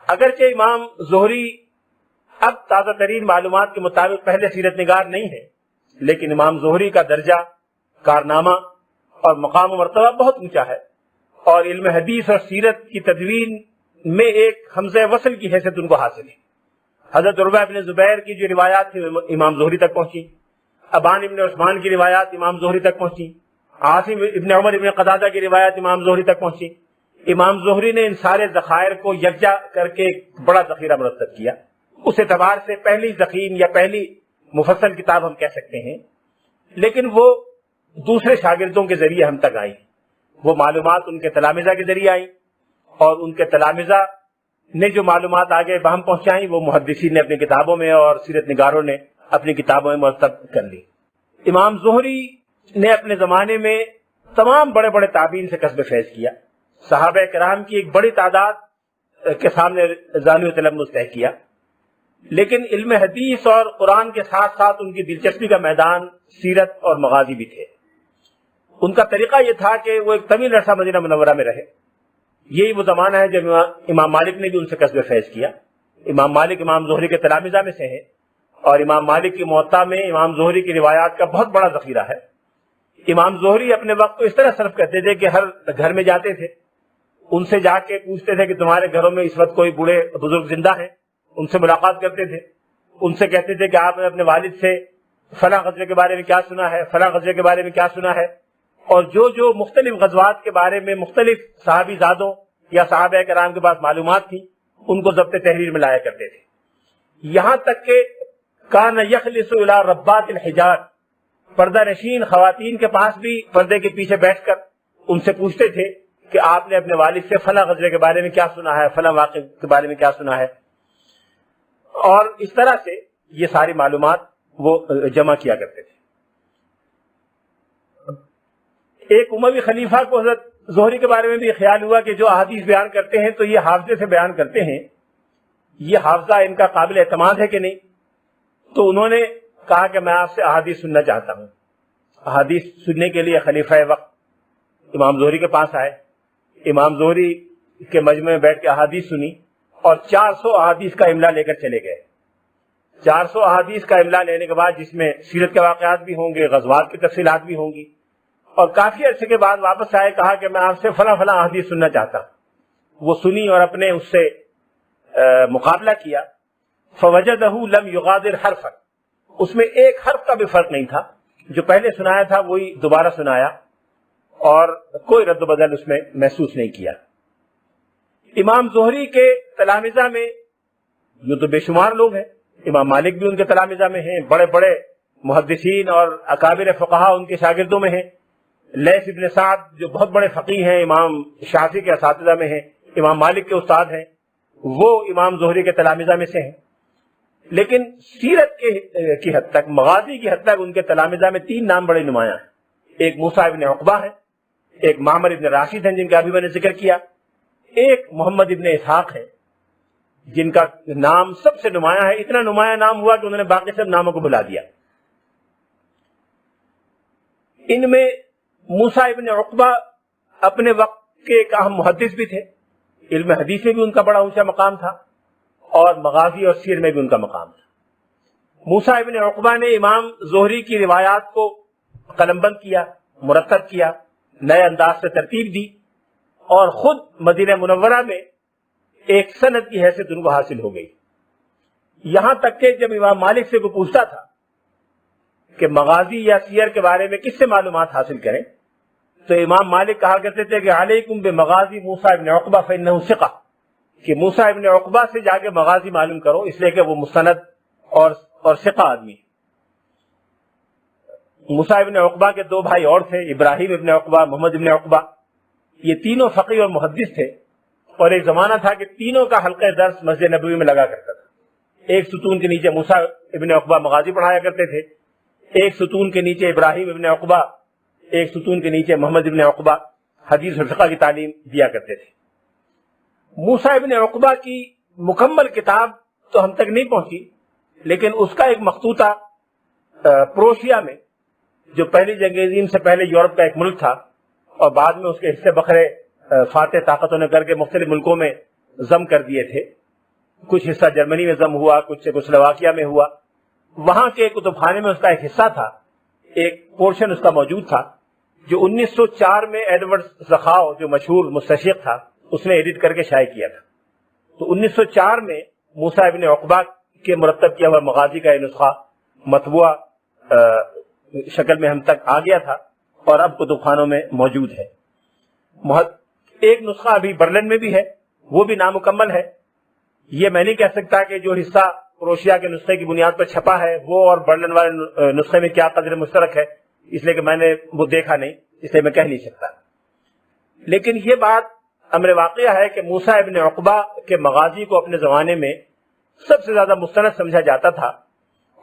اگرچہ امام زہری اب تازہ ترین معلومات کے مطابق پہلے سیرت نگار نہیں ہے، لیکن امام زہری کا درجہ، کارنامہ اور مقام و مرتبہ بہت اونچا ہے، اور علم حدیث اور سیرت کی تدوین میں ایک حمزہ وصل کی حیثیت ان کو حاصل ہے۔ حضرت عروہ بن زبیر کی جو روایات تھی امام زہری تک پہنچی، ابان ابن عثمان کی روایات امام زہری تک پہنچی، عاصم ابن عمر ابن قتادہ کی روایات امام زہری تک پہنچی۔ امام زہری نے ان سارے ذخائر کو یکجا کر کے ایک بڑا ذخیرہ مرتب کیا، اس اعتبار سے پہلی ذخیم یا پہلی مفصل کتاب ہم کہہ سکتے ہیں، لیکن وہ دوسرے شاگردوں کے ذریعے ہم تک آئی، وہ معلومات ان کے تلامذہ کے ذریعے آئی، اور ان کے تلامذہ نے جو معلومات آگے بہم پہنچائیں وہ محدثین نے اپنی کتابوں میں اور سیرت نگاروں نے اپنی کتابوں میں مرتب کر لی۔ امام زہری نے اپنے زمانے میں تمام بڑے بڑے تابعین سے کسب فیض کیا، صحابہ کرام کی ایک بڑی تعداد کے سامنے زانو تلمذ طے کیا، لیکن علم حدیث اور قرآن کے ساتھ ساتھ ان کی دلچسپی کا میدان سیرت اور مغازی بھی تھے۔ ان کا طریقہ یہ تھا کہ وہ ایک طویل عرصہ مدینہ منورہ میں رہے۔ یہی وہ زمانہ ہے جب امام مالک نے بھی ان سے کسب فیض کیا۔ امام مالک امام زہری کے تلامذہ میں سے ہیں، اور امام مالک کی موطا میں امام زہری کی روایات کا بہت بڑا ذخیرہ ہے۔ امام زہری اپنے وقت کو اس طرح صرف کرتے تھے کہ ہر گھر میں جاتے تھے، ان سے جا کے پوچھتے تھے کہ تمہارے گھروں میں اس وقت کوئی بوڑھے بزرگ زندہ ہیں، ان سے ملاقات کرتے تھے، ان سے کہتے تھے کہ آپ نے اپنے والد سے فلاں غزوے کے بارے میں کیا سنا ہے، فلاں غزوے کے بارے میں کیا سنا ہے، اور جو مختلف غزوات کے بارے میں مختلف صحابی زادوں یا صحابہ کرام کے پاس معلومات تھی ان کو ضبط تحریر میں لایا کرتے تھے۔ یہاں تک کہ کان یخلص الی ربات الحجار، پردہ نشین خواتین کے پاس بھی پردے کے پیچھے بیٹھ کر ان سے پوچھتے تھے کہ آپ نے اپنے والد سے فلاں غزوے کے بارے میں کیا سنا ہے، فلاں واقعے کے بارے میں کیا سنا ہے، اور اس طرح سے یہ ساری معلومات وہ جمع کیا کرتے تھے۔ ایک اموی خلیفہ کو حضرت زہری کے بارے میں بھی خیال ہوا کہ جو احادیث بیان کرتے ہیں تو یہ حافظے سے بیان کرتے ہیں، یہ حافظہ ان کا قابل اعتماد ہے کہ نہیں، تو انہوں نے کہا کہ میں آپ سے احادیث سننا چاہتا ہوں۔ احادیث سننے کے لیے خلیفہ وقت امام زہری کے پاس آئے، امام زہری کے مجمع میں بیٹھ کے احادیث سنی، اور 400 احادیث کا املا لے کر چلے گئے۔ 400 احادیث کا املا لینے کے بعد جس میں سیرت کے واقعات بھی ہوں گے، غزوات کی تفصیلات بھی ہوں گی، اور کافی عرصے کے بعد واپس آئے، کہا کہ میں آپ سے فلاں فلاں احادیث سننا چاہتا ہوں۔ وہ سنی اور اپنے اس سے مقابلہ کیا، فوجدہ لم یغادر حرفا، اس میں ایک حرف کا بھی فرق نہیں تھا، جو پہلے سنایا تھا وہی دوبارہ سنایا اور کوئی رد و بدل اس میں محسوس نہیں کیا۔ امام زہری کے تلامذہ میں یوں تو بے شمار لوگ ہیں، امام مالک بھی ان کے تلامذہ میں ہیں، بڑے بڑے محدثین اور اکابر فقہا ان کے شاگردوں میں ہیں، لیث ابن سعد جو بہت بڑے فقیہ ہیں امام شافعی کے اساتذہ میں ہیں، امام مالک کے استاد ہیں، وہ امام زہری کے تلامذہ میں سے ہیں۔ لیکن سیرت کی حد تک، مغازی کی حد تک ان کے تلامذہ میں 3 نام بڑے نمایاں ہیں۔ ایک موسیٰ ابن عقبہ ہیں، ایک معمر ابن راشد ہیں جن کا ابھی میں نے ذکر کیا، ایک محمد ابن اسحاق ہے جن کا نام سب سے نمایاں ہے، اتنا نمایاں نام ہوا کہ انہوں نے باقی سب ناموں کو بھلا دیا۔ ان میں موسیٰ ابن عقبہ اپنے وقت کے ایک اہم محدث بھی تھے، علم حدیث میں بھی ان کا بڑا اونچا مقام تھا اور مغازی اور سیر میں بھی ان کا مقام تھا۔ موسیٰ ابن عقبہ نے امام زہری کی روایات کو قلم بند کیا، مرتب کیا، نئے انداز سے ترتیب دی اور خود مدینہ منورہ میں ایک سند کی حیثیت ان کو حاصل ہو گئی۔ یہاں تک کہ جب امام مالک سے کوئی پوچھتا تھا کہ مغازی یا سیر کے بارے میں کس سے معلومات حاصل کریں تو امام مالک کہا کرتے تھے کہ علیکم بمغازی موسیٰ ابن عقبہ فإنہ ثقہ، کہ موسیٰ ابن عقبہ سے جا کے مغازی معلوم کرو اس لیے کہ وہ مستند اور ثقہ آدمی ہے۔ موسیٰ ابن عقبہ کے 2 بھائی اور تھے، ابراہیم ابن عقبہ، محمد ابن عقبہ، یہ تینوں فقیہ اور محدث تھے اور ایک زمانہ تھا کہ تینوں کا حلقہ درس مسجد نبوی میں لگا کرتا تھا۔ ایک ستون کے نیچے موسیٰ ابن عقبہ مغازی پڑھایا کرتے تھے، ایک ستون کے نیچے ابراہیم ابن عقبہ، ایک ستون کے نیچے محمد ابن عقبہ حدیث اور فقہ کی تعلیم دیا کرتے تھے۔ موسیٰ ابن عقبہ کی مکمل کتاب تو ہم تک نہیں پہنچی، لیکن اس کا ایک مخطوطہ پروشیا میں، جو پہلی جنگ عظیم سے پہلے یورپ کا ایک ملک تھا اور بعد میں اس کے حصے بکھرے فاتح طاقتوں نے کر کے مختلف ملکوں میں ضم کر دیے تھے، کچھ حصہ جرمنی میں ضم ہوا، کچھ چیکوسلواکیہ میں ہوا، وہاں کے کتب خانے میں اس کا ایک حصہ تھا، ایک پورشن اس کا موجود تھا جو 1904 میں ایڈورڈ زخاؤ جو مشہور مستشرق تھا اس نے ایڈٹ کر کے شائع کیا تھا۔ تو 1904 میں موسیٰ ابن عقبہ کے مرتب کیا ہوا مغازی کا یہ نسخہ مطبوعہ شکل میں ہم تک آ گیا تھا اور اب کتب خانوں میں موجود ہے۔ ایک نسخہ ابھی برلن میں بھی ہے، وہ بھی نامکمل ہے۔ یہ میں نہیں کہہ سکتا کہ جو حصہ کروشیا کے نسخے کی بنیاد پر چھپا ہے وہ اور برلن والے نسخے میں کیا قدر مشترک ہے، اس لیے کہ میں نے وہ دیکھا نہیں، اس لیے میں کہہ نہیں سکتا۔ لیکن یہ بات امر واقعہ ہے کہ موسیٰ ابن عقبہ کے مغازی کو اپنے زمانے میں سب سے زیادہ مستند سمجھا جاتا تھا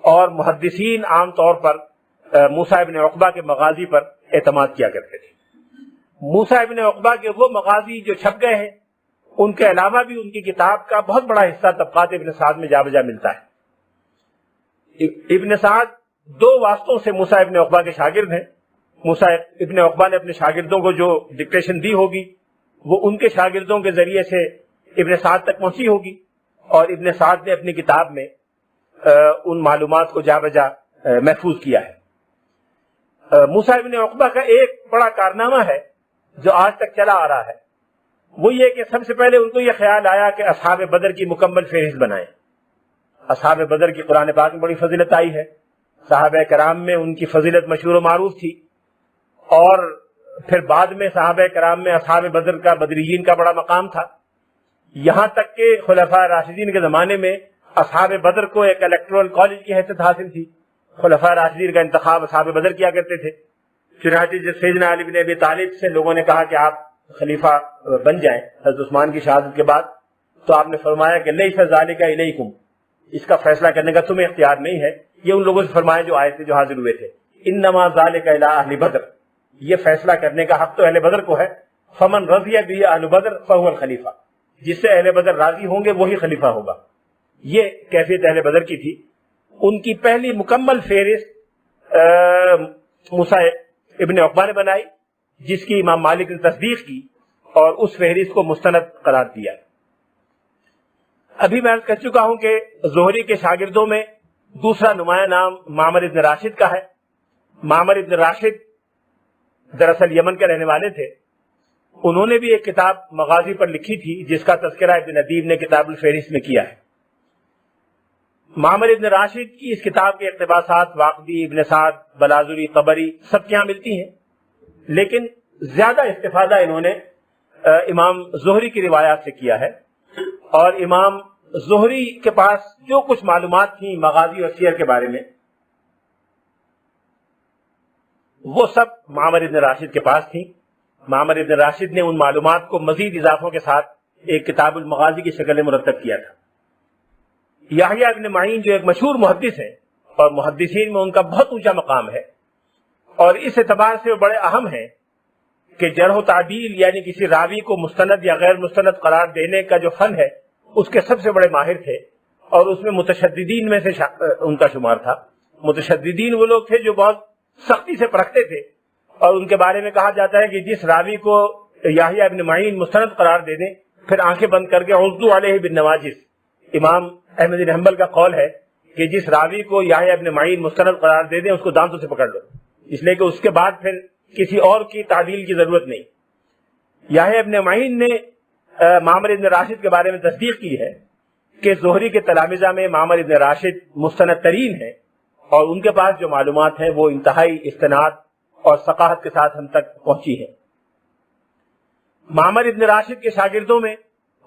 اور محدثین عام طور پر موسیٰ ابن عقبہ کے مغازی پر اعتماد کیا کرتے تھے۔ موسیٰ ابن عقبہ کے وہ مغازی جو چھپ گئے ہیں ان کے علاوہ بھی ان کی کتاب کا بہت بڑا حصہ طبقات ابن سعد میں جا بجا ملتا ہے۔ ابن سعد 2 واسطوں سے موسیٰ ابن عقبہ کے شاگرد ہیں۔ موسیٰ ابن عقبہ نے اپنے شاگردوں کو جو ڈکٹیشن دی ہوگی وہ ان کے شاگردوں کے ذریعے سے ابن سعد تک پہنچی ہوگی اور ابن سعد نے اپنی کتاب میں ان معلومات کو جا بجا محفوظ کیا ہے۔ موسیٰ ابن عقبہ کا ایک بڑا کارنامہ ہے جو آج تک چلا آ رہا ہے، وہ یہ کہ سب سے پہلے ان کو یہ خیال آیا کہ اصحاب بدر کی مکمل فہرست بنائیں۔ اصحاب بدر کی قرآن پاک میں بڑی فضیلت آئی ہے، صحابہ کرام میں ان کی فضیلت مشہور و معروف تھی اور پھر بعد میں صحابہ کرام میں اصحاب بدر کا، بدریین کا بڑا مقام تھا، یہاں تک کہ خلفاء راشدین کے زمانے میں اصحاب بدر کو ایک الیکٹورل کالج کی حیثیت حاصل تھی۔ خلفاء راشدین کا انتخاب اصحاب بدر کیا کرتے تھے۔ چنانچہ جب سیدنا علی بن ابی طالب سے لوگوں نے کہا کہ آپ خلیفہ بن جائیں حضرت عثمان کی شہادت کے بعد، تو آپ نے فرمایا کہ لیس ذالک الیکم، اس کا فیصلہ کرنے کا تمہیں اختیار نہیں ہے، یہ ان لوگوں سے فرمایا جو آئے تھے، جو حاضر ہوئے تھے۔ انما ذالک الی اہل بدر، یہ فیصلہ کرنے کا حق تو اہل بدر کو ہے۔ فمن رضی بہ اہل بدر فہو الخلیفہ، جس سے اہل بدر راضی ہوں گے وہی خلیفہ ہوگا۔ یہ کیفیت اہل بدر کی تھی۔ ان کی پہلی مکمل فہرست موسیٰ ابن عقبہ نے بنائی، جس کی امام مالک نے تصدیق کی اور اس فہرست کو مستند قرار دیا۔ ابھی میں عرض کر چکا ہوں کہ زہری کے شاگردوں میں دوسرا نمایاں نام معمر ابن راشد کا ہے۔ معمر ابن راشد دراصل یمن کے رہنے والے تھے۔ انہوں نے بھی ایک کتاب مغازی پر لکھی تھی جس کا تذکرہ ابن ادیب نے کتاب الفہرست میں کیا ہے۔ معمر ابن راشد کی اس کتاب کے اقتباسات واقدی، ابن سعد، بلازری، طبری سب کے یہاں ملتی ہیں، لیکن زیادہ استفادہ انہوں نے امام زہری کی روایات سے کیا ہے، اور امام زہری کے پاس جو کچھ معلومات تھیں مغازی اور سیر کے بارے میں وہ سب معمر ابن راشد کے پاس تھیں۔ معمر ابن راشد نے ان معلومات کو مزید اضافوں کے ساتھ ایک کتاب المغازی کی شکل میں مرتب کیا تھا۔ یحییٰ ابن معین جو ایک مشہور محدث ہیں اور محدثین میں ان کا بہت اونچا مقام ہے، اور اس اعتبار سے وہ بڑے اہم ہیں کہ جرح و تعدیل یعنی کسی راوی کو مستند یا غیر مستند قرار دینے کا جو فن ہے اس کے سب سے بڑے ماہر تھے، اور اس میں متشددین میں سے ان کا شمار تھا۔ متشددین وہ لوگ تھے جو بہت سختی سے پرکھتے تھے، اور ان کے بارے میں کہا جاتا ہے کہ جس راوی کو یحییٰ ابن معین مستند قرار دے دیں پھر آنکھیں بند کر کے عضو علیہ بالنواجذ، امام احمد بن حنبل کا قول ہے کہ جس راوی کو یحییٰ ابن معین مستند قرار دے دیں اس کو دانتوں سے پکڑ لو، اس لیے کہ اس کے بعد پھر کسی اور کی تعدیل کی ضرورت نہیں۔ یحییٰ ابن معین نے معمر ابن راشد کے بارے میں تصدیق کی ہے کہ زہری کے تلامذہ میں معمر ابن راشد مستند ترین ہے، اور ان کے پاس جو معلومات ہیں وہ انتہائی استناد اور ثقافت کے ساتھ ہم تک پہنچی ہے۔ معمر ابن راشد کے شاگردوں میں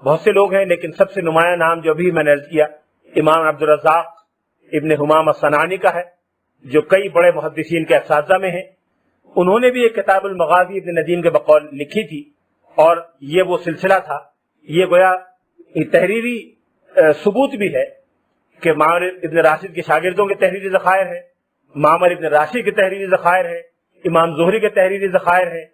بہت سے لوگ ہیں، لیکن سب سے نمایاں نام جو بھی میں نے عرض کیا امام عبدالرزاق ابن حمام الصنعانی کا ہے، جو کئی بڑے محدثین کے اساتذہ میں ہیں۔ انہوں نے بھی ایک کتاب المغازی ابن ندیم کے بقول لکھی تھی، اور یہ وہ سلسلہ تھا، یہ گویا تحریری ثبوت بھی ہے کہ معمر ابن راشد کے شاگردوں کے تحریری ذخائر ہیں، معمر ابن راشد کے تحریری ذخائر ہیں، امام زہری کے تحریری ذخائر ہیں،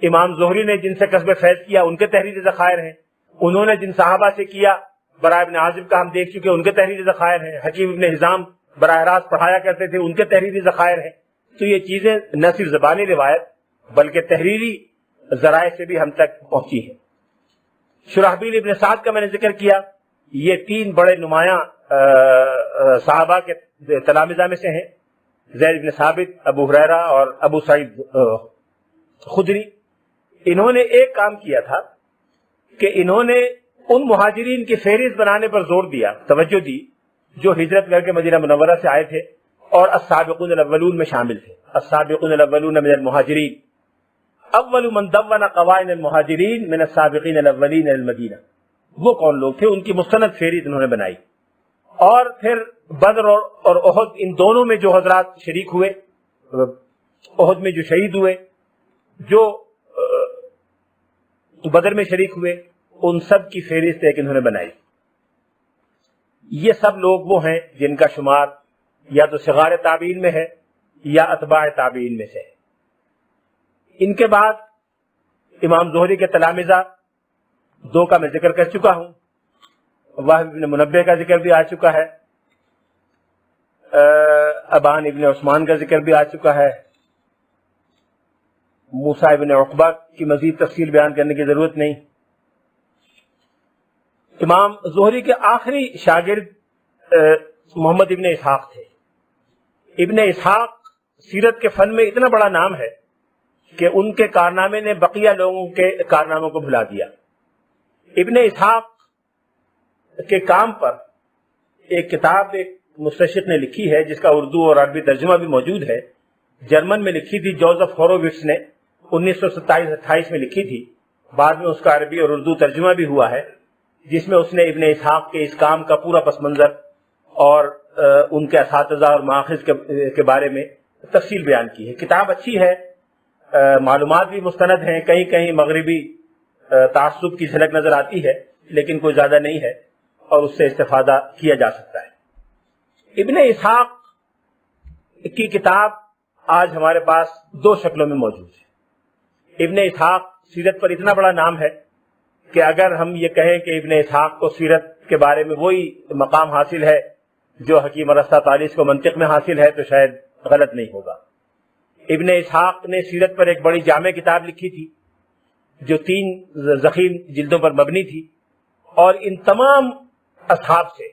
امام زہری نے جن سے کسب فیض کیا ان کے تحریری ذخائر ہیں، انہوں نے جن صحابہ سے کیا براء ابن عازب کا ہم دیکھ چکے ان کے تحریری ذخائر ہیں، حکیم ابن حزام براہ راست پڑھایا کرتے تھے ان کے تحریری ذخائر ہیں۔ تو یہ چیزیں نہ صرف زبانی روایت بلکہ تحریری ذرائع سے بھی ہم تک پہنچی ہیں۔ شرحبیل ابن سعد کا میں نے ذکر کیا، یہ تین بڑے نمایاں صحابہ کے تلامذہ میں سے ہیں، زید بن ثابت، ابو ہریرہ اور ابو سعید خدری۔ انہوں نے ایک کام کیا تھا کہ انہوں نے ان مہاجرین کی فہرست بنانے پر زور دیا، توجہ دی، جو ہجرت کر کے مدینہ منورہ سے آئے تھے اور السابقون الاولون میں شامل تھے۔ السابقون الاولون من المہاجرین، اول من دون قوائن المہاجرین من السابقین الاولین المدینہ، وہ کون لوگ تھے، ان کی مستند فہرست انہوں نے بنائی۔ اور پھر بدر اور احد، ان دونوں میں جو حضرات شریک ہوئے، احد میں جو شہید ہوئے، جو بدر میں شریک ہوئے، ان سب کی فہرست ایک انہوں نے بنائی۔ یہ سب لوگ وہ ہیں جن کا شمار یا تو صغار تابعین میں ہے یا اتباع تابعین میں سے ہے۔ ان کے بعد امام زہری کے تلامذہ دو کا میں ذکر کر چکا ہوں، وہب ابن منبہ کا ذکر بھی آ چکا ہے، ابان ابن عثمان کا ذکر بھی آ چکا ہے، موسیٰ ابن عقبہ کی مزید تفصیل بیان کرنے کی ضرورت نہیں۔ امام زہری کے آخری شاگرد محمد ابن اسحاق تھے۔ ابن اسحاق سیرت کے فن میں اتنا بڑا نام ہے کہ ان کے کارنامے نے بقیہ لوگوں کے کارناموں کو بھلا دیا۔ ابن اسحاق کے کام پر ایک کتاب ایک مستشرق نے لکھی ہے جس کا اردو اور عربی ترجمہ بھی موجود ہے، جرمن میں لکھی تھی جوزف ہورووٹس نے، 1927-28 میں لکھی تھی، بعد میں اس کا عربی اور اردو ترجمہ بھی ہوا ہے، جس میں اس نے ابن اسحاق کے اس کام کا پورا پس منظر اور ان کے اساتذہ اور ماخذ کے بارے میں تفصیل بیان کی ہے۔ کتاب اچھی ہے، معلومات بھی مستند ہیں، کہیں کہیں مغربی تعصب کی جھلک نظر آتی ہے لیکن کوئی زیادہ نہیں ہے اور اس سے استفادہ کیا جا سکتا ہے۔ ابن اسحاق کی کتاب آج ہمارے پاس دو شکلوں میں موجود ہے۔ ابن اسحاق سیرت پر اتنا بڑا نام ہے کہ اگر ہم یہ کہیں کہ ابن اسحاق کو سیرت کے بارے میں وہی مقام حاصل ہے جو حکیم ارسطا طالس کو منطق میں حاصل ہے تو شاید غلط نہیں ہوگا۔ ابن اسحاق نے سیرت پر ایک بڑی جامع کتاب لکھی تھی جو 3 ضخیم جلدوں پر مبنی تھی، اور ان تمام اصحاب سے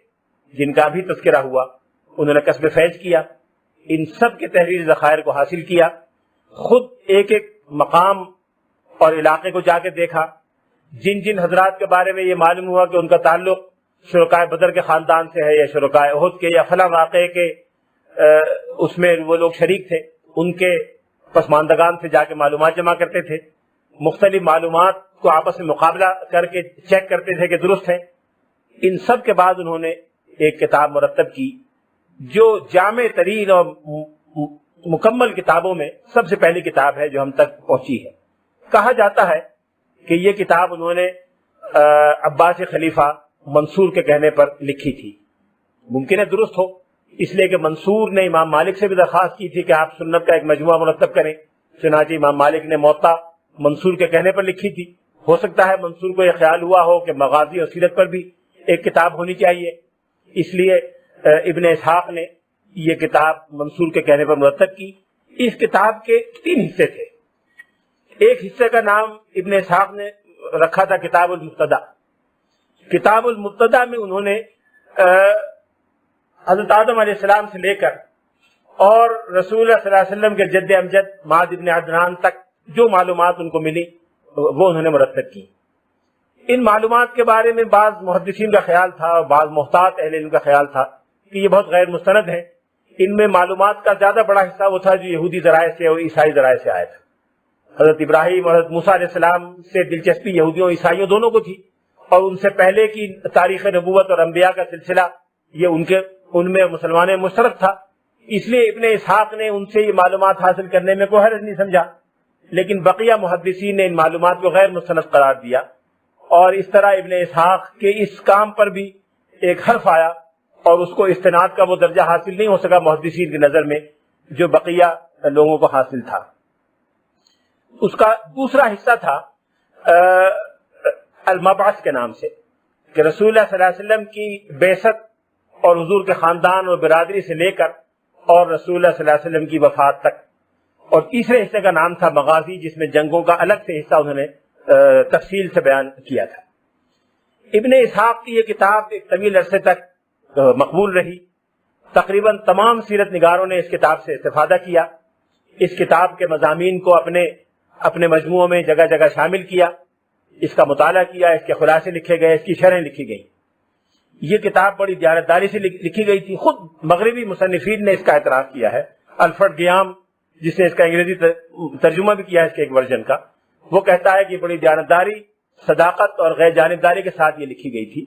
جن کا بھی تذکرہ ہوا انہوں نے کسب فیض کیا، ان سب کے تحریری ذخائر کو حاصل کیا، خود ایک ایک مقام اور علاقے کو جا کے دیکھا، جن جن حضرات کے بارے میں یہ معلوم ہوا کہ ان کا تعلق شرکائے بدر کے خاندان سے ہے یا شرکائے احد کے یا فلاں واقعے کے اس میں وہ لوگ شریک تھے، ان کے پسماندگان سے جا کے معلومات جمع کرتے تھے، مختلف معلومات کو آپس میں مقابلہ کر کے چیک کرتے تھے کہ درست ہیں۔ ان سب کے بعد انہوں نے ایک کتاب مرتب کی جو جامع ترین اور مکمل کتابوں میں سب سے پہلی کتاب ہے جو ہم تک پہنچی ہے۔ کہا جاتا ہے کہ یہ کتاب انہوں نے عباسی خلیفہ منصور کے کہنے پر لکھی تھی۔ ممکن ہے درست ہو، اس لیے کہ منصور نے امام مالک سے بھی درخواست کی تھی کہ آپ سنت کا ایک مجموعہ مرتب کریں، چنانچہ امام مالک نے موطا منصور کے کہنے پر لکھی تھی۔ ہو سکتا ہے منصور کو یہ خیال ہوا ہو کہ مغازی اور سیرت پر بھی ایک کتاب ہونی چاہیے، اس لیے ابن اسحاق نے یہ کتاب منصور کے کہنے پر مرتب کی۔ اس کتاب کے 3 حصے تھے۔ ایک حصے کا نام ابن اسحاق نے رکھا تھا کتاب المبتدا۔ کتاب المبتدا میں انہوں نے حضرت آدم علیہ السلام سے لے کر اور رسول اللہ صلی اللہ علیہ وسلم کے جد امجد معاذ ابن عدنان تک جو معلومات ان کو ملی وہ انہوں نے مرتب کی۔ ان معلومات کے بارے میں بعض محدثین کا خیال تھا اور بعض محتاط اہل علم کا خیال تھا کہ یہ بہت غیر مستند ہیں۔ ان میں معلومات کا زیادہ بڑا حصہ وہ تھا جو یہودی ذرائع سے اور عیسائی ذرائع سے آیا تھا۔ حضرت ابراہیم اور حضرت موسیٰ علیہ السلام سے دلچسپی یہودیوں عیسائیوں دونوں کو تھی، اور ان سے پہلے کی تاریخ نبوت اور انبیاء کا سلسلہ یہ ان میں مسلمانوں میں مشترک تھا۔ اس لیے ابن اسحاق نے ان سے یہ معلومات حاصل کرنے میں کوئی حرج نہیں سمجھا، لیکن بقیہ محدثین نے ان معلومات کو غیر مستند قرار دیا، اور اس طرح ابن اسحاق کے اس کام پر بھی ایک حرف آیا اور اس کو استناد کا وہ درجہ حاصل نہیں ہو سکا محدثین کی نظر میں جو بقیہ لوگوں کو حاصل تھا۔ اس کا دوسرا حصہ تھا المبعث کے نام سے، کہ رسول اللہ صلی اللہ علیہ وسلم کی بعثت اور حضور کے خاندان اور برادری سے لے کر اور رسول اللہ صلی اللہ علیہ وسلم کی وفات تک۔ اور تیسرے حصے کا نام تھا مغازی، جس میں جنگوں کا الگ سے حصہ انہوں نے تفصیل سے بیان کیا تھا۔ ابن اسحاق کی یہ کتاب ایک طویل عرصے تک مقبول رہی۔ تقریباً تمام سیرت نگاروں نے اس کتاب سے استفادہ کیا، اس کتاب کے مضامین کو اپنے مجموعوں میں جگہ جگہ شامل کیا، اس کا مطالعہ کیا، اس کے خلاصے لکھے گئے، اس کی شرحیں لکھی گئیں۔ یہ کتاب بڑی دیانتداری سے لکھی گئی تھی۔ خود مغربی مصنفین نے اس کا اعتراف کیا ہے۔ الفرڈ گیام، جس نے اس کا انگریزی ترجمہ بھی کیا ہے اس کے ایک ورژن کا، وہ کہتا ہے کہ بڑی دیانتداری، صداقت اور غیر جانبداری کے ساتھ یہ لکھی گئی تھی۔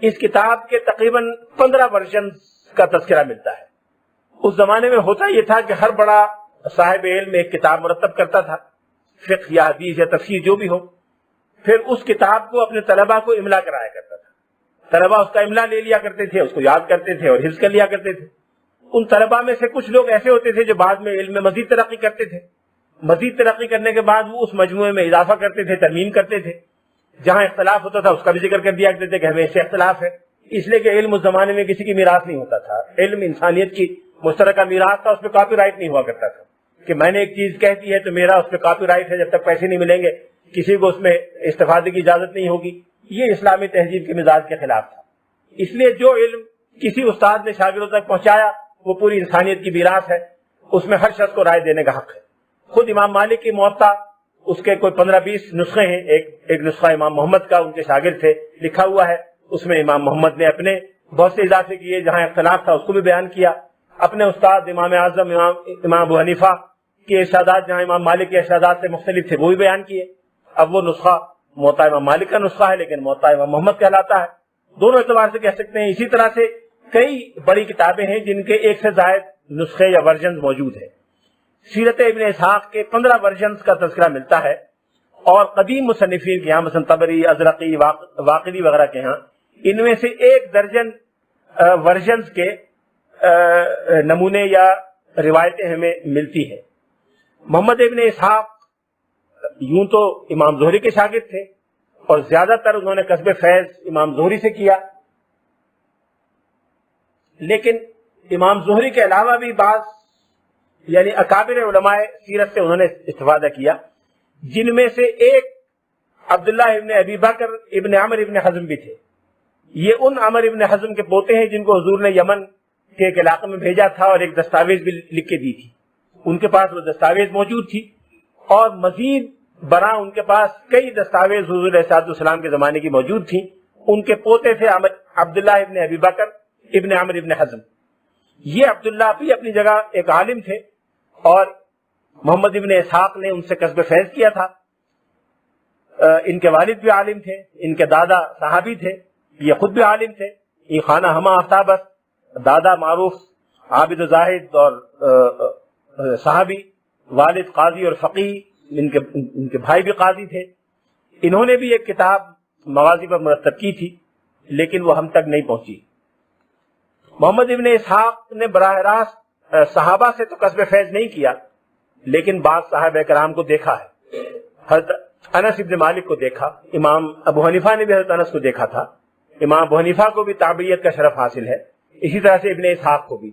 اس کتاب کے تقریباً 15 ورژن کا تذکرہ ملتا ہے۔ اس زمانے میں ہوتا یہ تھا کہ ہر بڑا صاحب علم ایک کتاب مرتب کرتا تھا، فقہ یا حدیث یا تفسیر جو بھی ہو، پھر اس کتاب کو اپنے طلباء کو املا کرایا کرتا تھا۔ طلباء اس کا املا لے لیا کرتے تھے، اس کو یاد کرتے تھے اور حفظ کر لیا کرتے تھے۔ ان طلباء میں سے کچھ لوگ ایسے ہوتے تھے جو بعد میں علم میں مزید ترقی کرتے تھے۔ مزید ترقی کرنے کے بعد وہ اس مجموعے میں اضافہ کرتے تھے، ترمیم کرتے تھے۔ جہاں اختلاف ہوتا تھا اس کا بھی ذکر کر دیا کرتے تھے کہ ہمیں اس سے اختلاف ہے، اس لیے کہ علم اس زمانے میں کسی کی میراث نہیں ہوتا تھا۔ علم انسانیت کی مشترکہ میراث تھا، اس پہ کاپی رائٹ نہیں ہوا کرتا تھا کہ میں نے ایک چیز کہہ دی ہے تو میرا اس پہ کاپی رائٹ ہے، جب تک پیسے نہیں ملیں گے کسی کو اس میں استفادے کی اجازت نہیں ہوگی۔ یہ اسلامی تہذیب کے مزاج کے خلاف تھا۔ اس لیے جو علم کسی استاد نے شاگردوں تک پہنچایا وہ پوری انسانیت کی میراث ہے، اس میں ہر شخص کو رائے دینے کا حق ہے۔ خود امام مالک کی موطا، اس کے کوئی 15-20 نسخے ہیں۔ ایک نسخہ امام محمد کا، ان کے شاگرد سے لکھا ہوا ہے، اس میں امام محمد نے اپنے بہت سے اضافے کیے، جہاں اختلاف تھا اس کو بھی بیان کیا۔ اپنے استاد امام اعظم امام ابو حنیفہ کے ارشادات جہاں امام مالک کے ارشادات سے مختلف تھے وہ بھی بیان کیے۔ اب وہ نسخہ موطا امام مالک کا نسخہ ہے، لیکن موطا امام محمد کہلاتا ہے۔ دونوں اعتبار سے کہہ سکتے ہیں۔ اسی طرح سے کئی بڑی کتابیں ہیں جن کے 1 سے زائد نسخے یا ورژن موجود ہیں۔ سیرت ابن اسحاق کے 15 ورژنز کا تذکرہ ملتا ہے، اور قدیم مصنفین کے یہاں مثلا طبری، ازرقی، واقدی وغیرہ کے ہاں ان میں سے 1 درجن ورژنز کے نمونے یا روایتیں ہمیں ملتی ہیں۔ محمد ابن اسحاق یوں تو امام زہری کے شاگرد تھے، اور زیادہ تر انہوں نے کسب فیض امام زہری سے کیا، لیکن امام زہری کے علاوہ بھی بعض یعنی اکابر علماء سیرت سے انہوں نے استفادہ کیا، جن میں سے ایک عبداللہ ابن ابی بکر ابن عمر ابن حزم بھی تھے۔ یہ ان عمر ابن حزم کے پوتے ہیں جن کو حضور نے یمن کے ایک علاقے میں بھیجا تھا اور ایک دستاویز بھی لکھ کے دی تھی۔ ان کے پاس وہ دستاویز موجود تھی، اور مزید برآں ان کے پاس کئی دستاویز حضور علیہ السلام کے زمانے کی موجود تھیں۔ ان کے پوتے تھے عبداللہ ابن ابی بکر ابن عمر ابن حزم. یہ عبداللہ بھی اپنی جگہ ایک عالم تھے اور محمد ابن اسحاق نے ان سے کسب فیض کیا تھا. ان کے والد بھی عالم تھے, ان کے دادا صحابی تھے, یہ خود بھی عالم تھے. یہ خانہ ہما آفتابس, دادا معروف عابد و زاہد اور صحابی, والد قاضی اور فقیہ, ان کے بھائی بھی قاضی تھے. انہوں نے بھی ایک کتاب مغازی پر مرتب کی تھی لیکن وہ ہم تک نہیں پہنچی. محمد ابن اسحاق نے براہ راست صحابہ سے تو کسب فیض نہیں کیا لیکن بعض صحابہ کرام کو دیکھا ہے. حضرت انس ابن مالک کو دیکھا, امام ابو حنیفہ نے بھی حضرت انس کو دیکھا تھا, امام ابو حنیفہ کو بھی تابعیت کا شرف حاصل ہے, اسی طرح سے ابن اسحاق کو بھی.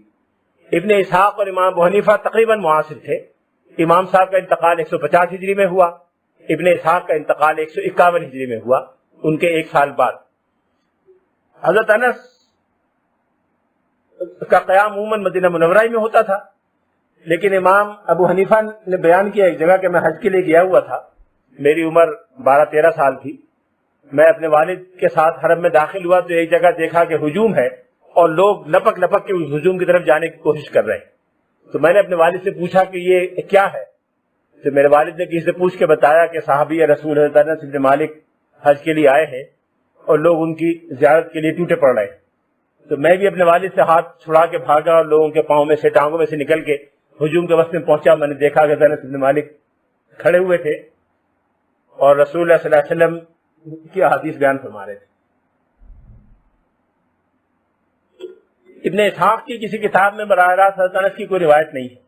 ابن اسحاق اور امام ابو حنیفہ تقریباً معاصر تھے. امام صاحب کا انتقال 150 ہجری میں ہوا, ابن اسحاق کا انتقال 151 ہجری میں ہوا, ان کے ایک سال بعد. حضرت انس کا قیام عموماً مدینہ منورہ میں ہوتا تھا لیکن امام ابو حنیفہ نے بیان کیا ایک جگہ کہ میں حج کے لیے گیا ہوا تھا, میری عمر 12-13 سال تھی, میں اپنے والد کے ساتھ حرم میں داخل ہوا تو ایک جگہ دیکھا کہ ہجوم ہے اور لوگ لپک لپک کے اس ہجوم کی طرف جانے کی کوشش کر رہے ہیں. تو میں نے اپنے والد سے پوچھا کہ یہ کیا ہے, تو میرے والد نے کسی سے پوچھ کے بتایا کہ صحابی رسول حضرت انس بن مالک حج کے لیے آئے ہیں اور لوگ ان کی زیارت کے لیے ٹوٹے پڑ رہے ہیں. تو میں بھی اپنے والد سے ہاتھ چھڑا کے بھاگا اور لوگوں کے پاؤں میں سے, ٹانگوں میں سے نکل کے ہجوم کے وسط میں پہنچا. میں نے دیکھا کہ انس بن مالک کھڑے ہوئے تھے اور رسول اللہ صلی اللہ علیہ وسلم کی احادیث بیان فرما رہے تھے. ابن اسحاق کی کسی کتاب میں براہ راست حضرت انس کی کوئی روایت نہیں ہے,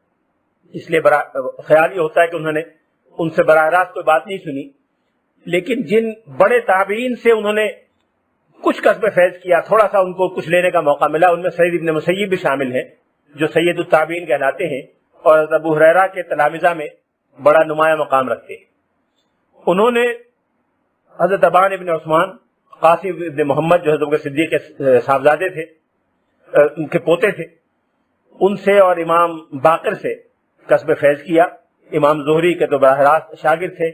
اس لیے خیال یہ ہوتا ہے کہ انہوں نے ان سے براہ راست کوئی بات نہیں سنی. لیکن جن بڑے تابعین سے انہوں نے کچھ کسب فیض کیا, تھوڑا سا ان کو کچھ لینے کا موقع ملا, ان میں سعید ابن مسیب بھی شامل ہیں جو سید التابعین کہلاتے ہیں اور حضرت ابو ہریرہ کے تلامذہ میں بڑا نمایاں مقام رکھتے ہیں. انہوں نے حضرت ابان ابن عثمان, قاسم ابن محمد جو حضرت صدیق کے صاحبزادے تھے, ان کے پوتے تھے, ان سے اور امام باقر سے کسب فیض کیا. امام زہری کے تو براہ راست شاگرد تھے.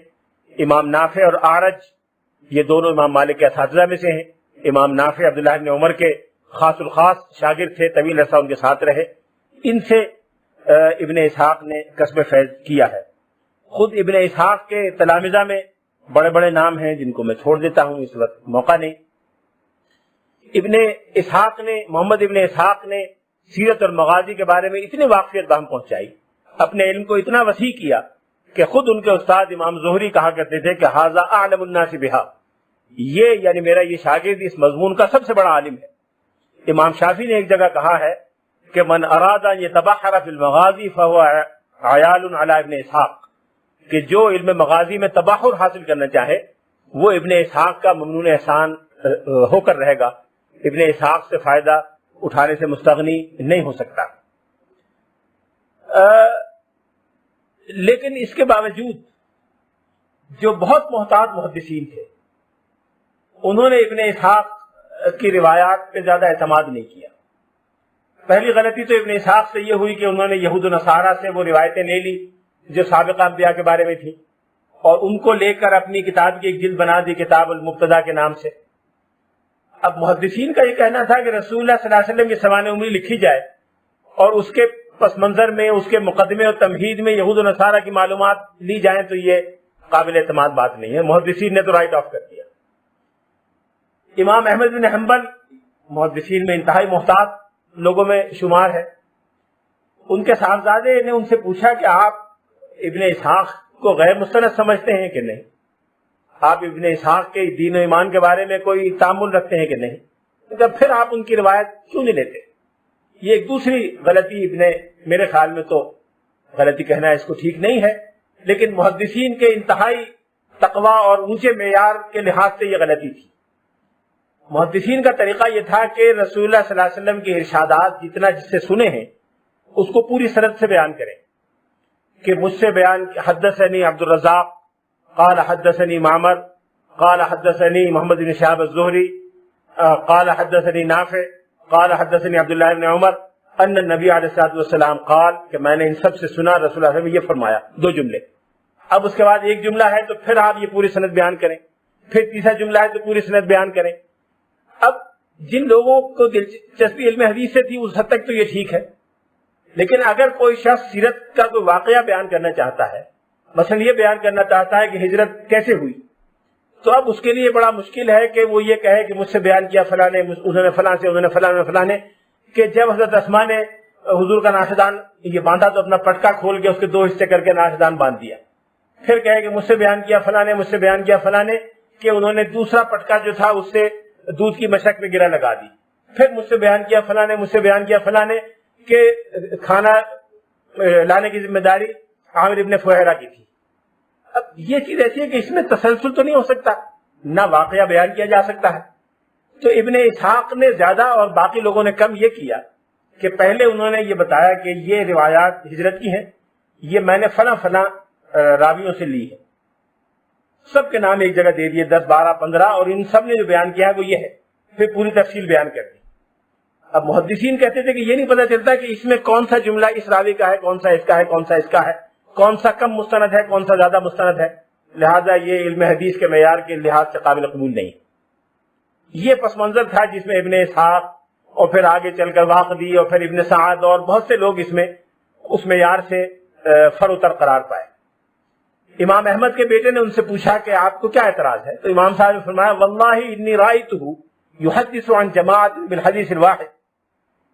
امام نافع اور اعرج یہ دونوں امام مالک کے اساتذہ میں سے ہیں. امام نافع عبداللہ بن عمر کے خاص الخاص شاگرد تھے, طویل عرصہ ان کے ساتھ رہے. ان سے ابن اسحاق نے کسب فیض کیا ہے. خود ابن اسحاق کے تلامذہ میں بڑے بڑے نام ہیں جن کو میں چھوڑ دیتا ہوں, اس وقت موقع نہیں. محمد ابن اسحاق نے سیرت اور مغازی کے بارے میں اتنی واقفیت بہم پہنچائی, اپنے علم کو اتنا وسیع کیا کہ خود ان کے استاد امام زہری کہا کرتے تھے کہ ھذا اعلم الناس بہا, یہ یعنی میرا یہ شاگرد اس مضمون کا سب سے بڑا عالم ہے. امام شافعی نے ایک جگہ کہا ہے کہ من اراد ان یتبحر فی المغازی فهو عیال علی ابن اسحاق, کہ جو علم مغازی میں تبحر حاصل کرنا چاہے وہ ابن اسحاق کا ممنون احسان ہو کر رہے گا, ابن اسحاق سے فائدہ اٹھانے سے مستغنی نہیں ہو سکتا. لیکن اس کے باوجود جو بہت محتاط محدثین تھے انہوں نے ابن اسحاق کی روایات پہ زیادہ اعتماد نہیں کیا. پہلی غلطی تو ابن اسحاق سے یہ ہوئی کہ انہوں نے یہود و نصارہ سے وہ روایتیں لے لی جو سابقہ انبیاء کے بارے میں تھی اور ان کو لے کر اپنی کتاب کی ایک جلد بنا دی, کتاب المبتدا کے نام سے. اب محدثین کا یہ کہنا تھا کہ رسول اللہ صلی اللہ علیہ وسلم کی سوانح عمری لکھی جائے اور اس کے پس منظر میں, اس کے مقدمے اور تمہید میں یہود و نصارہ کی معلومات لی جائیں تو یہ قابل اعتماد بات نہیں ہے. محدثین نے تو رائٹ آف کر دیا. امام احمد بن حنبل محدثین میں انتہائی محتاط لوگوں میں شمار ہے. ان کے صاحبزادے نے ان سے پوچھا کہ آپ ابن اسحاق کو غیر مستند سمجھتے ہیں کہ نہیں, آپ ابن اسحاق کے دین و ایمان کے بارے میں کوئی تعامل رکھتے ہیں کہ نہیں, جب پھر آپ ان کی روایت کیوں نہیں لیتے. یہ ایک دوسری غلطی میرے خیال میں تو غلطی کہنا اس کو ٹھیک نہیں ہے, لیکن محدثین کے انتہائی تقوی اور اونچے معیار کے لحاظ سے یہ غلطی تھی. محدثین کا طریقہ یہ تھا کہ رسول اللہ صلی اللہ علیہ وسلم کے ارشادات جتنا جس سے سنے ہیں اس کو پوری سند سے بیان کریں, کہ مجھ سے بیان حدثنی عبد الرزاق قال حدثنی معمر قال حدثنی محمد بن شہاب الزہری قال حدثنی نافع قال حدثنی عبداللہ بن عمر ان النبی علیہ الصلوۃ والسلام قال, کہ میں نے ان سب سے سنا رسول اللہ صلی اللہ علیہ وسلم یہ فرمایا. 2 جملے. اب اس کے بعد ایک جملہ ہے تو پھر آپ یہ پوری سند بیان کریں, پھر تیسرا جملہ ہے تو پوری سند بیان کریں. اب جن لوگوں کو دلچسپی علم حدیث سے تھی اس حد تک تو یہ ٹھیک ہے، لیکن اگر کوئی شخص سیرت کا کوئی واقعہ بیان کرنا چاہتا ہے، مثلا یہ بیان کرنا چاہتا ہے کہ ہجرت کیسے ہوئی، تو اب اس کے لیے بڑا مشکل ہے کہ وہ یہ کہے کہ مجھ سے بیان کیا فلاں نے، انہوں نے فلاں سے، انہوں نے فلاں نے فلاں نے، کہ جب حضرت اسماء نے حضور کا ناشدان یہ باندھا تو اپنا پٹکا کھول کے اس کے 2 حصے کر کے ناشدان باندھ دیا، پھر کہے کہ مجھ سے بیان کیا فلاں نے، مجھ سے بیان کیا فلاں نے، کہ انہوں نے دوسرا پٹکا جو تھا اس سے دودھ کی مشک میں گرہ لگا دی، پھر مجھ سے بیان کیا فلاں نے، مجھ سے بیان کیا فلاں نے کہ کھانا لانے کی ذمہ داری عامر ابن فہیرہ کی تھی۔ اب یہ چیز ایسی ہے کہ اس میں تسلسل تو نہیں ہو سکتا، نہ واقعہ بیان کیا جا سکتا ہے۔ تو ابن اسحاق نے زیادہ اور باقی لوگوں نے کم یہ کیا کہ پہلے انہوں نے یہ بتایا کہ یہ روایات ہجرت کی ہیں، یہ میں نے فلاں فلاں راویوں سے لی ہے، سب کے نام ایک جگہ دے دیے 10 12 15، اور ان سب نے جو بیان کیا ہے وہ یہ ہے، پھر پوری تفصیل بیان کر دی۔ اب محدثین کہتے تھے کہ یہ نہیں پتہ چلتا کہ اس میں کون سا جملہ اس راوی کا ہے، کون سا اس کا ہے، کون سا اس کا ہے، کون سا کم مستند ہے، کون سا زیادہ مستند ہے، لہذا یہ علم حدیث کے معیار کے لحاظ سے قابل قبول نہیں۔ یہ پس منظر تھا جس میں ابن اسحاق اور پھر آگے چل کر واقدی اور پھر ابن سعد اور بہت سے لوگ اس میں اس معیار سے فروتر قرار پائے۔ امام احمد کے بیٹے نے ان سے پوچھا کہ آپ کو کیا اعتراض ہے، تو امام صاحب نے فرمایا واللہ انی رأیتہ یحدث عن جماعت بالحدیث الواحد،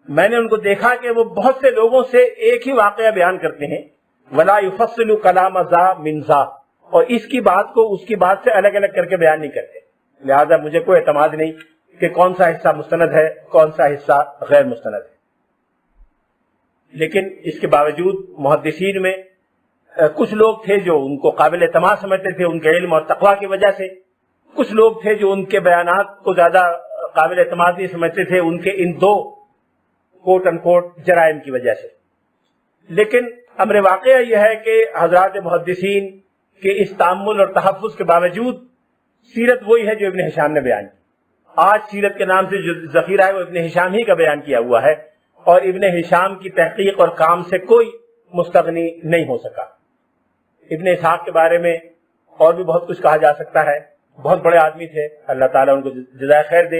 میں نے ان کو دیکھا کہ وہ بہت سے لوگوں سے ایک ہی واقعہ بیان کرتے ہیں، ولا یفصل کلام ذا من ذا، اور اس کی بات کو اس کی بات سے الگ الگ کر کے بیان نہیں کرتے، لہذا مجھے کوئی اعتماد نہیں کہ کون سا حصہ مستند ہے کون سا حصہ غیر مستند ہے۔ لیکن اس کے باوجود محدثین میں کچھ لوگ تھے جو ان کو قابل اعتماد سمجھتے تھے ان کے علم اور تقویٰ کی وجہ سے، کچھ لوگ تھے جو ان کے بیانات کو زیادہ قابل اعتماد نہیں سمجھتے تھے ان کے ان 2 کوٹ ان کوٹ جرائم کی وجہ سے۔ لیکن امر واقعہ یہ ہے کہ حضرات محدثین کے اس تأمل اور تحفظ کے باوجود سیرت وہی ہے جو ابن ہشام نے بیان کی۔ آج سیرت کے نام سے جو ذخیرہ ہے وہ ابن ہشام ہی کا بیان کیا ہوا ہے، اور ابن ہشام کی تحقیق اور کام سے کوئی مستغنی نہیں ہو سکا۔ ابن اسحاق کے بارے میں اور بھی بہت کچھ کہا جا سکتا ہے، بہت بڑے آدمی تھے، اللہ تعالیٰ ان کو جزائے خیر دے۔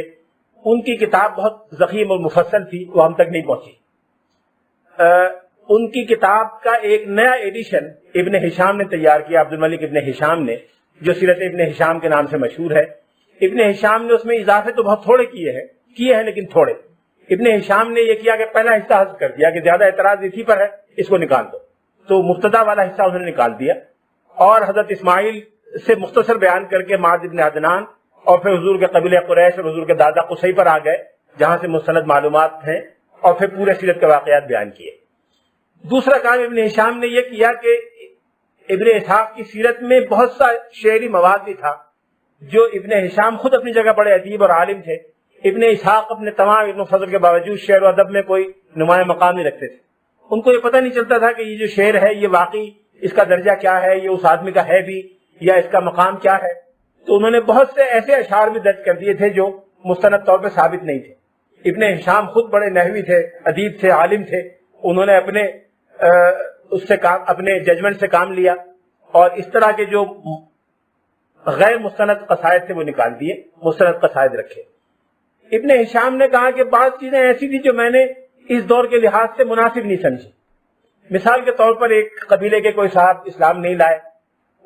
ان کی کتاب بہت ضخیم اور مفصل تھی، وہ ہم تک نہیں پہنچی۔ ان کی کتاب کا ایک نیا ایڈیشن ابن ہشام نے تیار کیا، عبد الملک ابن ہشام نے، جو سیرت ابن ہشام کے نام سے مشہور ہے۔ ابن ہشام نے اس میں اضافے تو بہت تھوڑے کیے ہیں لیکن تھوڑے۔ ابن ہشام نے یہ کیا کہ پہلا حصہ حذف کر دیا کہ زیادہ اعتراض اسی پر ہے، اس کو نکال دو، تو مبتدا والا حصہ انہوں نے نکال دیا، اور حضرت اسماعیل سے مختصر بیان کر کے معاذ ابن عدنان اور پھر حضور کے قبیلہ قریش اور حضور کے دادا قصی پر آ گئے جہاں سے مستند معلومات ہیں، اور پھر پورے سیرت کے واقعات بیان کیے۔ دوسرا کام ابن ہشام نے یہ کیا کہ ابن اسحاق کی سیرت میں بہت سا شعری مواد بھی تھا، جو ابن ہشام خود اپنی جگہ بڑے ادیب اور عالم تھے، ابن اسحاق اپنے تمام علم و فضل کے باوجود شعر و ادب میں کوئی نمایاں مقام نہیں رکھتے تھے۔ ان کو یہ پتہ نہیں چلتا تھا کہ یہ جو شعر ہے یہ واقعی اس کا درجہ کیا ہے، یہ اس آدمی کا ہے بھی یا اس کا مقام کیا ہے، تو انہوں نے بہت سے ایسے اشعار بھی درج کر دیے تھے جو مستند طور پہ ثابت نہیں تھے۔ ابن ہشام خود بڑے نحوی تھے، ادیب تھے، عالم تھے، انہوں نے اپنے ججمنٹ سے کام لیا اور اس طرح کے جو غیر مستند قصائد تھے وہ نکال دیے، مستند قصائد رکھے۔ ابن ہشام نے کہا کہ بعض چیزیں ایسی تھی جو میں نے اس دور کے لحاظ سے مناسب نہیں سمجھی۔ مثال کے طور پر ایک قبیلے کے کوئی صاحب اسلام نہیں لائے،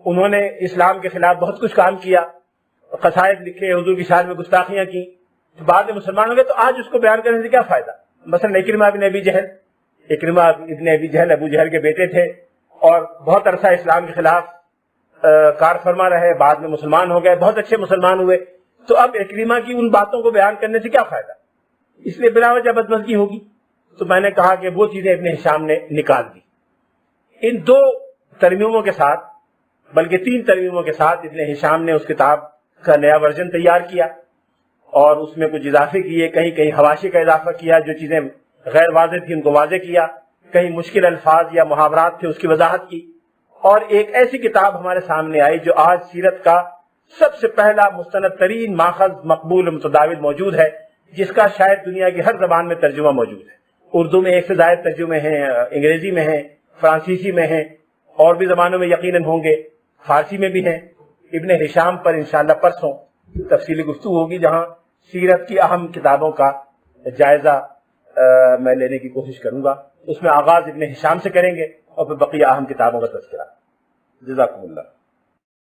انہوں نے اسلام کے خلاف بہت کچھ کام کیا، قصائد لکھے، حضور کی شان میں گستاخیاں کی، بعد میں مسلمان ہو گئے، تو آج اس کو بیان کرنے سے کیا فائدہ؟ مثلا اکرمہ ابن ابی جہل ابو جہل کے بیٹے تھے اور بہت عرصہ اسلام کے خلاف کار فرما رہے، بعد میں مسلمان ہو گئے، بہت اچھے مسلمان ہوئے، تو اب اکرمہ کی ان باتوں کو بیان کرنے سے کیا فائدہ؟ اس لیے بلا وجہ بدمزگی ہوگی۔ تو میں نے کہا کہ وہ چیزیں ابن ہشام نے نکال دی۔ ان 2 ترمیموں کے ساتھ، بلکہ 3 ترمیموں کے ساتھ، ابن ہشام نے اس کتاب کا نیا ورژن تیار کیا اور اس میں کچھ اضافے کیے، کہیں کہیں حواشی کا اضافہ کیا، جو چیزیں غیر واضح تھی ان کو واضح کیا، کہیں مشکل الفاظ یا محاورات تھے اس کی وضاحت کی، اور ایک ایسی کتاب ہمارے سامنے آئی جو آج سیرت کا سب سے پہلا مستند ترین ماخذ مقبول و متداول موجود ہے، جس کا شاید دنیا کی ہر زبان میں ترجمہ موجود ہے۔ اردو میں 1 سے زائد ترجمے ہیں، انگریزی میں ہیں، فرانسیسی میں ہیں، اور بھی زبانوں میں یقیناً ہوں گے، فارسی میں بھی ہیں۔ ابن ہشام پر انشاءاللہ پرسوں تفصیلی گفتگو ہوگی، جہاں سیرت کی اہم کتابوں کا جائزہ میں لینے کی کوشش کروں گا. اس میں آغاز ابن ہشام سے کریں گے اور پھر بقیہ اہم کتابوں کا تذکرہ. جزاکم اللہ.